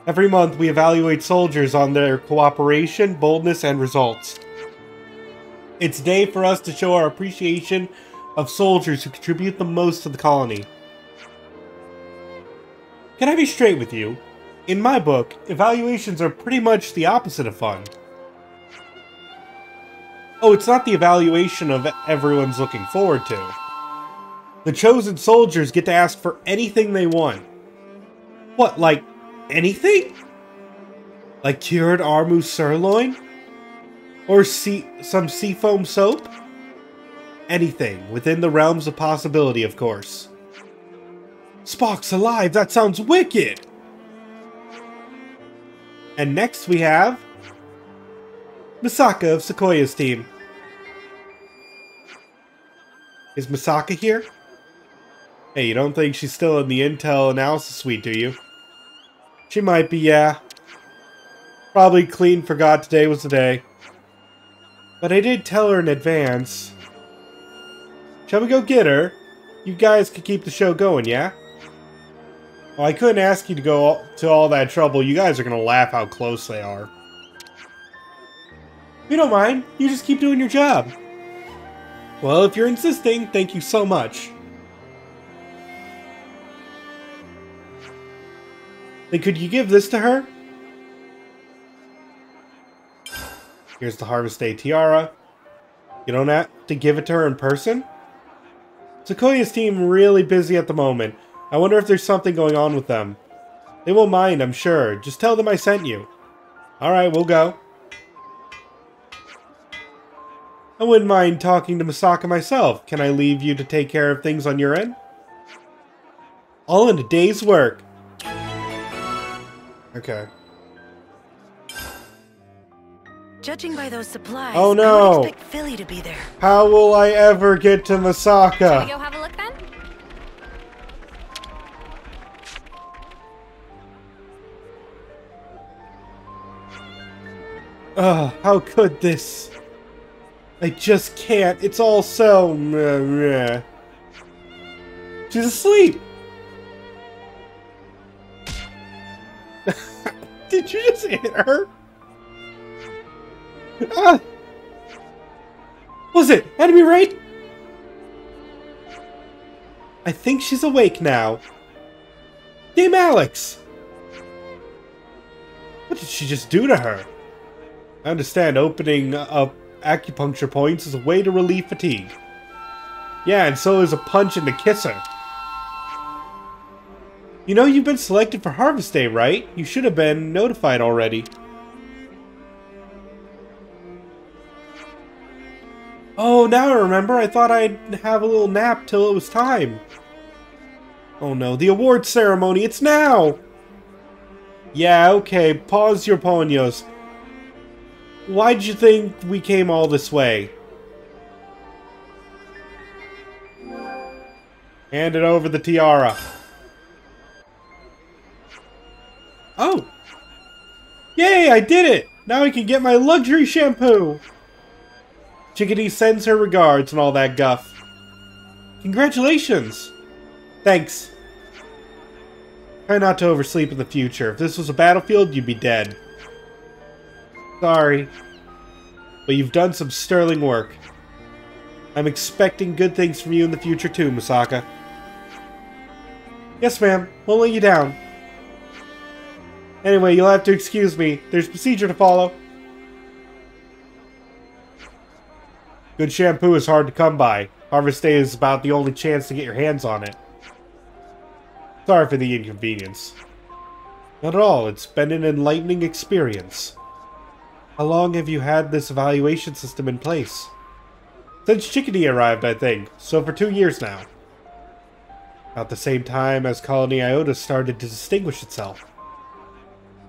Every month, we evaluate soldiers on their cooperation, boldness, and results. It's a day for us to show our appreciation of soldiers who contribute the most to the colony. Can I be straight with you? In my book, evaluations are pretty much the opposite of fun. Oh, it's not the evaluation of everyone's looking forward to. The chosen soldiers get to ask for anything they want. What, like anything? Like cured Armu sirloin? Or some seafoam soap? Anything, within the realms of possibility, of course. Spock's alive, that sounds wicked! And next we have Misaka of Sequoia's team. Is Misaka here? Hey, you don't think she's still in the Intel analysis suite, do you? She might be, yeah. Probably clean forgot today was the day. But I did tell her in advance. Shall we go get her? You guys could keep the show going, yeah? Well, I couldn't ask you to go to all that trouble. You guys are gonna laugh how close they are. We don't mind. You just keep doing your job. Well, if you're insisting, thank you so much. Then could you give this to her? Here's the Harvest Day tiara. You don't have to give it to her in person? Sequoia's team really busy at the moment. I wonder if there's something going on with them. They won't mind, I'm sure. Just tell them I sent you. Alright, we'll go. I wouldn't mind talking to Misaka myself. Can I leave you to take care of things on your end? All in a day's work. Okay. Judging by those supplies, oh no! I would expect Philly to be there. How will I ever get to Misaka? Shall we go have a look then? Ugh, how could this? I just can't. It's all so... She's asleep! Did you just hit her? Ah! Was it? Enemy raid? I think she's awake now. Damn Alex! What did she just do to her? I understand opening up acupuncture points is a way to relieve fatigue. Yeah, and so is a punch in the kisser. You know you've been selected for Harvest Day, right? You should have been notified already. Oh, now I remember. I thought I'd have a little nap till it was time. Oh no, the award ceremony, it's now! Yeah, okay, pause your ponios. Why'd you think we came all this way? Hand it over the tiara. Oh! Yay, I did it! Now I can get my luxury shampoo! Chickadee sends her regards and all that guff. Congratulations! Thanks. Try not to oversleep in the future. If this was a battlefield, you'd be dead. Sorry. But you've done some sterling work. I'm expecting good things from you in the future too, Misaka. Yes, ma'am. Won't let you down. Anyway, you'll have to excuse me. There's procedure to follow. Good shampoo is hard to come by. Harvest Day is about the only chance to get your hands on it. Sorry for the inconvenience. Not at all. It's been an enlightening experience. How long have you had this evaluation system in place? Since Chickadee arrived, I think. So for 2 years now. About the same time as Colony Iota started to distinguish itself.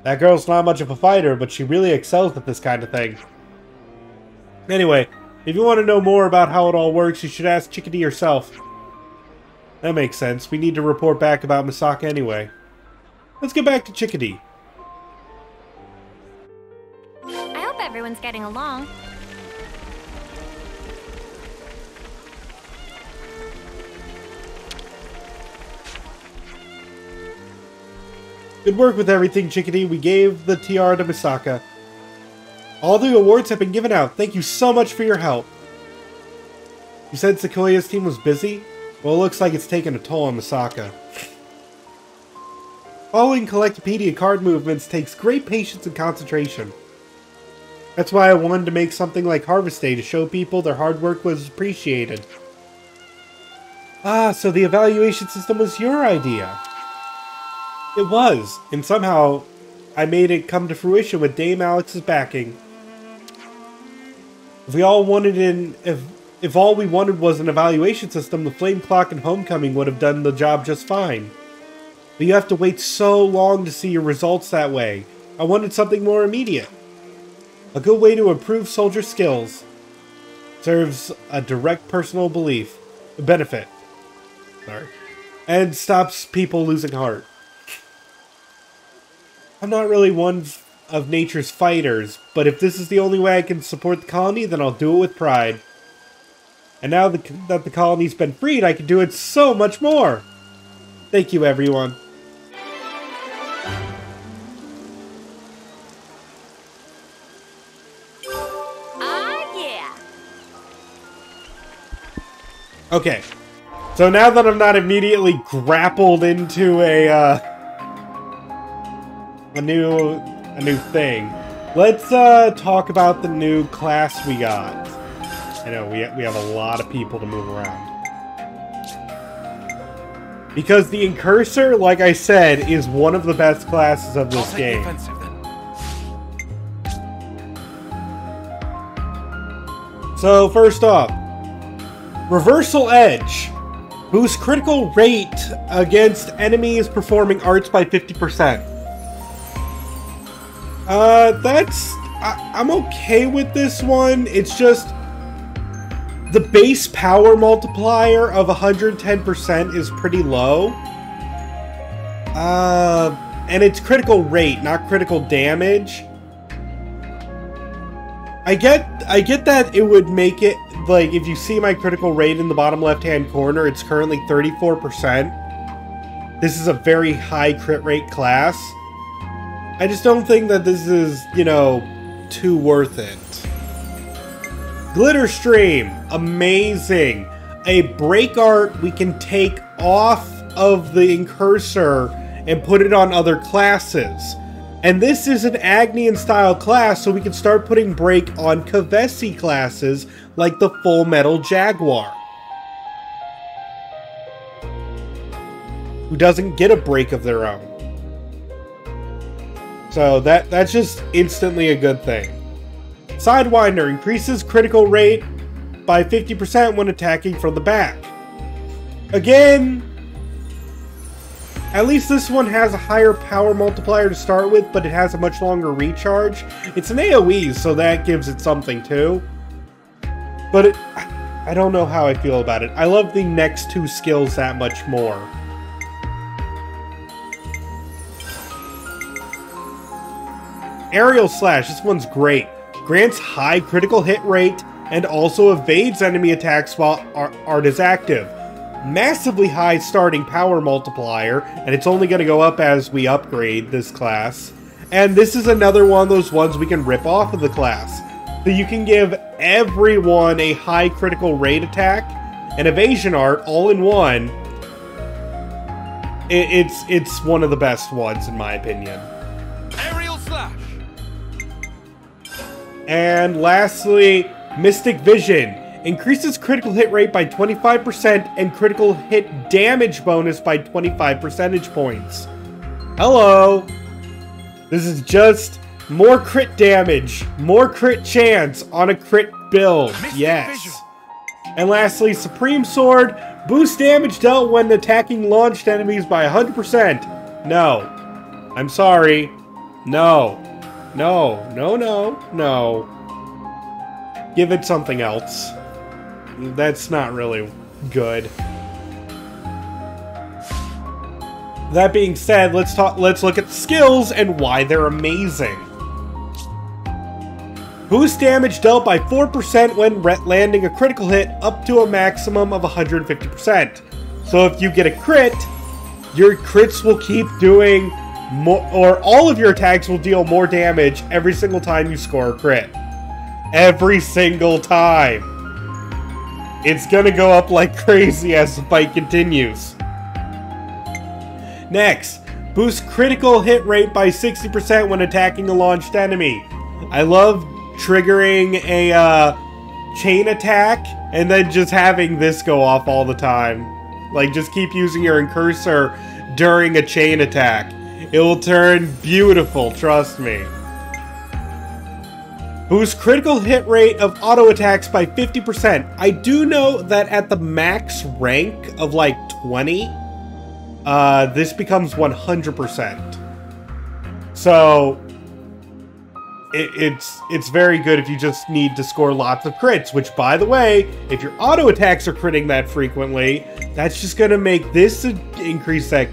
That girl's not much of a fighter, but she really excels at this kind of thing. Anyway, if you want to know more about how it all works, you should ask Chickadee herself. That makes sense. We need to report back about Misaka anyway. Let's get back to Chickadee. I hope everyone's getting along. Good work with everything, Chickadee. We gave the tiara to Misaka. All the awards have been given out. Thank you so much for your help. You said Sequoia's team was busy? Well, it looks like it's taken a toll on Misaka. Following Collectopedia card movements takes great patience and concentration. That's why I wanted to make something like Harvest Day to show people their hard work was appreciated. Ah, so the evaluation system was your idea. It was, and somehow I made it come to fruition with Dame Alex's backing. If all we wanted was an evaluation system, the Flame Clock and Homecoming would have done the job just fine. But you have to wait so long to see your results that way. I wanted something more immediate. A good way to improve soldier skills. Serves a direct personal benefit. And stops people losing heart. I'm not really one of nature's fighters, but if this is the only way I can support the colony, then I'll do it with pride. And now that the colony's been freed, I can do it so much more! Thank you, everyone. Yeah. Okay, so now that I'm not immediately grappled into a new thing, let's talk about the new class we got. I know we have a lot of people to move around because the Incursor, like I said, is one of the best classes of this game. So first off, Reversal Edge. Boosts critical rate against enemies performing arts by 50%. I'm okay with this one. It's just the base power multiplier of 110% is pretty low. And it's critical rate, not critical damage. I get that it would make it, like, if you see my critical rate in the bottom left-hand corner, it's currently 34%. This is a very high crit rate class. I just don't think that this is, you know, too worth it. Glitter Stream. Amazing. A break art we can take off of the Incursor and put it on other classes. And this is an Agnian style class, so we can start putting break on Kavesi classes like the Full Metal Jaguar, who doesn't get a break of their own. So that's just instantly a good thing. Sidewinder increases critical rate by 50% when attacking from the back. Again, At least this one has a higher power multiplier to start with, but it has a much longer recharge. It's an AoE, so that gives it something too. But I don't know how I feel about it. I love the next two skills that much more. Aerial Slash, this one's great. Grants high critical hit rate and also evades enemy attacks while art is active. Massively high starting power multiplier, and it's only going to go up as we upgrade this class. And this is another one of those ones we can rip off of the class. So you can give everyone a high critical rate attack and evasion art all in one. It's one of the best ones in my opinion. Aerial Slash. And lastly, Mystic Vision. Increases critical hit rate by 25% and critical hit damage bonus by 25 percentage points. Hello! This is just more crit damage, more crit chance on a crit build. Yes. And lastly, Supreme Sword. Boost damage dealt when attacking launched enemies by 100%. No. I'm sorry. No. No. No, no, no. Give it something else. That's not really good. That being said, let's look at the skills and why they're amazing. Boost damage dealt by 4% when landing a critical hit up to a maximum of 150%. So if you get a crit, your crits will keep doing more, or all of your attacks will deal more damage every single time you score a crit. Every single time. It's gonna go up like crazy as the fight continues. Next, boost critical hit rate by 60% when attacking a launched enemy. I love triggering a chain attack and then just having this go off all the time. Like, just keep using your incursor during a chain attack. It will turn beautiful, trust me. Boost critical hit rate of auto attacks by 50%. I do know that at the max rank of like 20, this becomes 100%. So it's very good if you just need to score lots of crits, which, by the way, if your auto attacks are critting that frequently, that's just going to make this increase that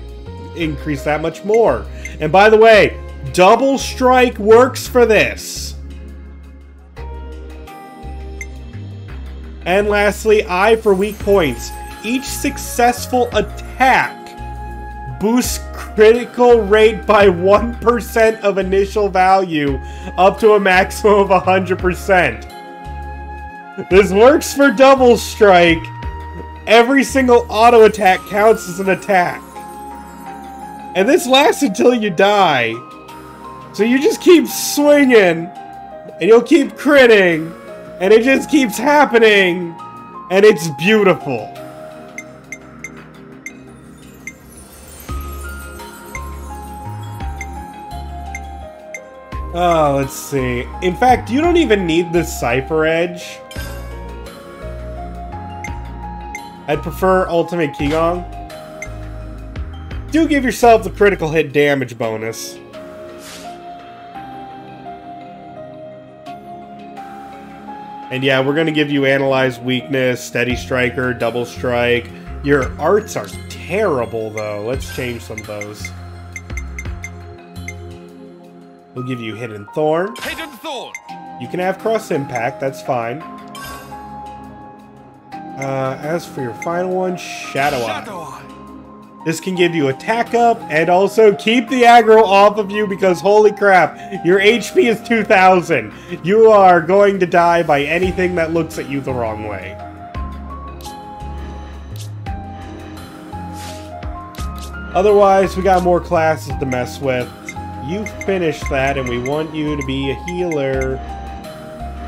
much more. And by the way, double strike works for this. And lastly, I for weak points. Each successful attack boosts critical rate by 1% of initial value up to a maximum of 100%. This works for double strike. Every single auto attack counts as an attack. And this lasts until you die. So you just keep swinging, and you'll keep critting. And it just keeps happening, and it's beautiful. Oh, let's see. In fact, you don't even need this Cypher Edge. I'd prefer Ultimate Qigong. Do give yourself the critical hit damage bonus. And yeah, we're going to give you Analyze Weakness, Steady Striker, Double Strike. Your arts are terrible, though. Let's change some of those. We'll give you Hidden Thorn. Hidden Thorn! You can have Cross Impact, that's fine. As for your final one, Shadow Eye. This can give you attack up and also keep the aggro off of you because holy crap, your HP is 2,000. You are going to die by anything that looks at you the wrong way. Otherwise, we got more classes to mess with. You finished that and we want you to be a healer.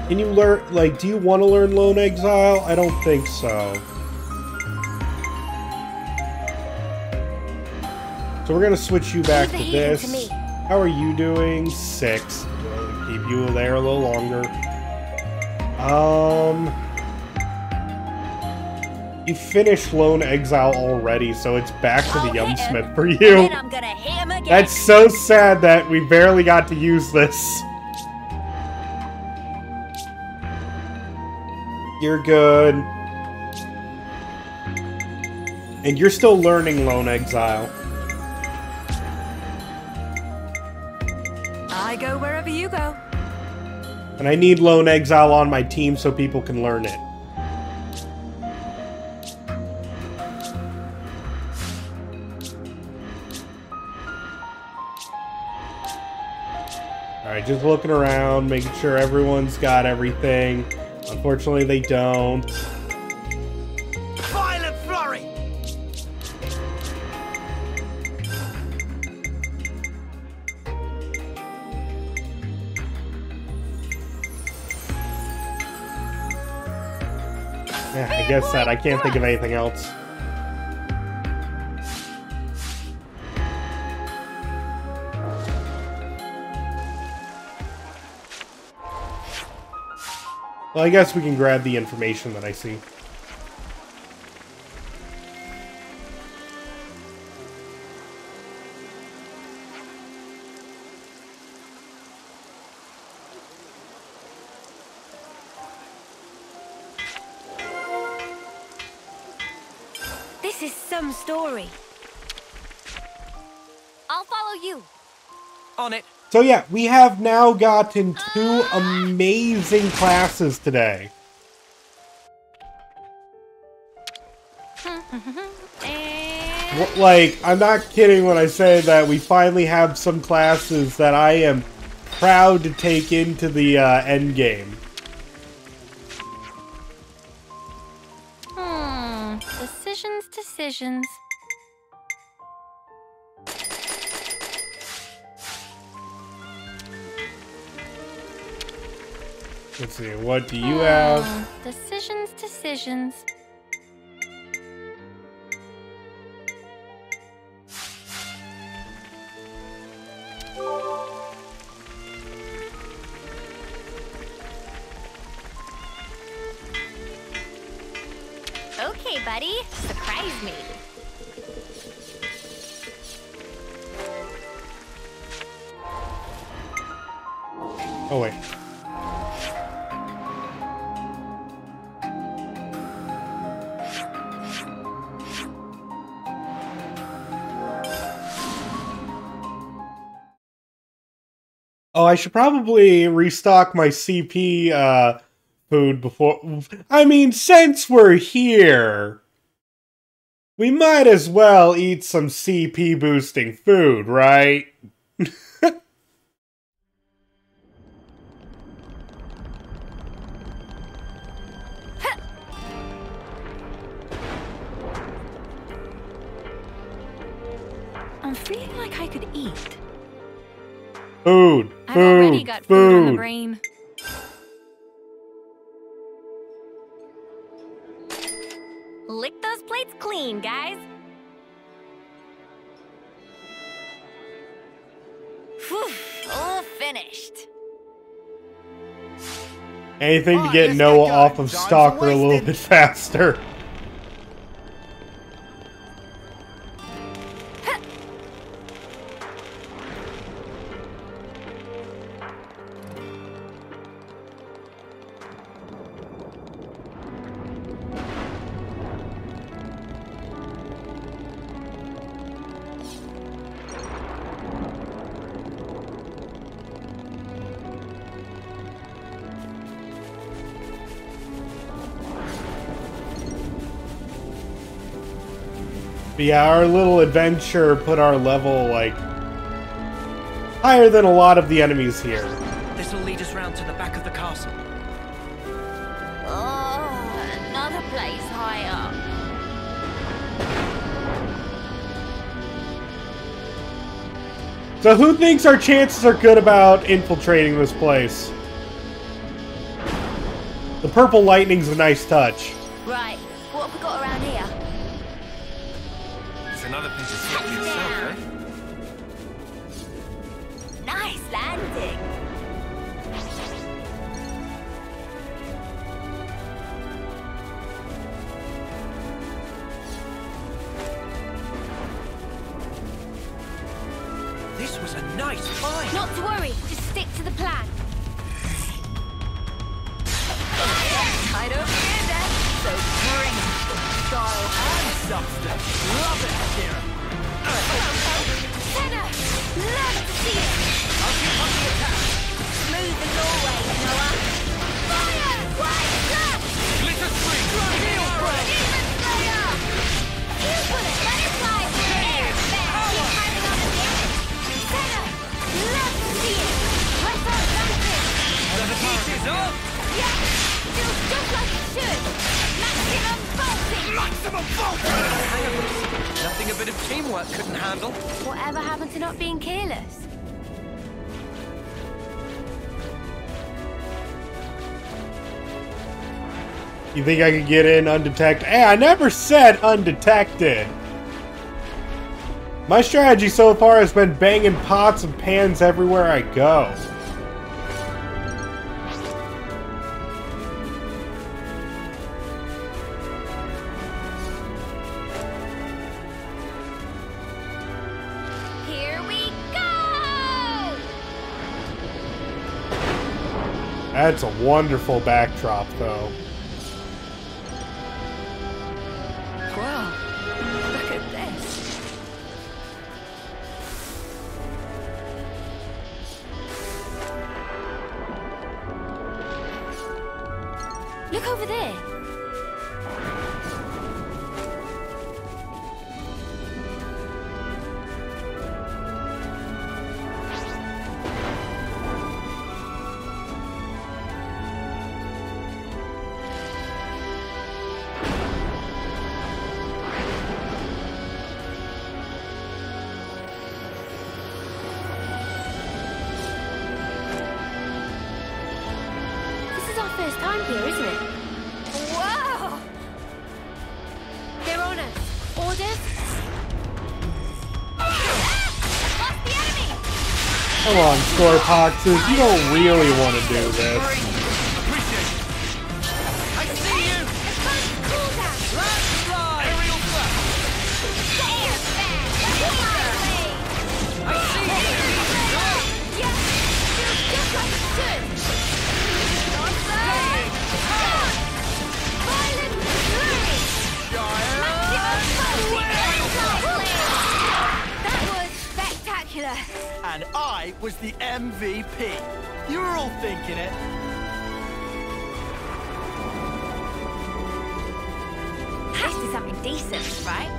Can you learn, like, do you want to learn Lone Exile? I don't think so. So we're gonna switch you back to this. How are you doing? 6. We'll keep you there a little longer. You finished Lone Exile already, so it's back to the Yumsmith for you. Then I'm gonna hit him again. That's so sad that we barely got to use this. You're good. And you're still learning Lone Exile. I go wherever you go. And I need Lone Exile on my team so people can learn it. Alright, just looking around, making sure everyone's got everything. Unfortunately, they don't. Violent flurry! Yeah, I guess that. I can't think of anything else. Well, I guess we can grab the information that I see. This is some story. I'll follow you. On it. So yeah, we have now gotten 2 amazing classes today. Like, I'm not kidding when I say that we finally have some classes that I am proud to take into the end game. Decisions. Let's see, what do you have? Decisions. Okay, buddy. Surprise me. Oh, wait. Oh, I should probably restock my CP, food before... I mean, since we're here, we might as well eat some CP boosting food, right? I'm feeling like I could eat. Food, I've already got food on the food. brain. Lick those plates clean, guys. Whew, all finished. Anything to get Noah off of Stalker a little bit faster. But yeah, our little adventure put our level, like, higher than a lot of the enemies here. This'll lead us round to the back of the castle. Oh, another place higher. So who thinks our chances are good about infiltrating this place? The purple lightning's a nice touch. Right, what have we got around here? It's another piece of city itself, eh? Nice landing. Nice, fine. Not to worry, just stick to the plan. I don't hear that, so bring it. Style and substance. Love it, Akira. Senna! Love to see it! I'll keep on the attack. Smooth as always, Noah. Fire! White flash! Glitter screen! Heal breath! Demon Slayer! You put it! Let it fly! Air! Bear! Keep climbing on the bit! Senna! Love to see it! Press on something! The heat is up! Yeah! Feels just like it should! Maximum bolting! Maximum bolting! Nothing a bit of teamwork couldn't handle. Whatever happened to not being careless? You think I could get in undetected? Hey, I never said undetected. My strategy so far has been banging pots and pans everywhere I go. Here we go! That's a wonderful backdrop, though. Wow, look at this. Look over there. This is our first time here, isn't it? Whoa! They're on us. Orders? Lost the enemy! Come on, Scorpoxes, you don't really want to do this. I see you! It's time to cool down. Let's fly! Aerial flash! Air fan! Fire! I see you! Yeah! Feels just like it should! Violent flurry! That was spectacular! And I was the MVP. You were all thinking it. Has to be something decent, right?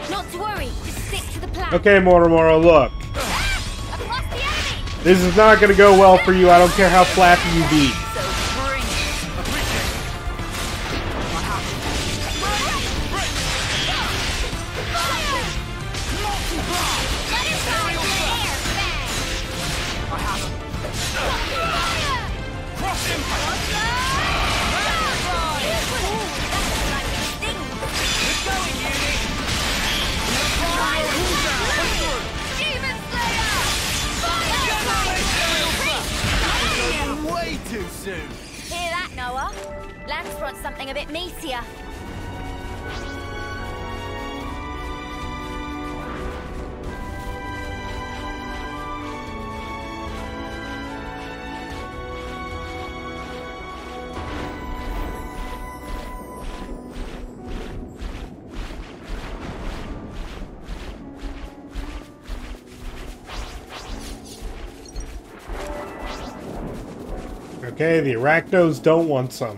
Not to worry, just stick to the plan. Okay, Moromoro, look. I've lost the enemy! This is not going to go well for you. I don't care how flappy you be. Way too soon. Hear that, Noah? Lance wants something a bit meatier. Okay, the Arachnos don't want some.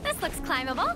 This looks climbable.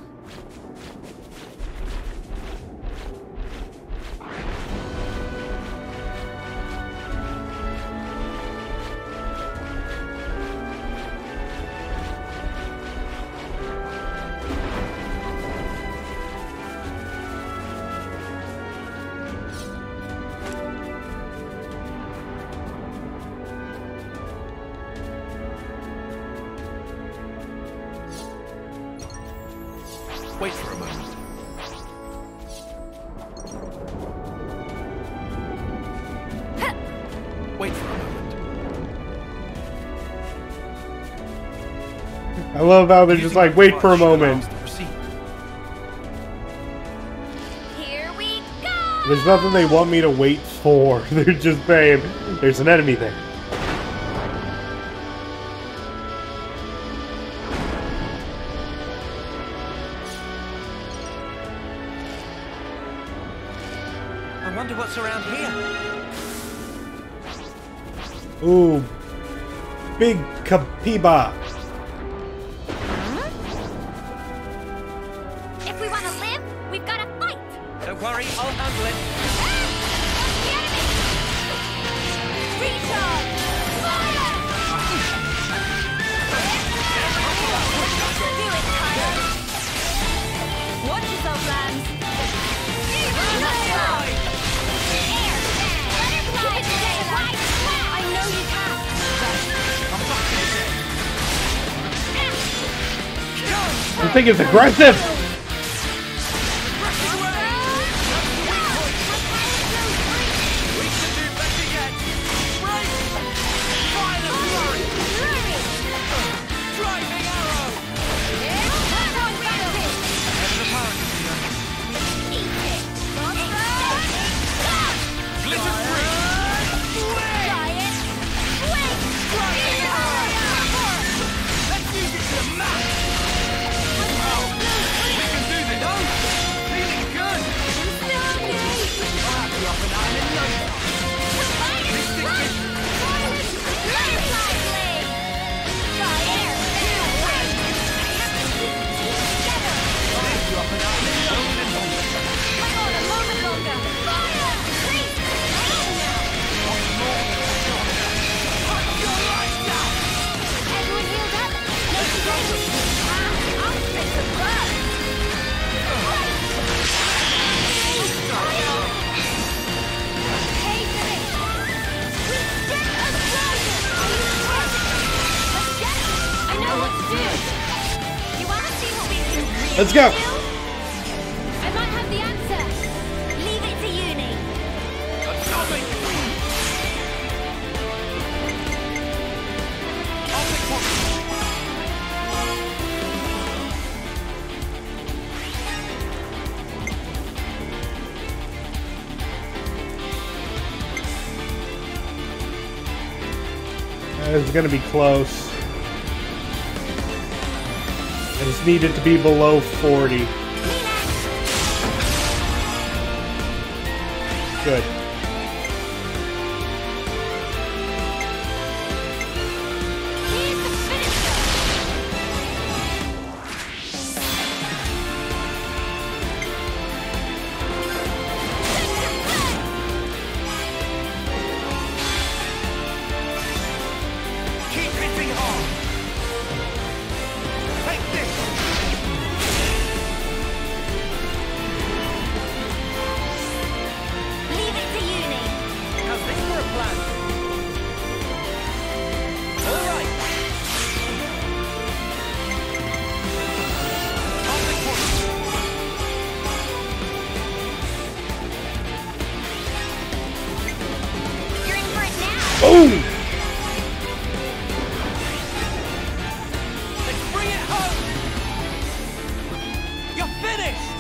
I love how they're just like, wait for a moment. Here we go. There's nothing they want me to wait for. They're just saying, there's an enemy there. I wonder what's around here. Ooh. Big Kapiba. If we want to live, we've got to fight. Don't worry, I'll handle it. The enemy. Recharge. Fire. Do it, Tyler. Watch yourself, Lance. I know you can. This thing is aggressive. Let's go. I might have the answer. Leave it to uni. It's gonna be close. I just need it to be below 40. Good. Boom! Let's bring it home. You're finished.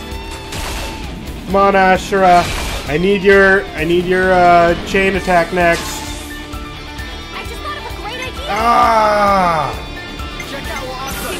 Come on, Ashura. I need your chain attack next. I just thought of a great idea. Ah! Check out what I've done.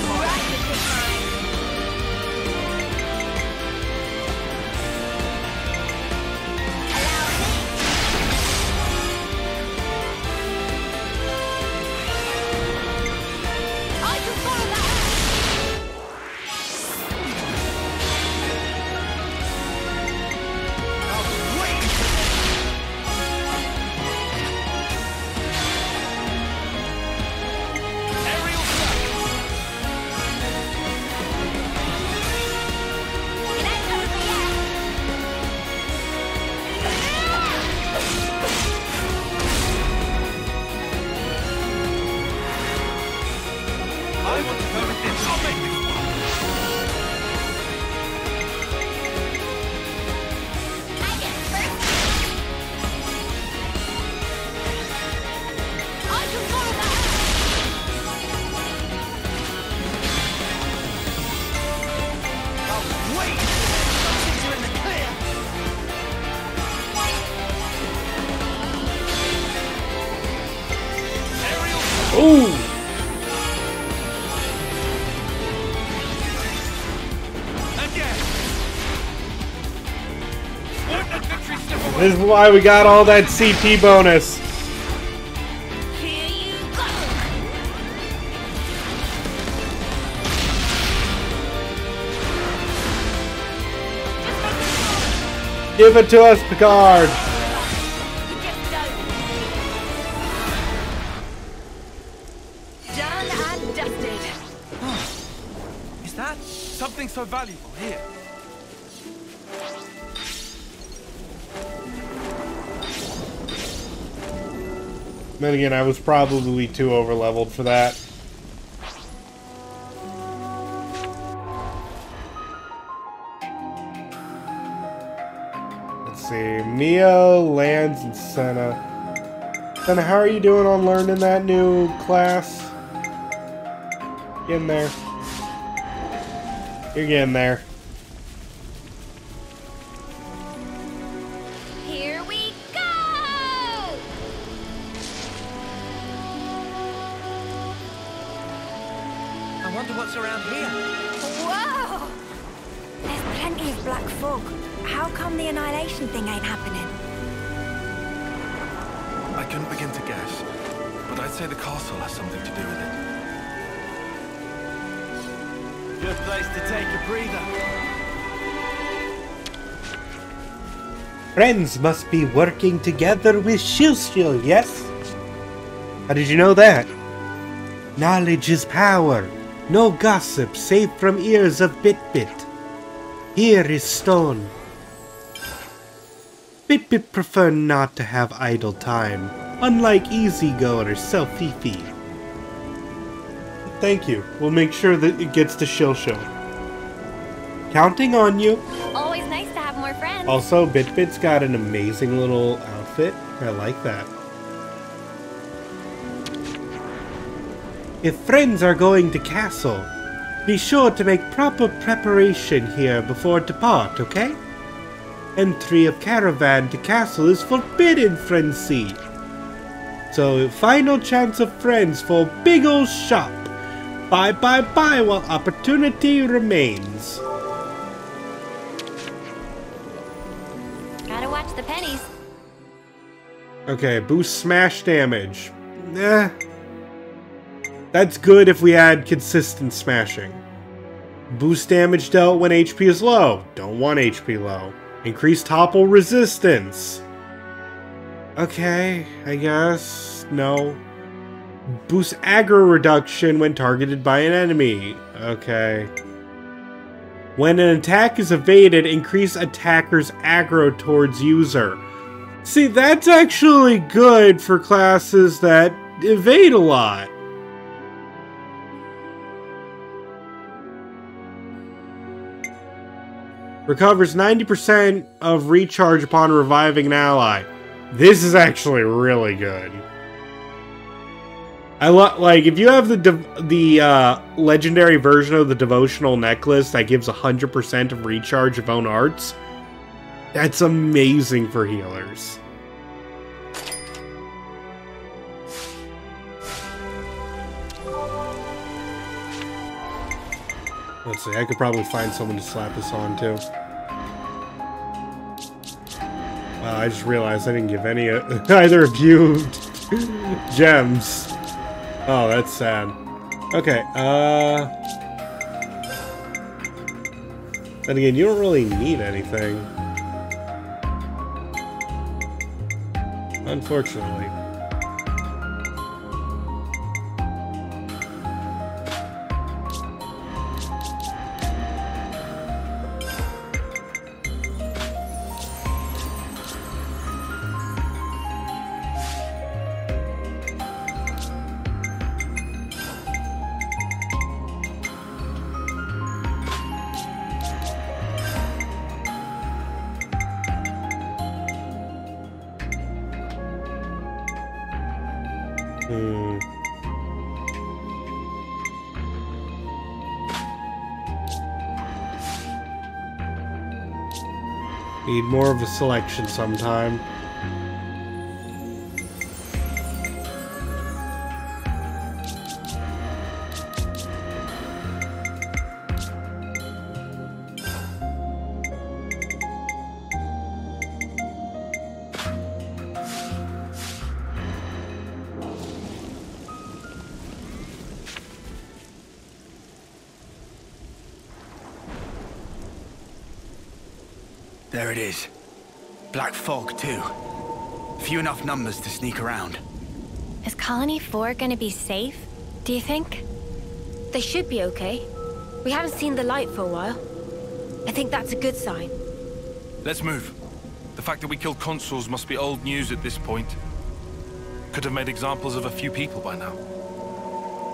This is why we got all that CP bonus. Give it to us, Picard! Done and dusted. Is that something so valuable here? Then again, I was probably too overleveled for that. Let's see. Mia, Lance, and Senna. Senna, how are you doing on learning that new class? Getting there. You're getting there. Here we go! I wonder what's around here. Whoa! There's plenty of black fog. How come the annihilation thing ain't happening? I couldn't begin to guess, but I'd say the castle has something to do with it. Good place to take a breather. Friends must be working together with Shilshil, yes? How did you know that? Knowledge is power. No gossip save from ears of Bit-Bit. Here is stone. Bit-Bit prefer not to have idle time, unlike easygoer Self-Fifi. Thank you. We'll make sure that it gets to Shilshil. Counting on you. Always nice to have more friends. Also, Bit-Bit's got an amazing little outfit. I like that. If friends are going to castle, be sure to make proper preparation here before depart, okay? Entry of caravan to castle is forbidden, friends see. So, final chance of friends for big ol' shop. Buy while opportunity remains. Gotta watch the pennies. Okay, boost smash damage. That's good if we add consistent smashing. Boost damage dealt when HP is low. Don't want HP low. Increase topple resistance. Okay, I guess. No. Boost aggro reduction when targeted by an enemy. Okay. When an attack is evaded, increase attacker's aggro towards user. See, that's actually good for classes that evade a lot. Recovers 90% of recharge upon reviving an ally. This is actually really good. I like if you have the legendary version of the devotional necklace that gives 100% of recharge of own arts. That's amazing for healers. Let's see, I could probably find someone to slap this on too. Wow, I just realized I didn't give any either of you gems. Oh, that's sad. Okay, then again, you don't really need anything. Unfortunately. Need more of a selection sometime. There it is. Black fog, too. Few enough numbers to sneak around. Is Colony 4 gonna be safe, do you think? They should be okay. We haven't seen the light for a while. I think that's a good sign. Let's move. The fact that we killed consuls must be old news at this point. Could have made examples of a few people by now.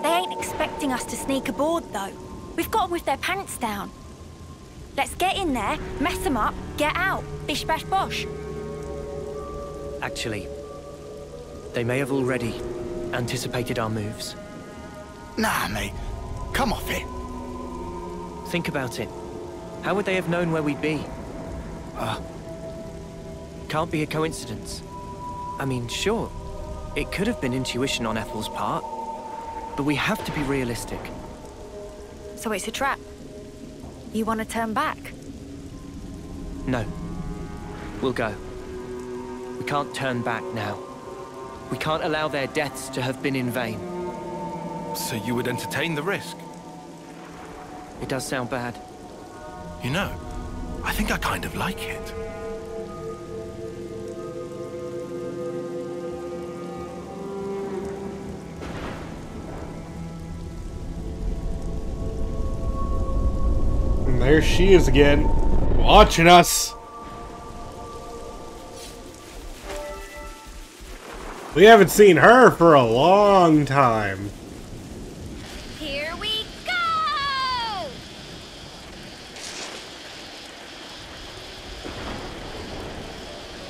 They ain't expecting us to sneak aboard, though. We've got them with their pants down. Let's get in there, mess them up, get out. Bish bash bosh. Actually, they may have already anticipated our moves. Nah, mate. Come off it. Think about it. How would they have known where we'd be? Can't be a coincidence. I mean, sure, it could have been intuition on Ethel's part, but we have to be realistic. So it's a trap. You want to turn back? No. We'll go. We can't turn back now. We can't allow their deaths to have been in vain. So you would entertain the risk? It does sound bad. You know, I think I kind of like it. And there she is again, watching us. We haven't seen her for a long time. Here we go!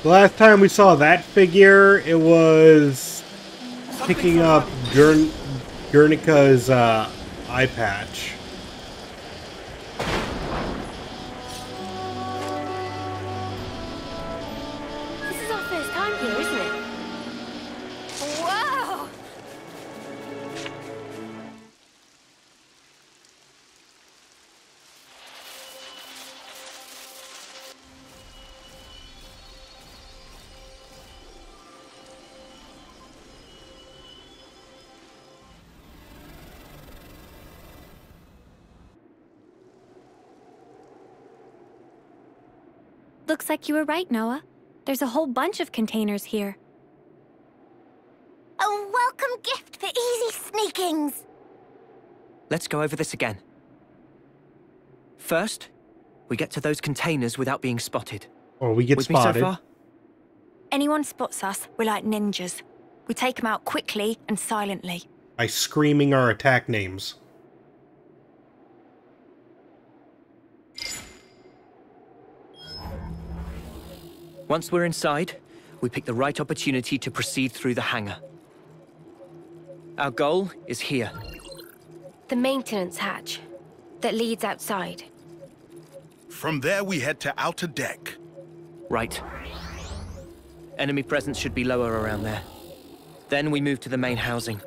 The last time we saw that figure, it was picking up Guernica's eye patch. This is our first time here, isn't it? Whoa! Looks like you were right, Noah. There's a whole bunch of containers here. A welcome gift for easy sneakings. Let's go over this again. First, we get to those containers without being spotted. Or we get With me so spotted. far? Anyone spots us, we're like ninjas. We take them out quickly and silently. By screaming our attack names. Once we're inside, we pick the right opportunity to proceed through the hangar. Our goal is here. The maintenance hatch that leads outside. From there, we head to outer deck. Right. Enemy presence should be lower around there. Then we move to the main housing.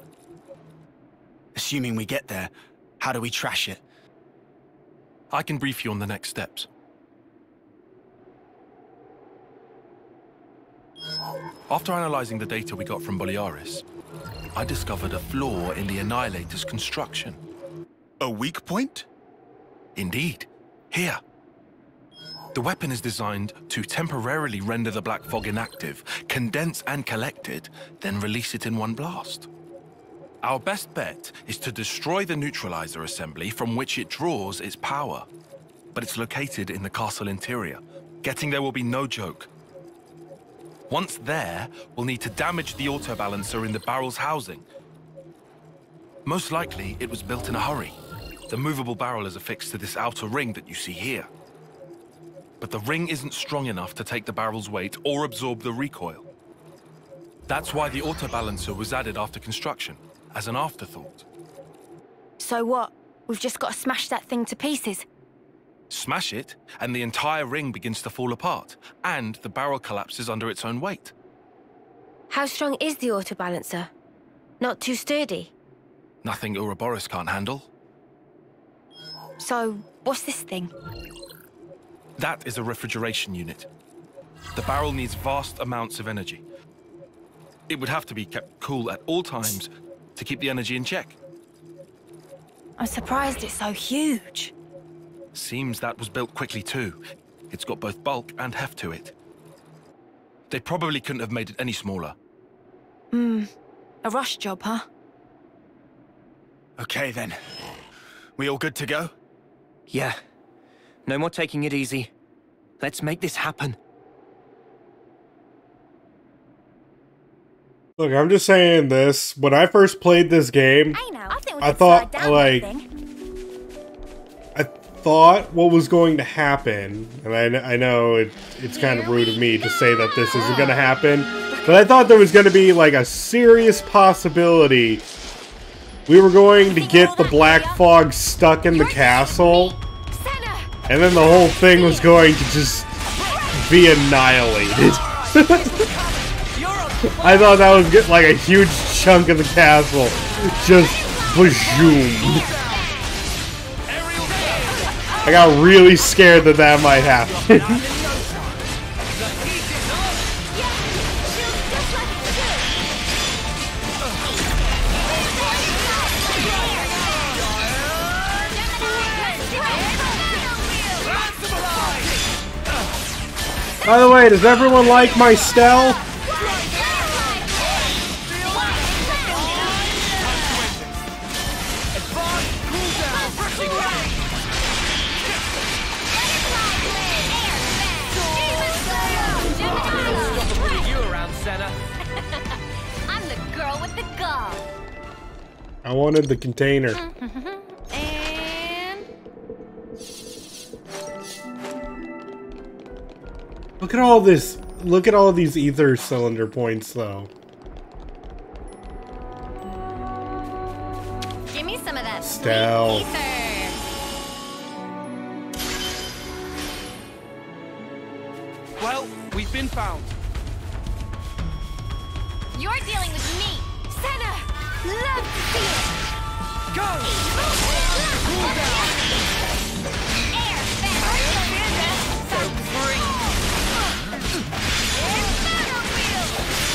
Assuming we get there, how do we trash it? I can brief you on the next steps. After analyzing the data we got from Boliaris, I discovered a flaw in the Annihilator's construction. A weak point? Indeed. Here. The weapon is designed to temporarily render the black fog inactive, condense and collect it, then release it in one blast. Our best bet is to destroy the neutralizer assembly from which it draws its power. But it's located in the castle interior. Getting there will be no joke. Once there, we'll need to damage the autobalancer in the barrel's housing. Most likely, it was built in a hurry. The movable barrel is affixed to this outer ring that you see here. But the ring isn't strong enough to take the barrel's weight or absorb the recoil. That's why the autobalancer was added after construction, as an afterthought. So what? We've just got to smash that thing to pieces. Smash it, and the entire ring begins to fall apart, and the barrel collapses under its own weight. How strong is the autobalancer? Not too sturdy? Nothing Ouroboros can't handle. So, what's this thing? That is a refrigeration unit. The barrel needs vast amounts of energy. It would have to be kept cool at all times to keep the energy in check. I'm surprised it's so huge. Seems that was built quickly too. It's got both bulk and heft to it. They probably couldn't have made it any smaller. A rush job, huh? Okay, then. We all good to go? Yeah. No more taking it easy. Let's make this happen. Look, I'm just saying this. When I first played this game, I thought, like, I thought what was going to happen, and I know it's kind of rude of me to say that this isn't going to happen, but I thought there was going to be, like, a serious possibility we were going to get the Black Fog stuck in the castle, and then the whole thing was going to just be annihilated. I thought that was like a huge chunk of the castle just bajoomed. I got really scared that that might happen. By the way, does everyone like my stealth? I'm the girl with the gall. I wanted the container. And Look at all this. Look at all these ether cylinder points, though. give me some of that Stealth. sweet ether. Well, we've been found. You're dealing with me, Senna. Love to see it. Go! Cool down! Air, fast, so free. Inferno wheel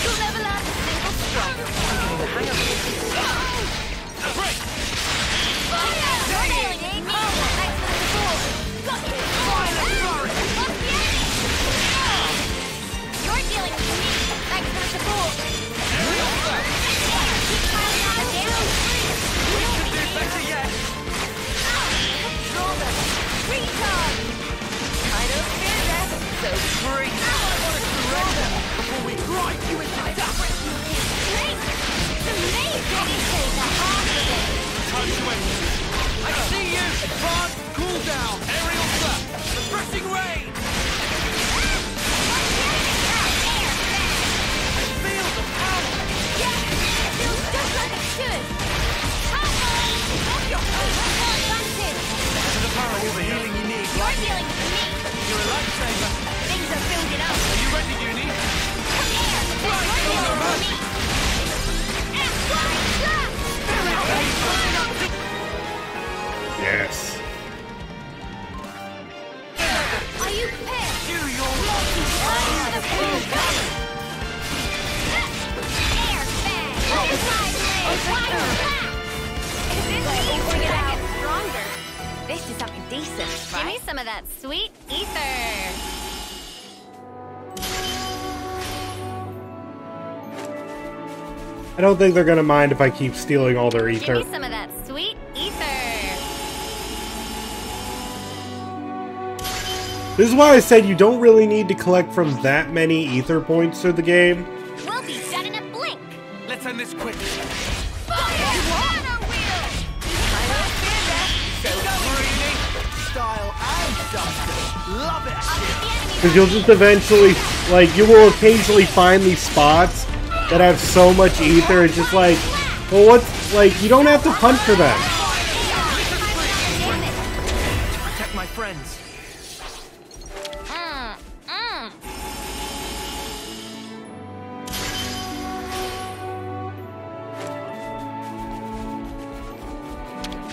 to level up single stroke. Break! You're nailing it. Thanks for the support. Got you. You're dealing with me. Thanks for the support. Keep piling on the down. We can do better yet. Control them. Recon. Kind of fear that. So free. Now I want to surrender before we grind you into dust. Great. It's amazing. Take the half of it. Time to end. I see you! Advance, cool down, aerial slap, suppressing rain! I feel the power! It feels just like it should. Off your feet. More advantage. To the power, all the healing you need. You're dealing with me. You're a lifesaver. Things are building up. Are you ready, Uni? Come here. You're dealing with me. Yes. Are you prepared? Do your The cool gun. Air bang. Fire back. Is this easy to get stronger? This is something decent, right? Give me some of that sweet ether. I don't think they're gonna mind if I keep stealing all their Give ether. me some of that sweet ether. This is why I said you don't really need to collect from that many ether points through the game. We'll be done in a blink. Let's end this quick. Fire! Water wheel! So free. Style and substance. Love it. Because you'll just eventually, like, you will occasionally find these spots that have so much ether, it's just like, well, what's, like, you don't have to hunt for them. To protect my friends.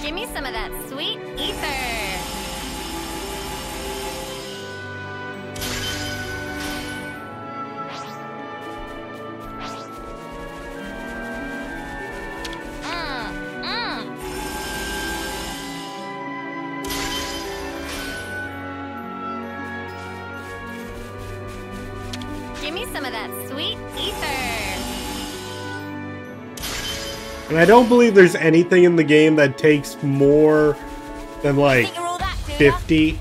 Give me some of that sweet ether. Give me some of that sweet ether. And I don't believe there's anything in the game that takes more than like 50.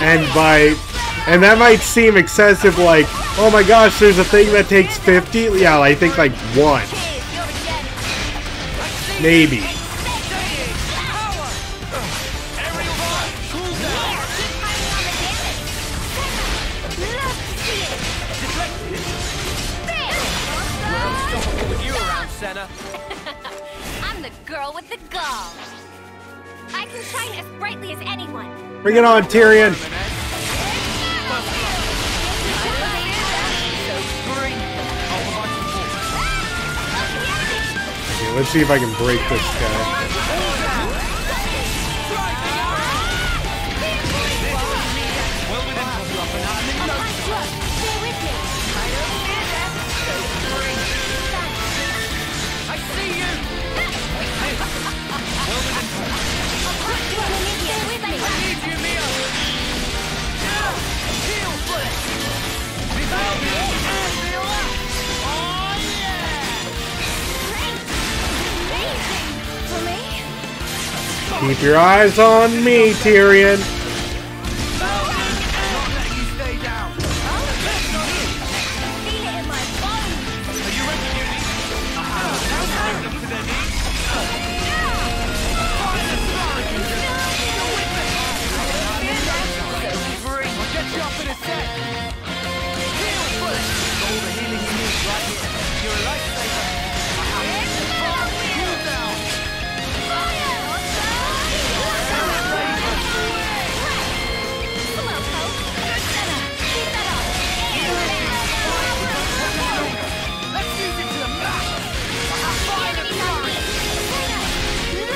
And that might seem excessive, like, oh my gosh, there's a thing that takes 50? Yeah, I think like 1. Maybe. I'm the girl with the gall. I can shine as brightly as anyone. Bring it on, Tyrion! Okay, let's see if I can break this guy. Keep your eyes on me, Tyrion.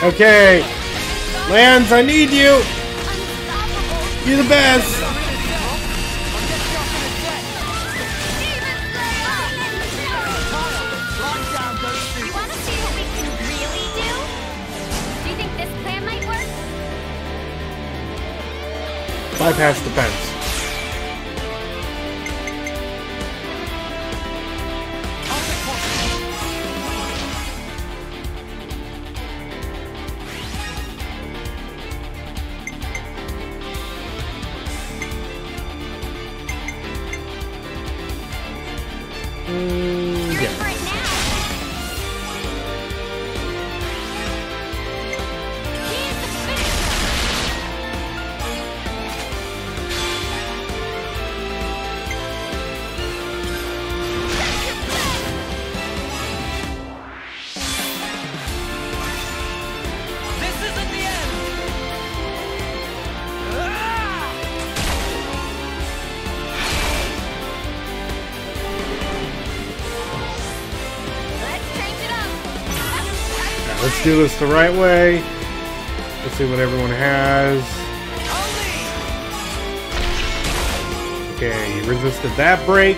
Okay, Lance, I need you. You're the best. You want to see what we can really do? Do you think this plan might work? Bypass defense. Let's do this the right way. Let's see what everyone has. Okay, he resisted that break.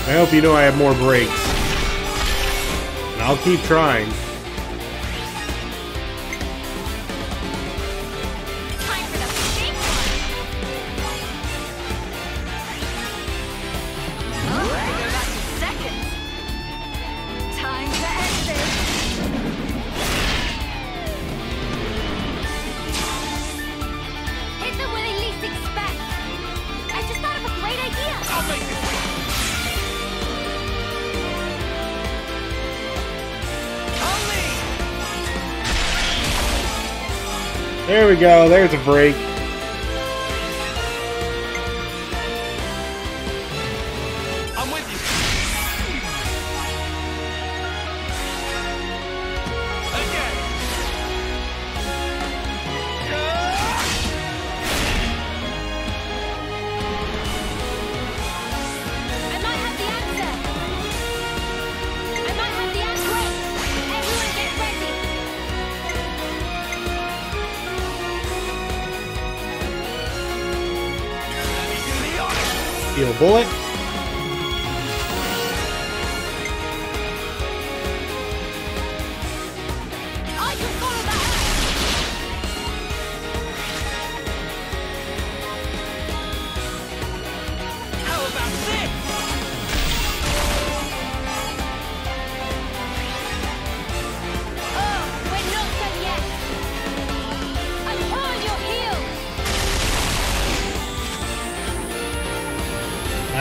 I hope you know I have more breaks. And I'll keep trying. There we go, there's a break. I'm with you. Again. I might have the answer. I might have the answer. Wait, everyone get ready. Steal a bullet. I can follow that.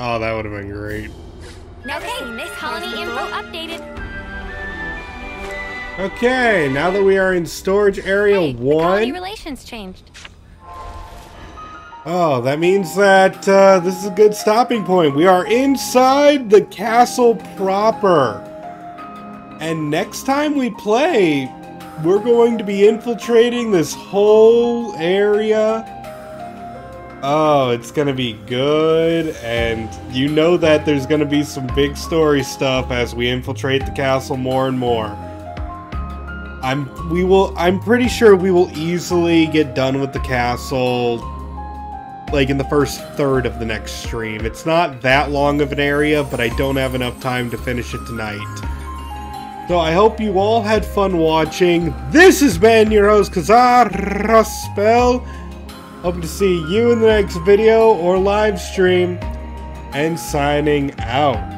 Oh, that would have been great. Never seen this colony info updated. Okay, now that we are in storage area 1. Colony relations changed. Oh, that means that this is a good stopping point. We are inside the castle proper. And next time we play, we're going to be infiltrating this whole area. Oh, it's gonna be good, and you know that there's gonna be some big story stuff as we infiltrate the castle more and more. I'm pretty sure we will easily get done with the castle, like in the first third of the next stream. It's not that long of an area, but I don't have enough time to finish it tonight. So I hope you all had fun watching. This has been your host, Kazaraspell. Hoping to see you in the next video or live stream. And signing out.